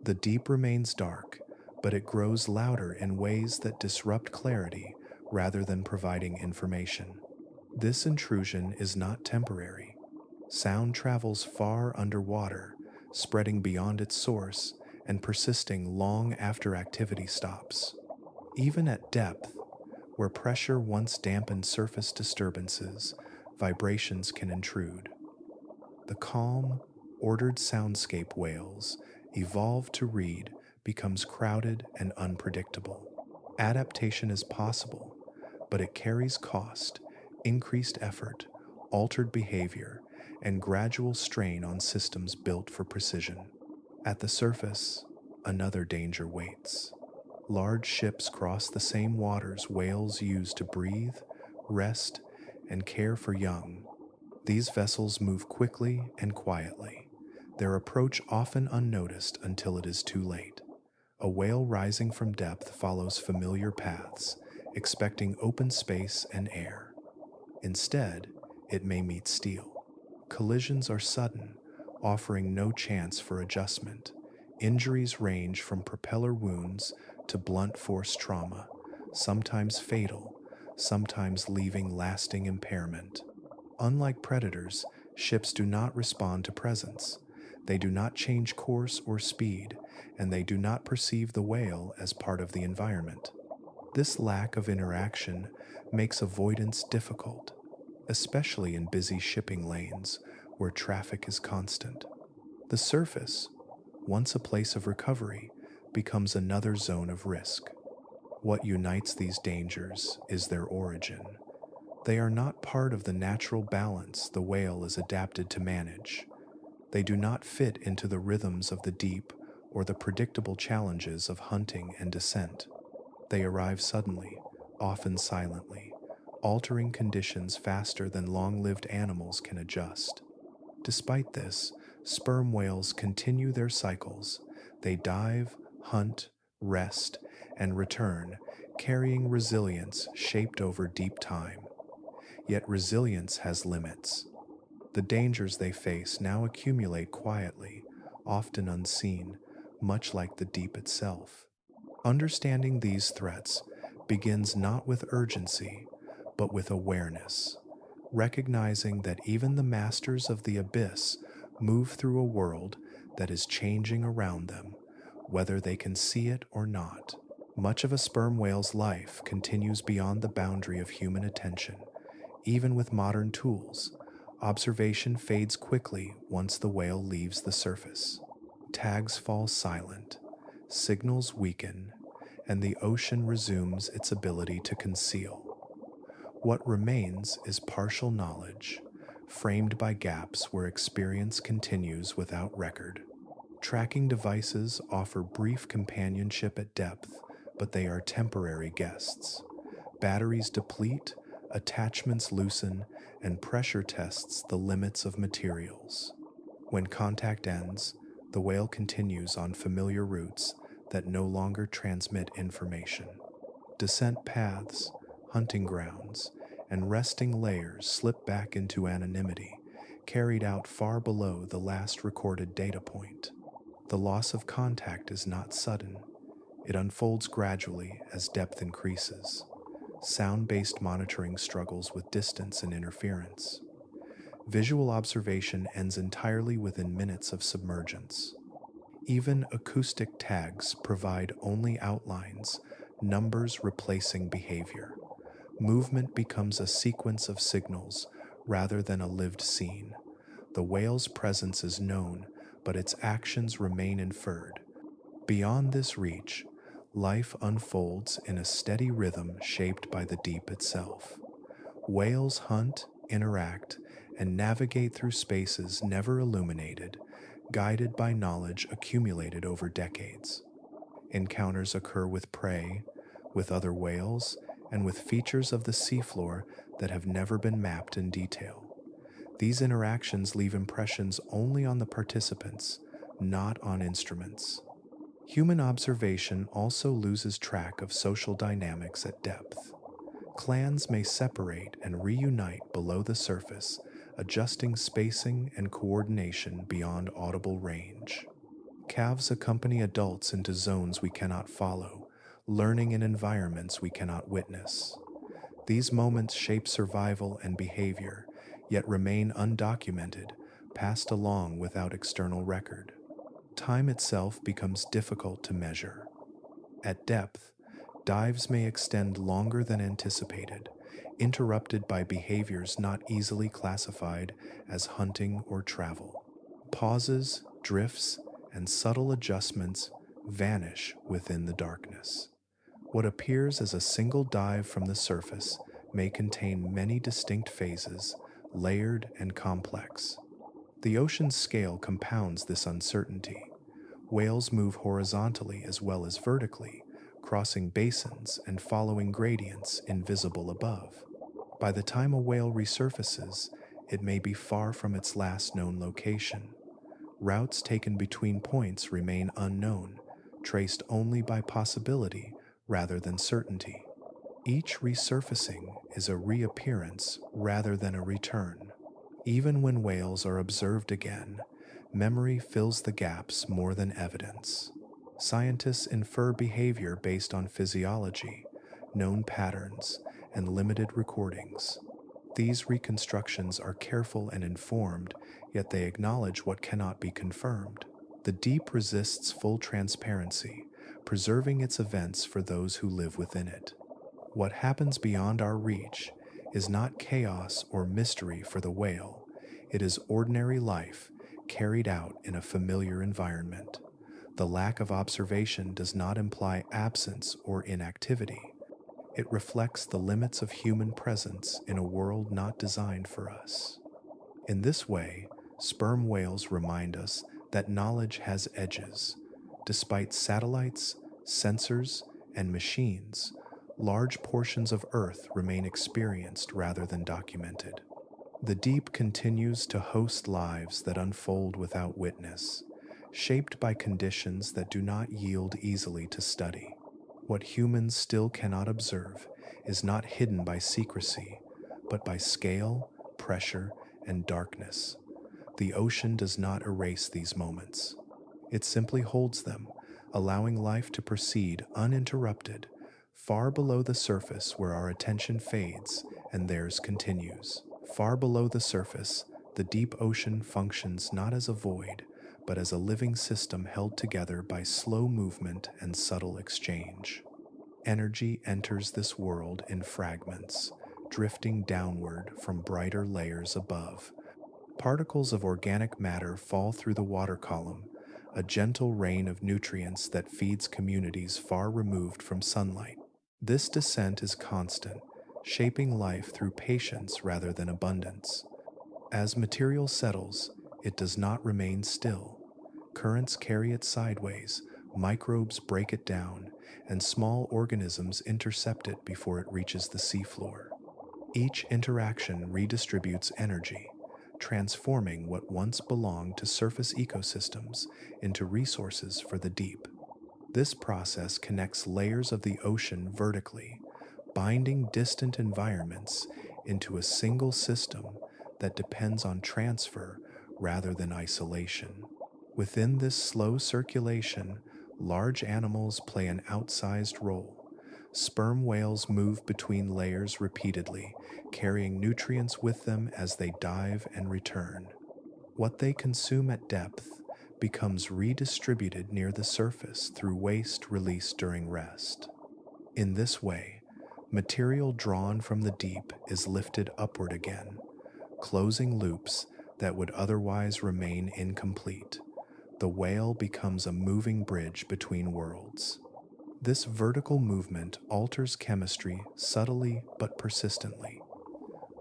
The deep remains dark, but it grows louder in ways that disrupt clarity rather than providing information. This intrusion is not temporary. Sound travels far underwater, spreading beyond its source and persisting long after activity stops. Even at depth, where pressure once dampened surface disturbances, vibrations can intrude. The calm, ordered soundscape whales evolved to read becomes crowded and unpredictable. Adaptation is possible, but it carries cost, increased effort, altered behavior, and gradual strain on systems built for precision. At the surface, another danger waits. Large ships cross the same waters whales use to breathe, rest, and care for young. These vessels move quickly and quietly, their approach often unnoticed until it is too late. A whale rising from depth follows familiar paths, expecting open space and air. Instead, it may meet steel. Collisions are sudden, offering no chance for adjustment. Injuries range from propeller wounds to blunt force trauma, sometimes fatal, sometimes leaving lasting impairment. Unlike predators, ships do not respond to presence. They do not change course or speed, and they do not perceive the whale as part of the environment. This lack of interaction makes avoidance difficult, especially in busy shipping lanes where traffic is constant. The surface, once a place of recovery, becomes another zone of risk. What unites these dangers is their origin. They are not part of the natural balance the whale is adapted to manage. They do not fit into the rhythms of the deep or the predictable challenges of hunting and descent. They arrive suddenly, often silently, altering conditions faster than long-lived animals can adjust. Despite this, sperm whales continue their cycles. They dive, hunt, rest, and return, carrying resilience shaped over deep time. Yet resilience has limits. The dangers they face now accumulate quietly, often unseen, much like the deep itself. Understanding these threats begins not with urgency, but with awareness, recognizing that even the masters of the abyss move through a world that is changing around them, whether they can see it or not. Much of a sperm whale's life continues beyond the boundary of human attention. Even with modern tools, observation fades quickly once the whale leaves the surface. Tags fall silent, signals weaken, and the ocean resumes its ability to conceal. What remains is partial knowledge, framed by gaps where experience continues without record. Tracking devices offer brief companionship at depth, but they are temporary guests. Batteries deplete, attachments loosen, and pressure tests the limits of materials. When contact ends, the whale continues on familiar routes that no longer transmit information. Descent paths, hunting grounds, and resting layers slip back into anonymity, carried out far below the last recorded data point. The loss of contact is not sudden. It unfolds gradually as depth increases. Sound-based monitoring struggles with distance and interference. Visual observation ends entirely within minutes of submergence. Even acoustic tags provide only outlines, numbers replacing behavior. Movement becomes a sequence of signals rather than a lived scene. The whale's presence is known, but its actions remain inferred. Beyond this reach, life unfolds in a steady rhythm shaped by the deep itself. Whales hunt, interact, and navigate through spaces never illuminated, guided by knowledge accumulated over decades. Encounters occur with prey, with other whales, and with features of the seafloor that have never been mapped in detail. These interactions leave impressions only on the participants, not on instruments. Human observation also loses track of social dynamics at depth. Clans may separate and reunite below the surface, adjusting spacing and coordination beyond audible range. Calves accompany adults into zones we cannot follow, learning in environments we cannot witness. These moments shape survival and behavior, yet remain undocumented, passed along without external record. Time itself becomes difficult to measure. At depth, dives may extend longer than anticipated, interrupted by behaviors not easily classified as hunting or travel. Pauses, drifts, and subtle adjustments vanish within the darkness. What appears as a single dive from the surface may contain many distinct phases, layered and complex. The ocean's scale compounds this uncertainty. Whales move horizontally as well as vertically, crossing basins and following gradients invisible above. By the time a whale resurfaces, it may be far from its last known location. Routes taken between points remain unknown, traced only by possibility rather than certainty. Each resurfacing is a reappearance rather than a return. Even when whales are observed again, memory fills the gaps more than evidence. Scientists infer behavior based on physiology, known patterns, and limited recordings. These reconstructions are careful and informed, yet they acknowledge what cannot be confirmed. The deep resists full transparency, preserving its events for those who live within it. What happens beyond our reach is not chaos or mystery for the whale, it is ordinary life carried out in a familiar environment. The lack of observation does not imply absence or inactivity. It reflects the limits of human presence in a world not designed for us. In this way, sperm whales remind us that knowledge has edges. Despite satellites, sensors, and machines, large portions of Earth remain experienced rather than documented. The deep continues to host lives that unfold without witness, shaped by conditions that do not yield easily to study. What humans still cannot observe is not hidden by secrecy, but by scale, pressure, and darkness. The ocean does not erase these moments. It simply holds them, allowing life to proceed uninterrupted, far below the surface where our attention fades and theirs continues. Far below the surface, the deep ocean functions not as a void, but as a living system held together by slow movement and subtle exchange. Energy enters this world in fragments, drifting downward from brighter layers above. Particles of organic matter fall through the water column, a gentle rain of nutrients that feeds communities far removed from sunlight. This descent is constant, shaping life through patience rather than abundance. As material settles, it does not remain still. Currents carry it sideways, microbes break it down, and small organisms intercept it before it reaches the seafloor. Each interaction redistributes energy, transforming what once belonged to surface ecosystems into resources for the deep. This process connects layers of the ocean vertically, binding distant environments into a single system that depends on transfer rather than isolation. Within this slow circulation, large animals play an outsized role. Sperm whales move between layers repeatedly, carrying nutrients with them as they dive and return. What they consume at depth becomes redistributed near the surface through waste released during rest. In this way, material drawn from the deep is lifted upward again, closing loops that would otherwise remain incomplete. The whale becomes a moving bridge between worlds. This vertical movement alters chemistry subtly but persistently.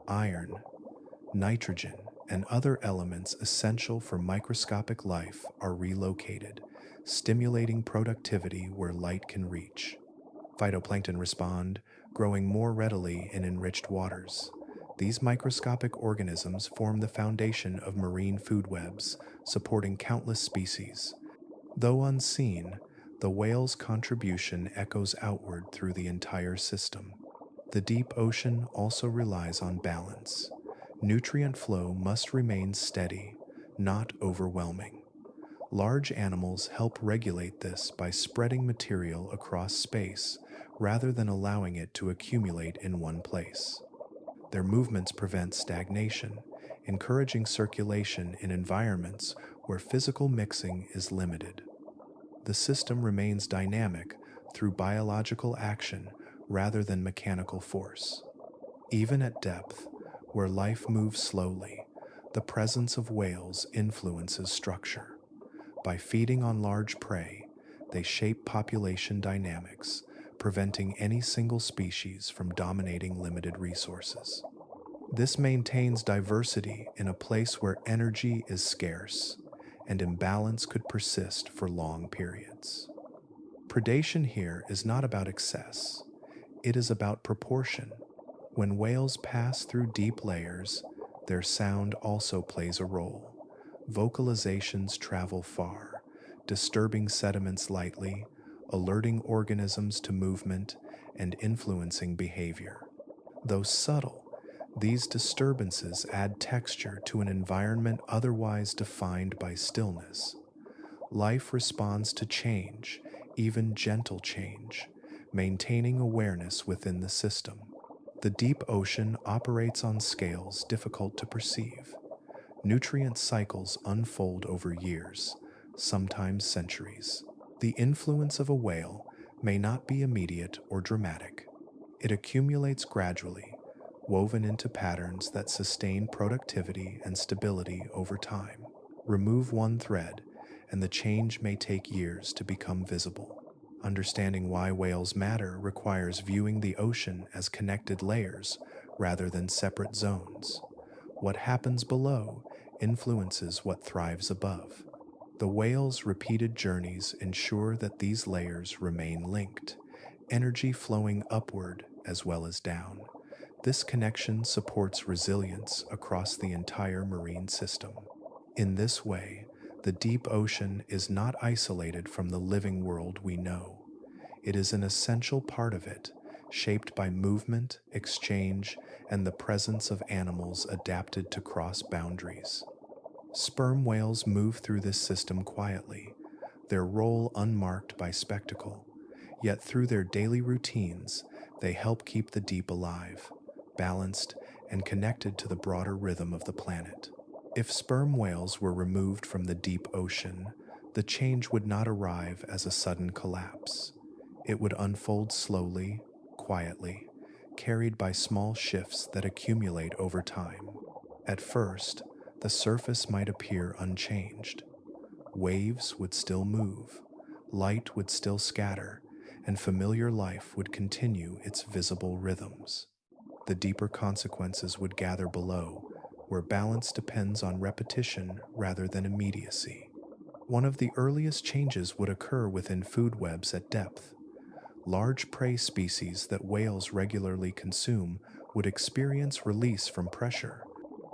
Iron, nitrogen, and other elements essential for microscopic life are relocated, stimulating productivity where light can reach. Phytoplankton respond, growing more readily in enriched waters. These microscopic organisms form the foundation of marine food webs, supporting countless species. Though unseen, the whale's contribution echoes outward through the entire system. The deep ocean also relies on balance. Nutrient flow must remain steady, not overwhelming. Large animals help regulate this by spreading material across space, rather than allowing it to accumulate in one place. Their movements prevent stagnation, encouraging circulation in environments where physical mixing is limited. The system remains dynamic through biological action rather than mechanical force. Even at depth, where life moves slowly, the presence of whales influences structure. By feeding on large prey, they shape population dynamics, preventing any single species from dominating limited resources. This maintains diversity in a place where energy is scarce, and imbalance could persist for long periods. Predation here is not about excess, it is about proportion. When whales pass through deep layers, their sound also plays a role. Vocalizations travel far, disturbing sediments lightly, alerting organisms to movement, and influencing behavior. Though subtle, these disturbances add texture to an environment otherwise defined by stillness. Life responds to change, even gentle change, maintaining awareness within the system. The deep ocean operates on scales difficult to perceive. Nutrient cycles unfold over years, sometimes centuries. The influence of a whale may not be immediate or dramatic. It accumulates gradually, woven into patterns that sustain productivity and stability over time. Remove one thread, and the change may take years to become visible. Understanding why whales matter requires viewing the ocean as connected layers rather than separate zones. What happens below influences what thrives above. The whale's repeated journeys ensure that these layers remain linked, energy flowing upward as well as down. This connection supports resilience across the entire marine system. In this way, the deep ocean is not isolated from the living world we know. It is an essential part of it, shaped by movement, exchange, and the presence of animals adapted to cross boundaries. Sperm whales move through this system quietly, their role unmarked by spectacle. Yet through their daily routines, they help keep the deep alive, balanced, and connected to the broader rhythm of the planet. If sperm whales were removed from the deep ocean, the change would not arrive as a sudden collapse. It would unfold slowly, quietly, carried by small shifts that accumulate over time. At first, the surface might appear unchanged. Waves would still move, light would still scatter, and familiar life would continue its visible rhythms. The deeper consequences would gather below, where balance depends on repetition rather than immediacy. One of the earliest changes would occur within food webs at depth. Large prey species that whales regularly consume would experience release from pressure.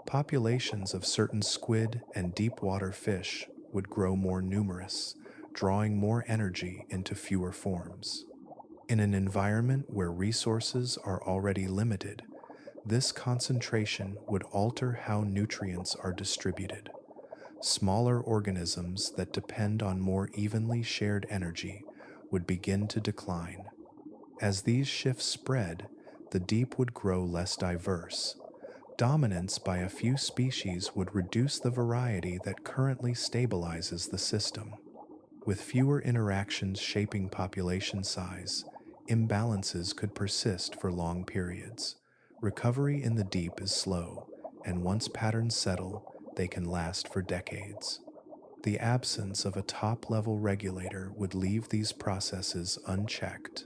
Populations of certain squid and deep water fish would grow more numerous, drawing more energy into fewer forms. In an environment where resources are already limited, this concentration would alter how nutrients are distributed. Smaller organisms that depend on more evenly shared energy would begin to decline. As these shifts spread, the deep would grow less diverse. Dominance by a few species would reduce the variety that currently stabilizes the system. With fewer interactions shaping population size, imbalances could persist for long periods. Recovery in the deep is slow, and once patterns settle, they can last for decades. The absence of a top-level regulator would leave these processes unchecked.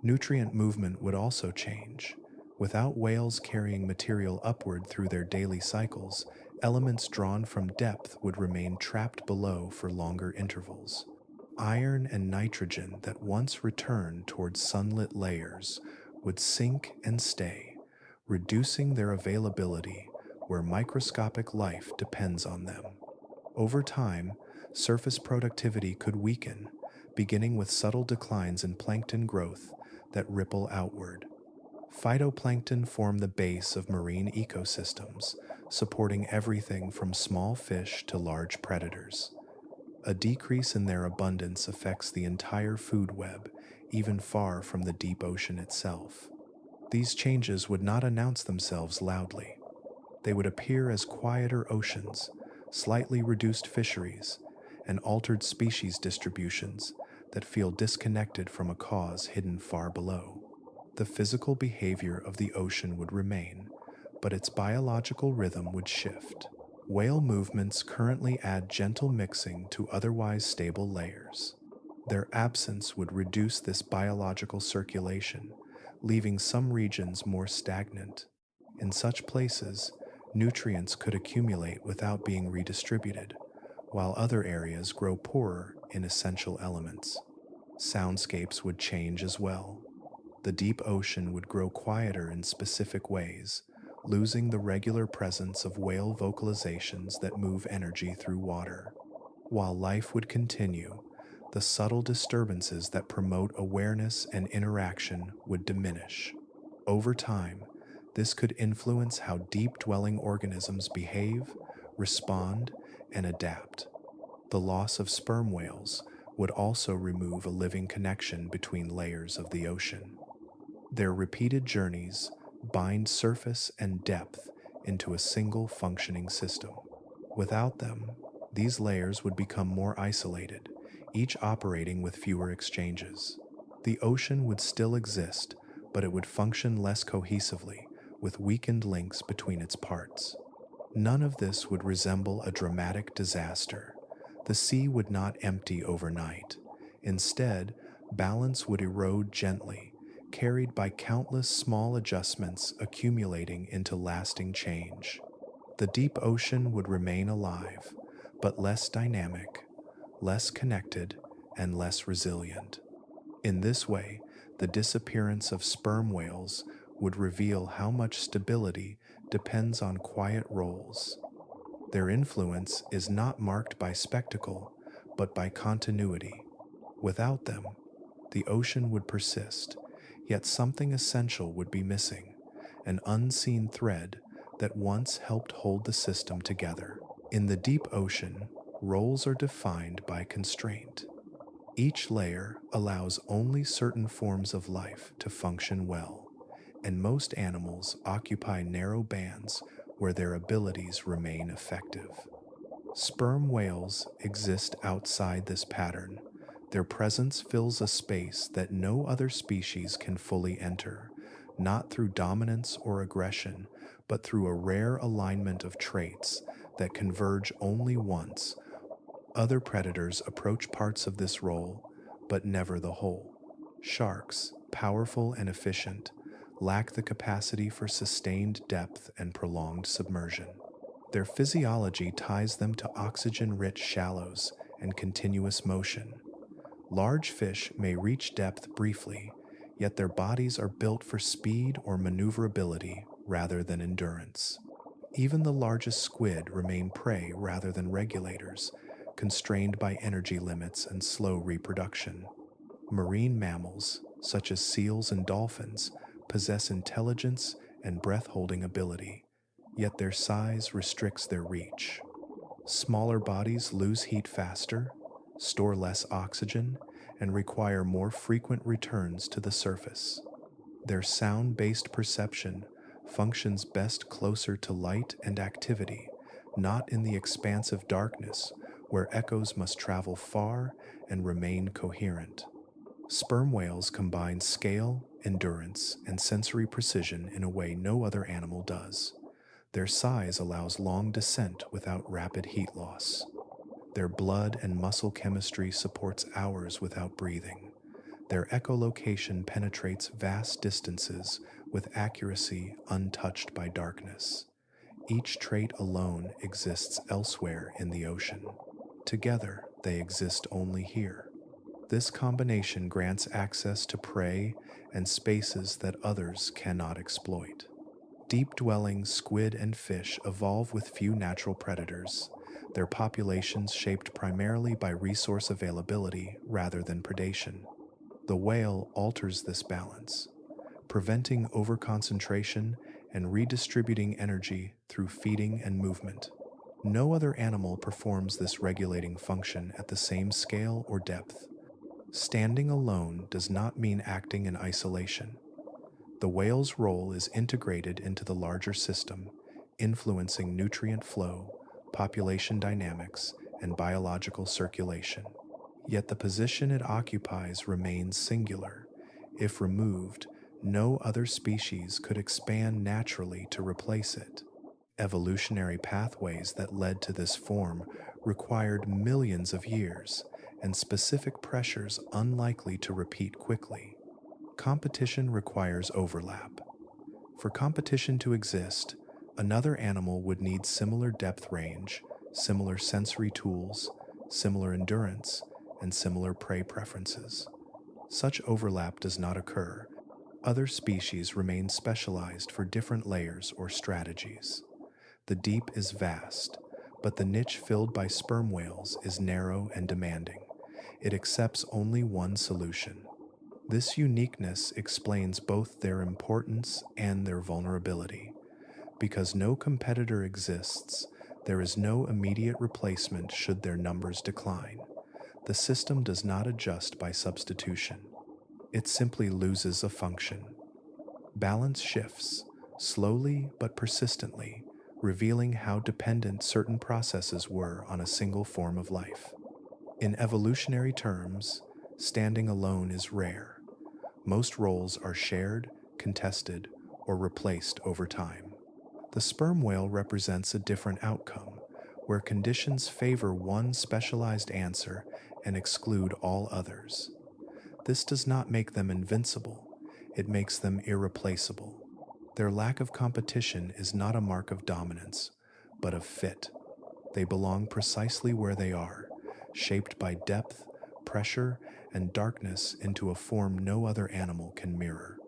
Nutrient movement would also change. Without whales carrying material upward through their daily cycles, elements drawn from depth would remain trapped below for longer intervals. Iron and nitrogen that once returned towards sunlit layers would sink and stay, reducing their availability where microscopic life depends on them. Over time, surface productivity could weaken, beginning with subtle declines in plankton growth that ripple outward. Phytoplankton form the base of marine ecosystems, supporting everything from small fish to large predators. A decrease in their abundance affects the entire food web, even far from the deep ocean itself. These changes would not announce themselves loudly. They would appear as quieter oceans, slightly reduced fisheries, and altered species distributions that feel disconnected from a cause hidden far below. The physical behavior of the ocean would remain, but its biological rhythm would shift. Whale movements currently add gentle mixing to otherwise stable layers. Their absence would reduce this biological circulation, leaving some regions more stagnant. In such places, nutrients could accumulate without being redistributed, while other areas grow poorer in essential elements. Soundscapes would change as well. The deep ocean would grow quieter in specific ways, losing the regular presence of whale vocalizations that move energy through water. While life would continue, the subtle disturbances that promote awareness and interaction would diminish. Over time, this could influence how deep-dwelling organisms behave, respond, and adapt. The loss of sperm whales would also remove a living connection between layers of the ocean. Their repeated journeys bind surface and depth into a single functioning system. Without them, these layers would become more isolated, each operating with fewer exchanges. The ocean would still exist, but it would function less cohesively, with weakened links between its parts. None of this would resemble a dramatic disaster. The sea would not empty overnight. Instead, balance would erode gently, carried by countless small adjustments accumulating into lasting change. The deep ocean would remain alive, but less dynamic, less connected, and less resilient. In this way, the disappearance of sperm whales would reveal how much stability depends on quiet roles. Their influence is not marked by spectacle, but by continuity. Without them, the ocean would persist, yet something essential would be missing, an unseen thread that once helped hold the system together. In the deep ocean, roles are defined by constraint. Each layer allows only certain forms of life to function well, and most animals occupy narrow bands where their abilities remain effective. Sperm whales exist outside this pattern. Their presence fills a space that no other species can fully enter, not through dominance or aggression, but through a rare alignment of traits that converge only once. Other predators approach parts of this role, but never the whole. Sharks, powerful and efficient, lack the capacity for sustained depth and prolonged submersion. Their physiology ties them to oxygen-rich shallows and continuous motion. Large fish may reach depth briefly, yet their bodies are built for speed or maneuverability rather than endurance. Even the largest squid remain prey rather than regulators, constrained by energy limits and slow reproduction. Marine mammals, such as seals and dolphins, possess intelligence and breath-holding ability, yet their size restricts their reach. Smaller bodies lose heat faster, store less oxygen, and require more frequent returns to the surface. Their sound-based perception functions best closer to light and activity, not in the expansive darkness where echoes must travel far and remain coherent. Sperm whales combine scale, endurance, and sensory precision in a way no other animal does. Their size allows long descent without rapid heat loss. Their blood and muscle chemistry supports hours without breathing. Their echolocation penetrates vast distances with accuracy untouched by darkness. Each trait alone exists elsewhere in the ocean. Together, they exist only here. This combination grants access to prey and spaces that others cannot exploit. Deep-dwelling squid and fish evolve with few natural predators, their populations shaped primarily by resource availability rather than predation. The whale alters this balance, preventing overconcentration and redistributing energy through feeding and movement. No other animal performs this regulating function at the same scale or depth. Standing alone does not mean acting in isolation. The whale's role is integrated into the larger system, influencing nutrient flow, population dynamics, and biological circulation. Yet the position it occupies remains singular. If removed, no other species could expand naturally to replace it. Evolutionary pathways that led to this form required millions of years and specific pressures unlikely to repeat quickly. Competition requires overlap. For competition to exist, another animal would need similar depth range, similar sensory tools, similar endurance, and similar prey preferences. Such overlap does not occur. Other species remain specialized for different layers or strategies. The deep is vast, but the niche filled by sperm whales is narrow and demanding. It accepts only one solution. This uniqueness explains both their importance and their vulnerability. Because no competitor exists, there is no immediate replacement should their numbers decline. The system does not adjust by substitution. It simply loses a function. Balance shifts, slowly but persistently, revealing how dependent certain processes were on a single form of life. In evolutionary terms, standing alone is rare. Most roles are shared, contested, or replaced over time. The sperm whale represents a different outcome, where conditions favor one specialized answer and exclude all others. This does not make them invincible, it makes them irreplaceable. Their lack of competition is not a mark of dominance, but of fit. They belong precisely where they are, shaped by depth, pressure, and darkness into a form no other animal can mirror.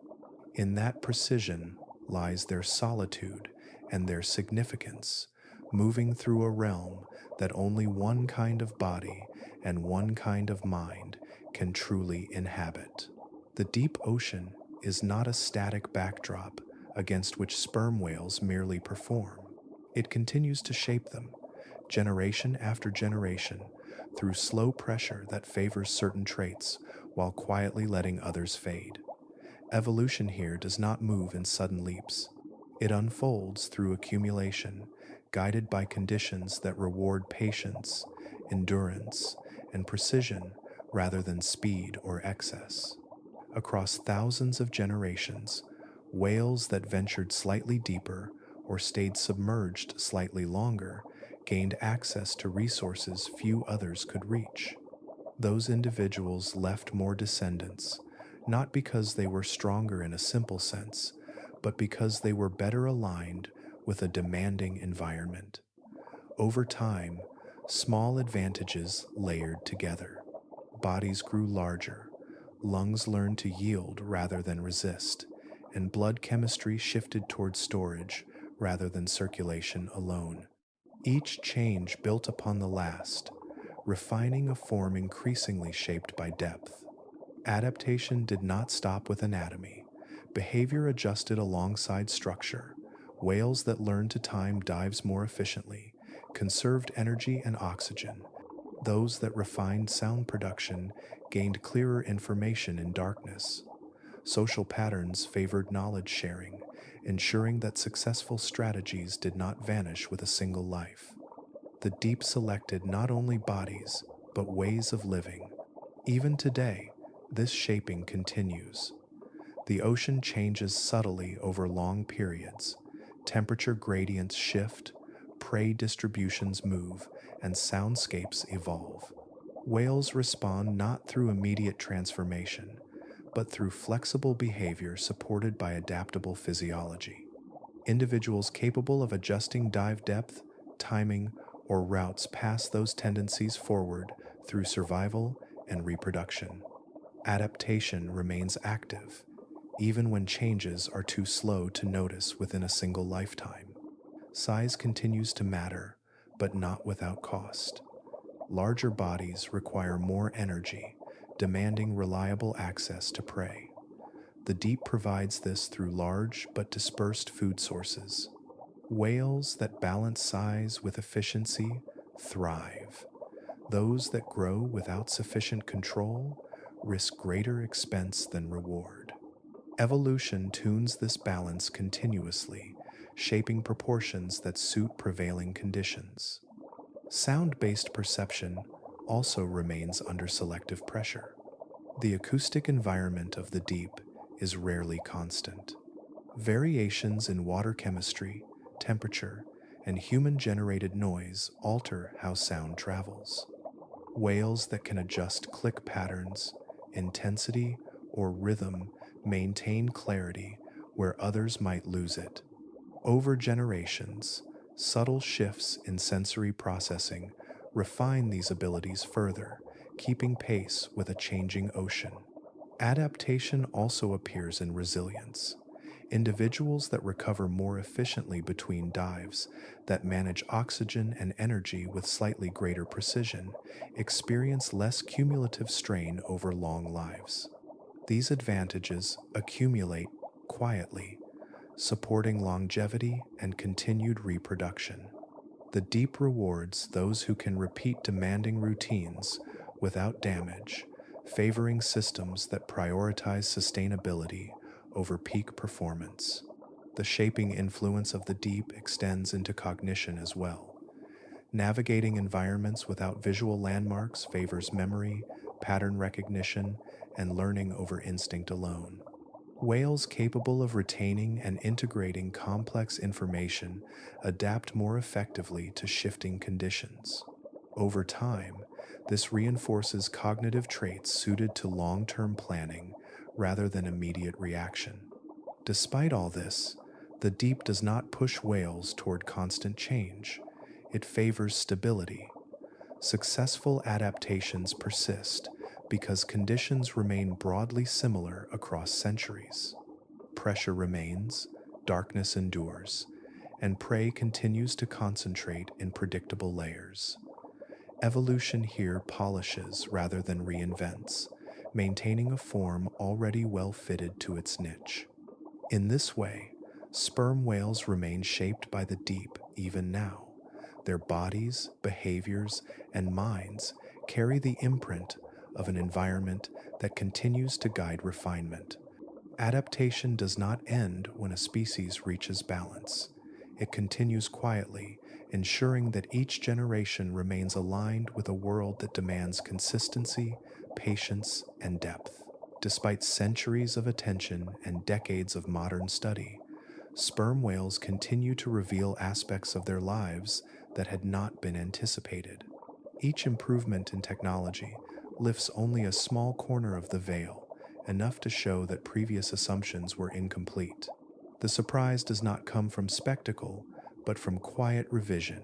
In that precision lies their solitude and their significance, moving through a realm that only one kind of body and one kind of mind can truly inhabit. The deep ocean is not a static backdrop against which sperm whales merely perform. It continues to shape them, generation after generation, through slow pressure that favors certain traits while quietly letting others fade. Evolution here does not move in sudden leaps. It unfolds through accumulation, guided by conditions that reward patience, endurance, and precision rather than speed or excess. Across thousands of generations, whales that ventured slightly deeper or stayed submerged slightly longer gained access to resources few others could reach. Those individuals left more descendants, not because they were stronger in a simple sense, but because they were better aligned with a demanding environment. Over time, small advantages layered together. Bodies grew larger, lungs learned to yield rather than resist, and blood chemistry shifted toward storage rather than circulation alone. Each change built upon the last, refining a form increasingly shaped by depth. Adaptation did not stop with anatomy. Behavior adjusted alongside structure. Whales that learned to time dives more efficiently, conserved energy and oxygen. Those that refined sound production gained clearer information in darkness. Social patterns favored knowledge sharing, ensuring that successful strategies did not vanish with a single life. The deep selected not only bodies, but ways of living. Even today, this shaping continues. The ocean changes subtly over long periods. Temperature gradients shift, prey distributions move, and soundscapes evolve. Whales respond not through immediate transformation, but through flexible behavior supported by adaptable physiology. Individuals capable of adjusting dive depth, timing, or routes pass those tendencies forward through survival and reproduction. Adaptation remains active, even when changes are too slow to notice within a single lifetime. Size continues to matter, but not without cost. Larger bodies require more energy, demanding reliable access to prey. The deep provides this through large but dispersed food sources. Whales that balance size with efficiency thrive. Those that grow without sufficient control risk greater expense than reward. Evolution tunes this balance continuously, shaping proportions that suit prevailing conditions. Sound-based perception also remains under selective pressure. The acoustic environment of the deep is rarely constant. Variations in water chemistry, temperature, and human-generated noise alter how sound travels. Whales that can adjust click patterns, intensity, or rhythm maintain clarity where others might lose it. Over generations, subtle shifts in sensory processing refine these abilities further, keeping pace with a changing ocean. Adaptation also appears in resilience. Individuals that recover more efficiently between dives, that manage oxygen and energy with slightly greater precision, experience less cumulative strain over long lives. These advantages accumulate quietly, supporting longevity and continued reproduction. The deep rewards those who can repeat demanding routines without damage, favoring systems that prioritize sustainability over peak performance. The shaping influence of the deep extends into cognition as well. Navigating environments without visual landmarks favors memory, pattern recognition, and learning over instinct alone. Whales capable of retaining and integrating complex information adapt more effectively to shifting conditions. Over time, this reinforces cognitive traits suited to long-term planning rather than immediate reaction. Despite all this, the deep does not push whales toward constant change. It favors stability. Successful adaptations persist because conditions remain broadly similar across centuries. Pressure remains, darkness endures, and prey continues to concentrate in predictable layers. Evolution here polishes rather than reinvents, maintaining a form already well fitted to its niche. In this way, sperm whales remain shaped by the deep even now. Their bodies, behaviors, and minds carry the imprint of an environment that continues to guide refinement. Adaptation does not end when a species reaches balance. It continues quietly, ensuring that each generation remains aligned with a world that demands consistency, patience, and depth. Despite centuries of attention and decades of modern study, sperm whales continue to reveal aspects of their lives that had not been anticipated. Each improvement in technology lifts only a small corner of the veil, enough to show that previous assumptions were incomplete. The surprise does not come from spectacle, but from quiet revision,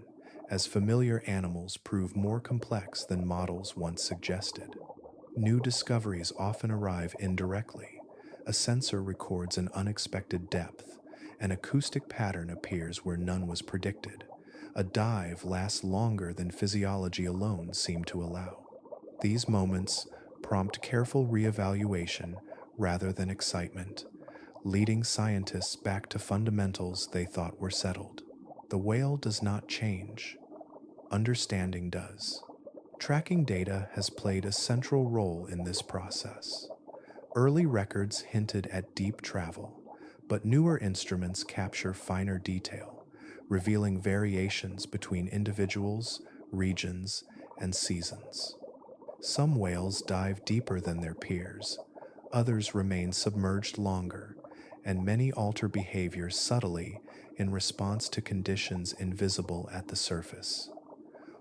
as familiar animals prove more complex than models once suggested. New discoveries often arrive indirectly. A sensor records an unexpected depth. An acoustic pattern appears where none was predicted. A dive lasts longer than physiology alone seemed to allow. These moments prompt careful reevaluation rather than excitement, leading scientists back to fundamentals they thought were settled. The whale does not change. Understanding does. Tracking data has played a central role in this process. Early records hinted at deep travel, but newer instruments capture finer detail, revealing variations between individuals, regions, and seasons. Some whales dive deeper than their peers, others remain submerged longer, and many alter behavior subtly in response to conditions invisible at the surface.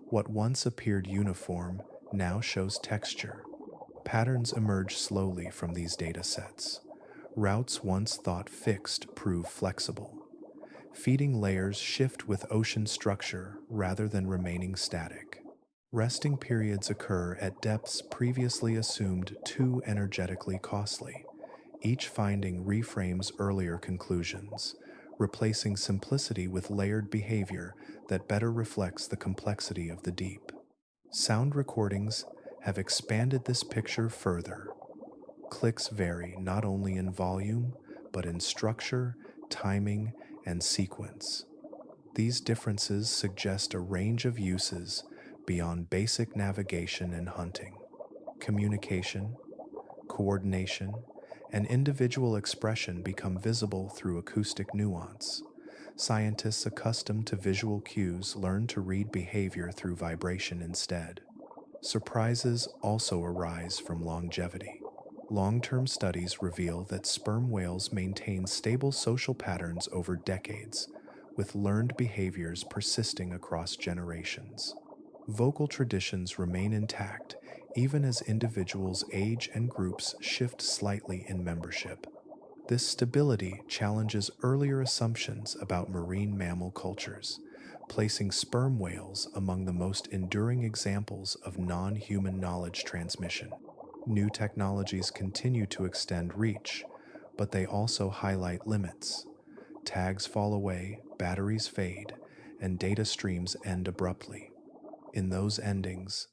What once appeared uniform now shows texture. Patterns emerge slowly from these data sets. Routes once thought fixed prove flexible. Feeding layers shift with ocean structure rather than remaining static. Resting periods occur at depths previously assumed too energetically costly. Each finding reframes earlier conclusions, replacing simplicity with layered behavior that better reflects the complexity of the deep. Sound recordings have expanded this picture further. Clicks vary not only in volume, but in structure, timing, and sequence. These differences suggest a range of uses beyond basic navigation and hunting. Communication, Coordination, and individual expression become visible through acoustic nuance. Scientists accustomed to visual cues learn to read behavior through vibration instead. Surprises also arise from longevity. Long-term studies reveal that sperm whales maintain stable social patterns over decades, with learned behaviors persisting across generations. Vocal traditions remain intact even as individuals age and groups shift slightly in membership. This stability challenges earlier assumptions about marine mammal cultures, placing sperm whales among the most enduring examples of non-human knowledge transmission. New technologies continue to extend reach, but they also highlight limits. Tags fall away, batteries fade, and data streams end abruptly. In those endings,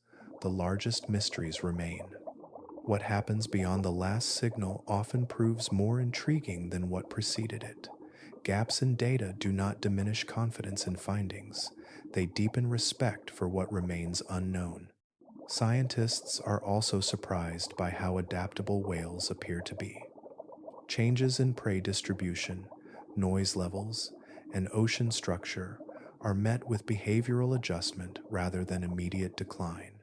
the largest mysteries remain. What happens beyond the last signal often proves more intriguing than what preceded it. Gaps in data do not diminish confidence in findings, they deepen respect for what remains unknown. Scientists are also surprised by how adaptable whales appear to be. Changes in prey distribution, noise levels, and ocean structure are met with behavioral adjustment rather than immediate decline.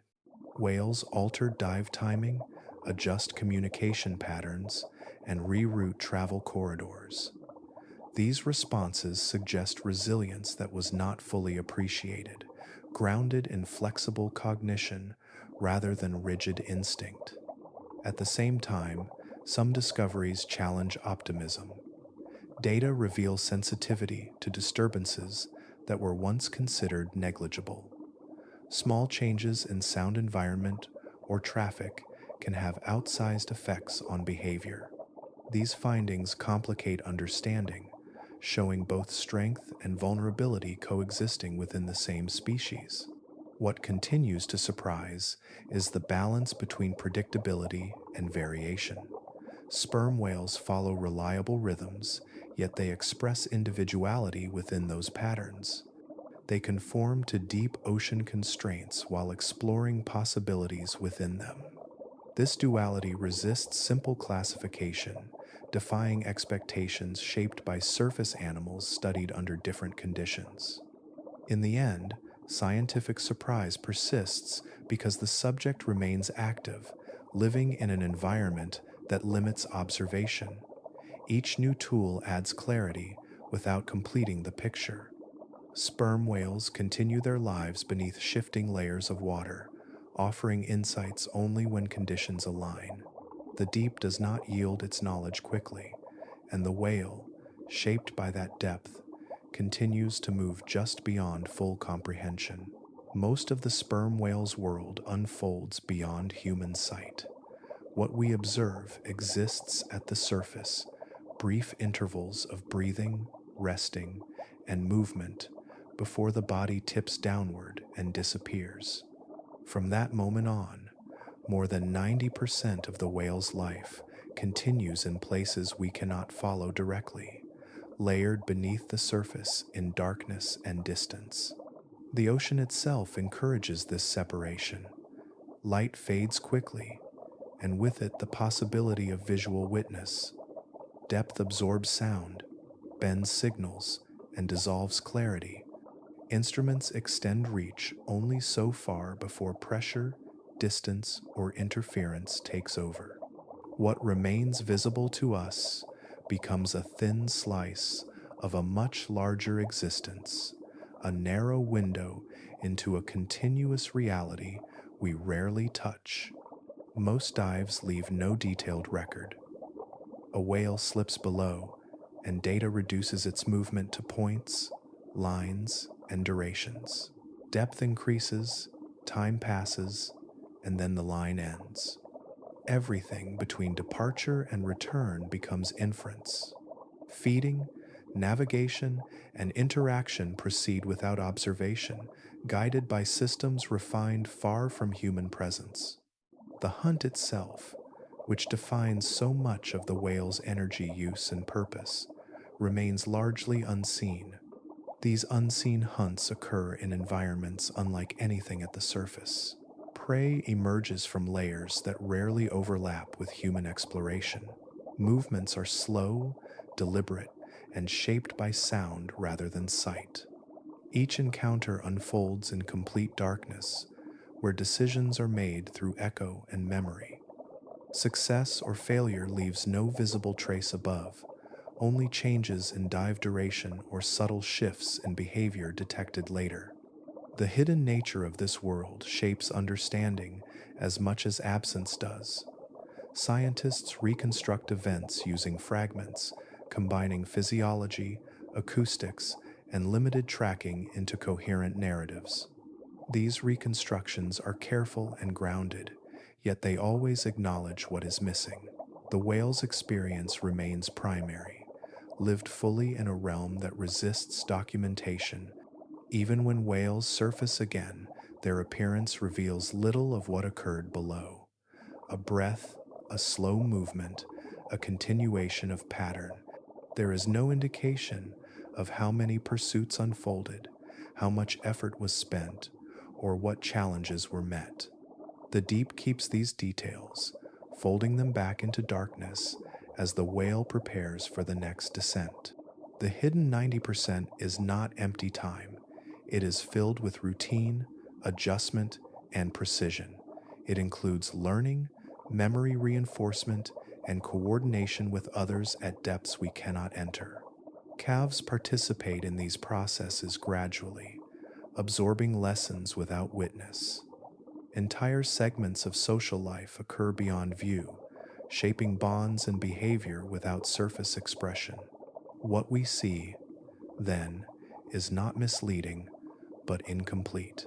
Whales alter dive timing, adjust communication patterns, and reroute travel corridors. These responses suggest resilience that was not fully appreciated, grounded in flexible cognition rather than rigid instinct. At the same time, some discoveries challenge optimism. Data reveal sensitivity to disturbances that were once considered negligible. Small changes in sound environment or traffic can have outsized effects on behavior. These findings complicate understanding, showing both strength and vulnerability coexisting within the same species. What continues to surprise is the balance between predictability and variation. Sperm whales follow reliable rhythms, yet they express individuality within those patterns. They conform to deep ocean constraints while exploring possibilities within them. This duality resists simple classification, defying expectations shaped by surface animals studied under different conditions. In the end, scientific surprise persists because the subject remains active, living in an environment that limits observation. Each new tool adds clarity without completing the picture. Sperm whales continue their lives beneath shifting layers of water, offering insights only when conditions align. The deep does not yield its knowledge quickly, and the whale, shaped by that depth, continues to move just beyond full comprehension. Most of the sperm whale's world unfolds beyond human sight. What we observe exists at the surface, brief intervals of breathing, resting, and movement before the body tips downward and disappears. From that moment on, more than 90% of the whale's life continues in places we cannot follow directly, layered beneath the surface in darkness and distance. The ocean itself encourages this separation. Light fades quickly, and with it the possibility of visual witness. Depth absorbs sound, bends signals, and dissolves clarity. Instruments extend reach only so far before pressure, distance, or interference takes over. What remains visible to us becomes a thin slice of a much larger existence, a narrow window into a continuous reality we rarely touch. Most dives leave no detailed record. A whale slips below, and data reduces its movement to points, lines, and durations. Depth increases, time passes, and then the line ends. Everything between departure and return becomes inference. Feeding, navigation, and interaction proceed without observation, guided by systems refined far from human presence. The hunt itself, which defines so much of the whale's energy use and purpose, remains largely unseen. These unseen hunts occur in environments unlike anything at the surface. Prey emerges from layers that rarely overlap with human exploration. Movements are slow, deliberate, and shaped by sound rather than sight. Each encounter unfolds in complete darkness, where decisions are made through echo and memory. Success or failure leaves no visible trace above, only changes in dive duration or subtle shifts in behavior detected later. The hidden nature of this world shapes understanding as much as absence does. Scientists reconstruct events using fragments, combining physiology, acoustics, and limited tracking into coherent narratives. These reconstructions are careful and grounded, yet they always acknowledge what is missing. The whale's experience remains primary, lived fully in a realm that resists documentation. Even when whales surface again, their appearance reveals little of what occurred below. A breath, a slow movement, a continuation of pattern. There is no indication of how many pursuits unfolded, how much effort was spent, or what challenges were met. The deep keeps these details, folding them back into darkness as the whale prepares for the next descent. The hidden 90% is not empty time. It is filled with routine, adjustment, and precision. It includes learning, memory reinforcement, and coordination with others at depths we cannot enter. Calves participate in these processes gradually, absorbing lessons without witness. Entire segments of social life occur beyond view, shaping bonds and behavior without surface expression. What we see, then, is not misleading, but incomplete.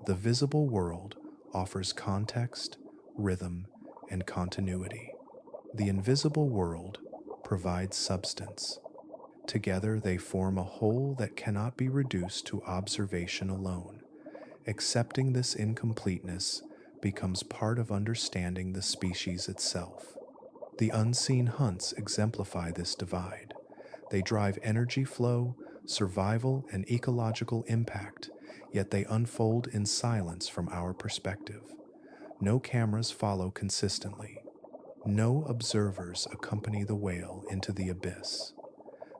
The visible world offers context, rhythm, and continuity. The invisible world provides substance. Together they form a whole that cannot be reduced to observation alone. Accepting this incompleteness becomes part of understanding the species itself. The unseen hunts exemplify this divide. They drive energy flow, survival, and ecological impact, yet they unfold in silence from our perspective. No cameras follow consistently. No observers accompany the whale into the abyss.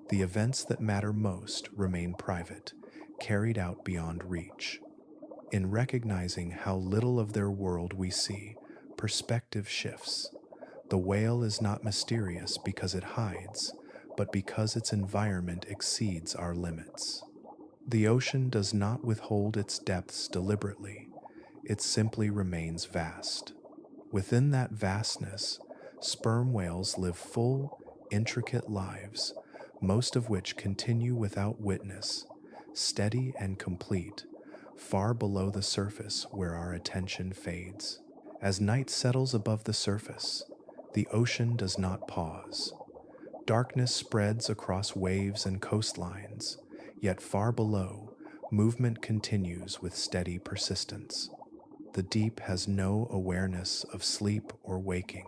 The events that matter most remain private, carried out beyond reach. In recognizing how little of their world we see, perspective shifts. The whale is not mysterious because it hides, but because its environment exceeds our limits. The ocean does not withhold its depths deliberately, it simply remains vast. Within that vastness, sperm whales live full, intricate lives, most of which continue without witness, steady and complete, far below the surface where our attention fades. As night settles above the surface, the ocean does not pause. Darkness spreads across waves and coastlines, yet far below, movement continues with steady persistence. The deep has no awareness of sleep or waking.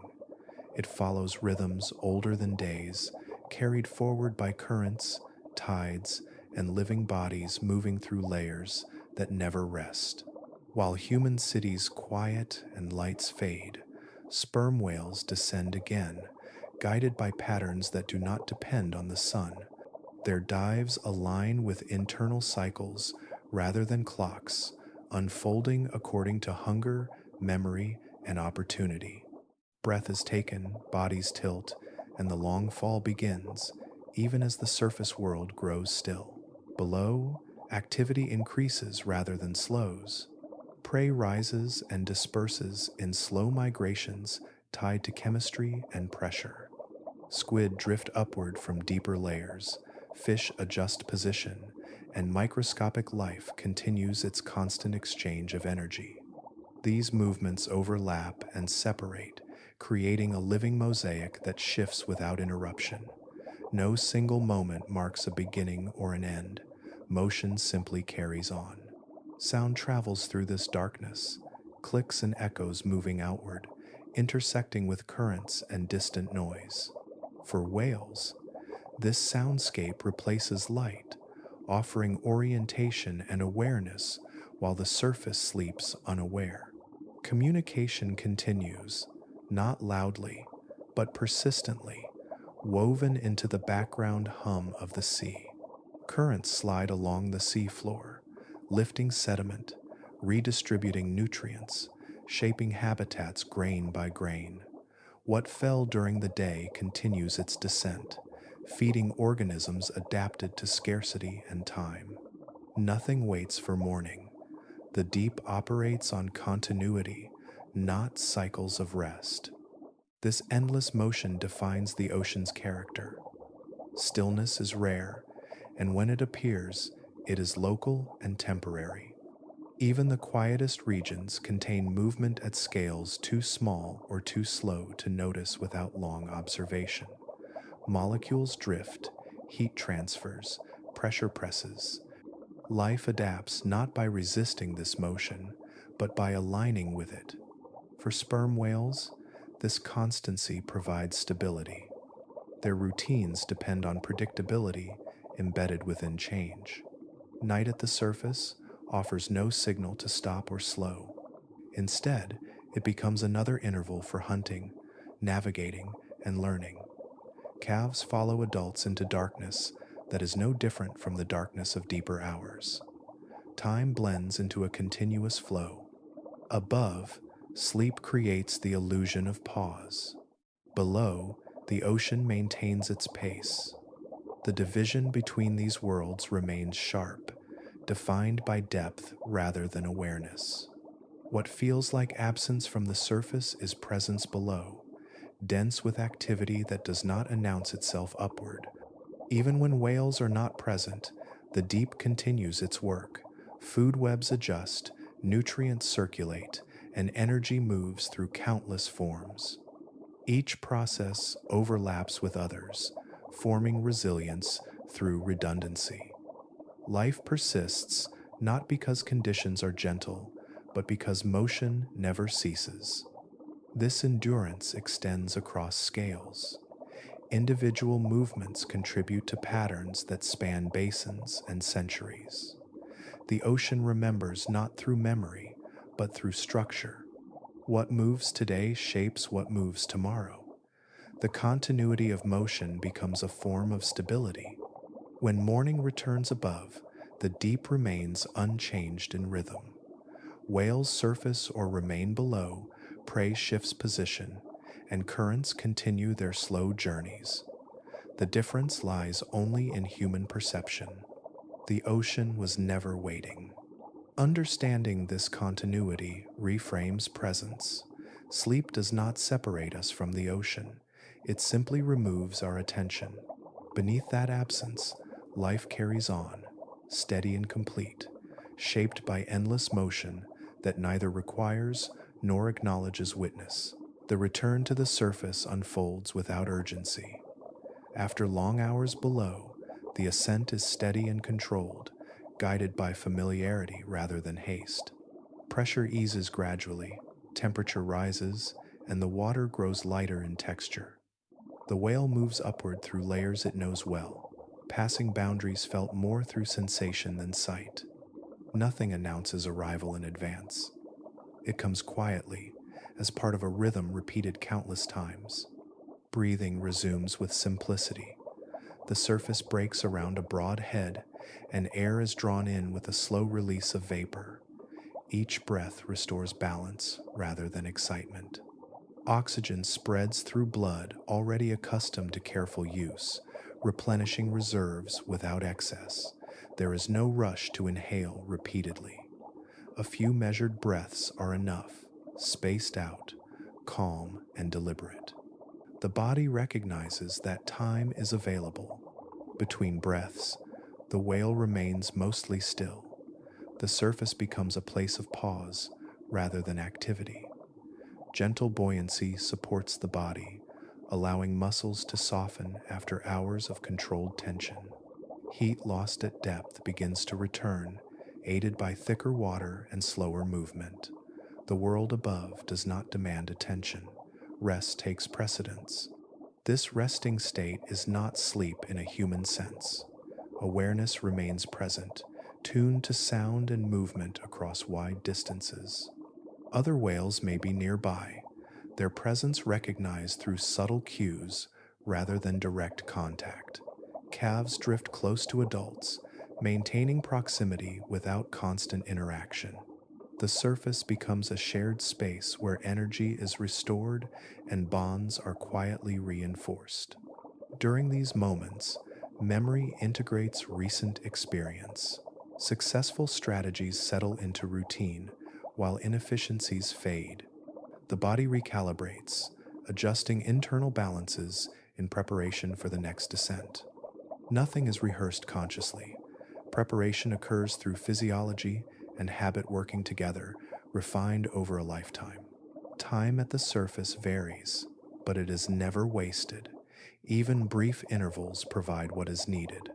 It follows rhythms older than days, carried forward by currents, tides, and living bodies moving through layers that never rest. While human cities quiet and lights fade, sperm whales descend again, guided by patterns that do not depend on the sun. Their dives align with internal cycles rather than clocks, unfolding according to hunger, memory, and opportunity. Breath is taken, bodies tilt, and the long fall begins, even as the surface world grows still. Below, activity increases rather than slows. Prey rises and disperses in slow migrations tied to chemistry and pressure. Squid drift upward from deeper layers, fish adjust position, and microscopic life continues its constant exchange of energy. These movements overlap and separate, creating a living mosaic that shifts without interruption. No single moment marks a beginning or an end. Motion simply carries on. Sound travels through this darkness, clicks and echoes moving outward, intersecting with currents and distant noise. For whales, this soundscape replaces light, offering orientation and awareness while the surface sleeps unaware. Communication continues, not loudly, but persistently, woven into the background hum of the sea. Currents slide along the sea floor, lifting sediment, redistributing nutrients, shaping habitats grain by grain. What fell during the day continues its descent, feeding organisms adapted to scarcity and time. Nothing waits for morning. The deep operates on continuity, not cycles of rest. This endless motion defines the ocean's character. Stillness is rare, and when it appears, it is local and temporary. Even the quietest regions contain movement at scales too small or too slow to notice without long observation. Molecules drift, heat transfers, pressure presses. Life adapts not by resisting this motion, but by aligning with it. For sperm whales, this constancy provides stability. Their routines depend on predictability embedded within change. Night at the surface offers no signal to stop or slow. Instead, it becomes another interval for hunting, navigating, and learning. Calves follow adults into darkness that is no different from the darkness of deeper hours. Time blends into a continuous flow. Above, sleep creates the illusion of pause. Below, the ocean maintains its pace. The division between these worlds remains sharp, defined by depth rather than awareness. What feels like absence from the surface is presence below, dense with activity that does not announce itself upward. Even when whales are not present, the deep continues its work. Food webs adjust, nutrients circulate, and energy moves through countless forms. Each process overlaps with others, forming resilience through redundancy. Life persists not because conditions are gentle, but because motion never ceases. This endurance extends across scales. Individual movements contribute to patterns that span basins and centuries. The ocean remembers not through memory, but through structure. What moves today shapes what moves tomorrow. The continuity of motion becomes a form of stability. When morning returns above, the deep remains unchanged in rhythm. Whales surface or remain below, prey shifts position, and currents continue their slow journeys. The difference lies only in human perception. The ocean was never waiting. Understanding this continuity reframes presence. Sleep does not separate us from the ocean, it simply removes our attention. Beneath that absence, life carries on, steady and complete, shaped by endless motion that neither requires nor acknowledges witness. The return to the surface unfolds without urgency. After long hours below, the ascent is steady and controlled, guided by familiarity rather than haste. Pressure eases gradually, temperature rises, and the water grows lighter in texture. The whale moves upward through layers it knows well, passing boundaries felt more through sensation than sight. Nothing announces arrival in advance. It comes quietly, as part of a rhythm repeated countless times. Breathing resumes with simplicity. The surface breaks around a broad head, and air is drawn in with a slow release of vapor. Each breath restores balance rather than excitement. Oxygen spreads through blood already accustomed to careful use, replenishing reserves without excess. There is no rush to inhale repeatedly. A few measured breaths are enough, spaced out, calm, and deliberate. The body recognizes that time is available. Between breaths, the whale remains mostly still. The surface becomes a place of pause rather than activity. Gentle buoyancy supports the body, allowing muscles to soften after hours of controlled tension. Heat lost at depth begins to return, aided by thicker water and slower movement. The world above does not demand attention. Rest takes precedence. This resting state is not sleep in a human sense. Awareness remains present, tuned to sound and movement across wide distances. Other whales may be nearby, their presence recognized through subtle cues rather than direct contact. Calves drift close to adults, maintaining proximity without constant interaction. The surface becomes a shared space where energy is restored and bonds are quietly reinforced. During these moments, memory integrates recent experience. Successful strategies settle into routine, while inefficiencies fade. The body recalibrates, adjusting internal balances in preparation for the next descent. Nothing is rehearsed consciously. Preparation occurs through physiology and habit working together, refined over a lifetime. Time at the surface varies, but it is never wasted. Even brief intervals provide what is needed.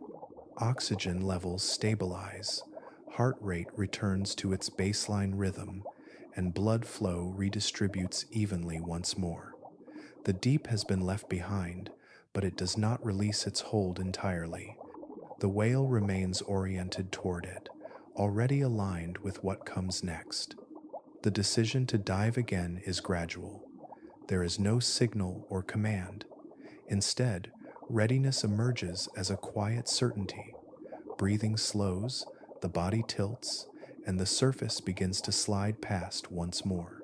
Oxygen levels stabilize, heart rate returns to its baseline rhythm, and blood flow redistributes evenly once more. The deep has been left behind, but it does not release its hold entirely. The whale remains oriented toward it, already aligned with what comes next. The decision to dive again is gradual. There is no signal or command. Instead, readiness emerges as a quiet certainty. Breathing slows, the body tilts, and the surface begins to slide past once more.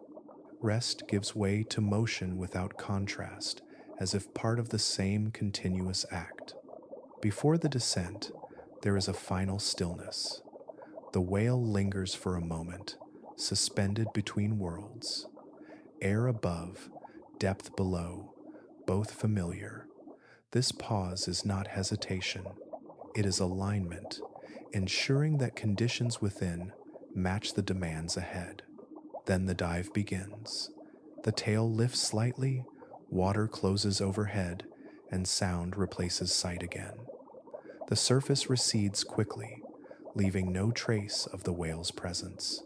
Rest gives way to motion without contrast, as if part of the same continuous act. Before the descent, there is a final stillness. The whale lingers for a moment, suspended between worlds. Air above, depth below, both familiar. This pause is not hesitation, it is alignment, ensuring that conditions within match the demands ahead. Then the dive begins. The tail lifts slightly, water closes overhead, and sound replaces sight again. The surface recedes quickly, leaving no trace of the whale's presence.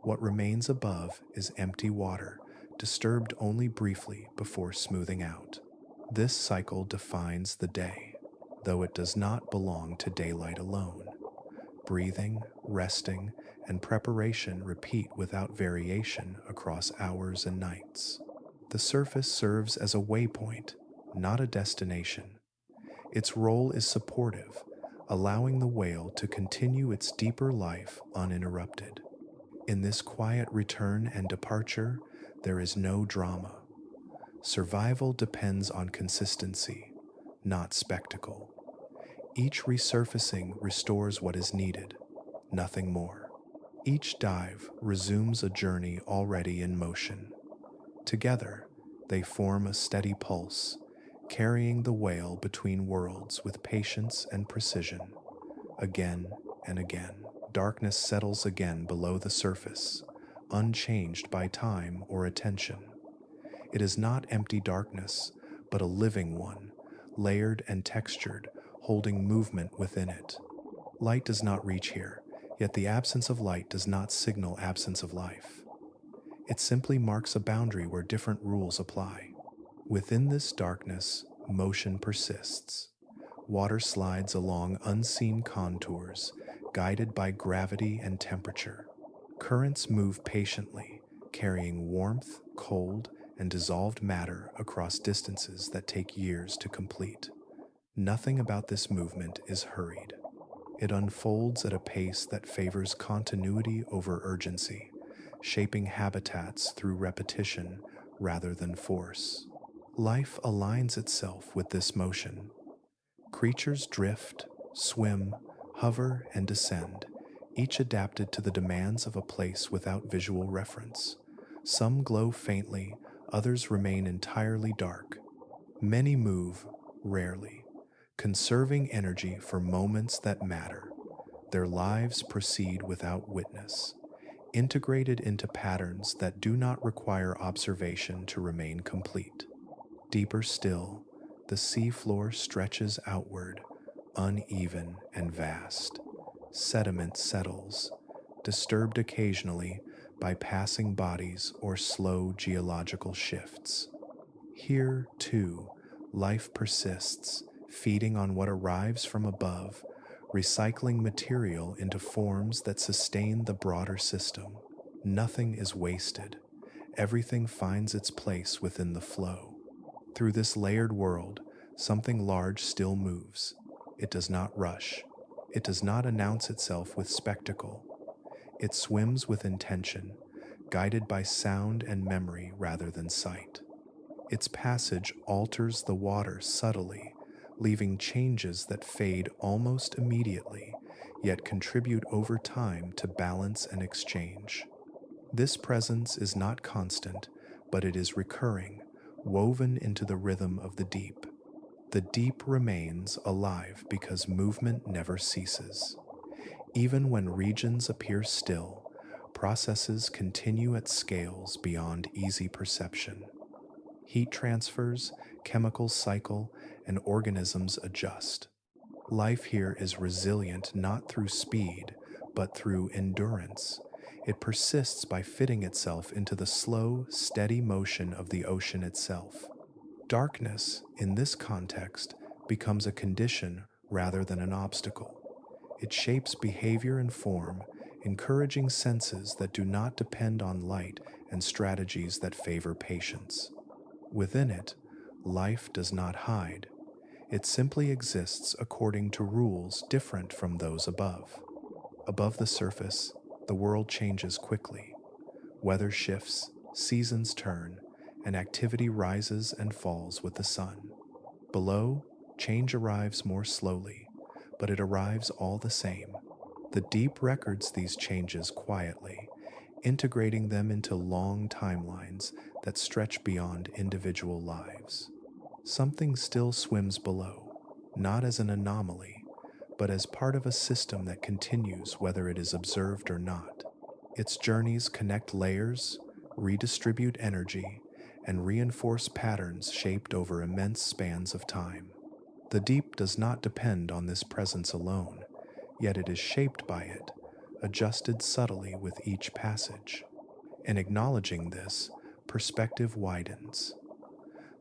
What remains above is empty water, disturbed only briefly before smoothing out. This cycle defines the day, though it does not belong to daylight alone. Breathing, resting, and preparation repeat without variation across hours and nights. The surface serves as a waypoint, not a destination. Its role is supportive, allowing the whale to continue its deeper life uninterrupted. In this quiet return and departure, there is no drama. Survival depends on consistency, not spectacle. Each resurfacing restores what is needed, nothing more. Each dive resumes a journey already in motion. Together, they form a steady pulse, carrying the whale between worlds with patience and precision. Again and again, darkness settles again below the surface, unchanged by time or attention. It is not empty darkness, but a living one, layered and textured, holding movement within it. Light does not reach here, yet the absence of light does not signal absence of life. It simply marks a boundary where different rules apply. Within this darkness, motion persists. Water slides along unseen contours, guided by gravity and temperature. Currents move patiently, carrying warmth, cold, and dissolved matter across distances that take years to complete. Nothing about this movement is hurried. It unfolds at a pace that favors continuity over urgency, shaping habitats through repetition rather than force. Life aligns itself with this motion. Creatures drift, swim, hover, and descend, each adapted to the demands of a place without visual reference. Some glow faintly, others remain entirely dark. Many move, rarely, conserving energy for moments that matter. Their lives proceed without witness, integrated into patterns that do not require observation to remain complete. Deeper still, the seafloor stretches outward, uneven and vast. Sediment settles, disturbed occasionally by passing bodies or slow geological shifts. Here, too, life persists, feeding on what arrives from above, recycling material into forms that sustain the broader system. Nothing is wasted. Everything finds its place within the flow. Through this layered world, something large still moves. It does not rush. It does not announce itself with spectacle. It swims with intention, guided by sound and memory rather than sight. Its passage alters the water subtly, leaving changes that fade almost immediately, yet contribute over time to balance and exchange. This presence is not constant, but it is recurring, woven into the rhythm of the deep. The deep remains alive because movement never ceases. Even when regions appear still, processes continue at scales beyond easy perception. Heat transfers, chemicals cycle, and organisms adjust. Life here is resilient not through speed, but through endurance. It persists by fitting itself into the slow, steady motion of the ocean itself. Darkness, in this context, becomes a condition rather than an obstacle. It shapes behavior and form, encouraging senses that do not depend on light and strategies that favor patience. Within it, life does not hide. It simply exists according to rules different from those above. Above the surface, the world changes quickly. Weather shifts, seasons turn, and activity rises and falls with the sun. Below, change arrives more slowly, but it arrives all the same. The deep records these changes quietly, integrating them into long timelines that stretch beyond individual lives. Something still swims below, not as an anomaly, but as part of a system that continues whether it is observed or not. Its journeys connect layers, redistribute energy, and reinforce patterns shaped over immense spans of time. The deep does not depend on this presence alone, yet it is shaped by it, adjusted subtly with each passage. In acknowledging this, perspective widens.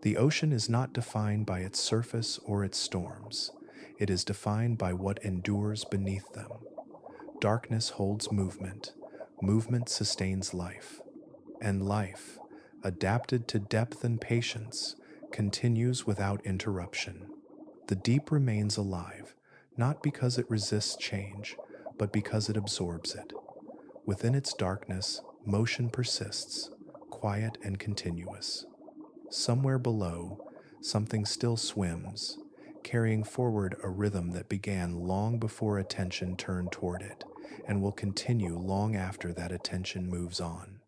The ocean is not defined by its surface or its storms. It is defined by what endures beneath them. Darkness holds movement. Movement sustains life. And life, adapted to depth and patience, continues without interruption. The deep remains alive, not because it resists change, but because it absorbs it. Within its darkness, motion persists, quiet and continuous. Somewhere below, something still swims, carrying forward a rhythm that began long before attention turned toward it, and will continue long after that attention moves on.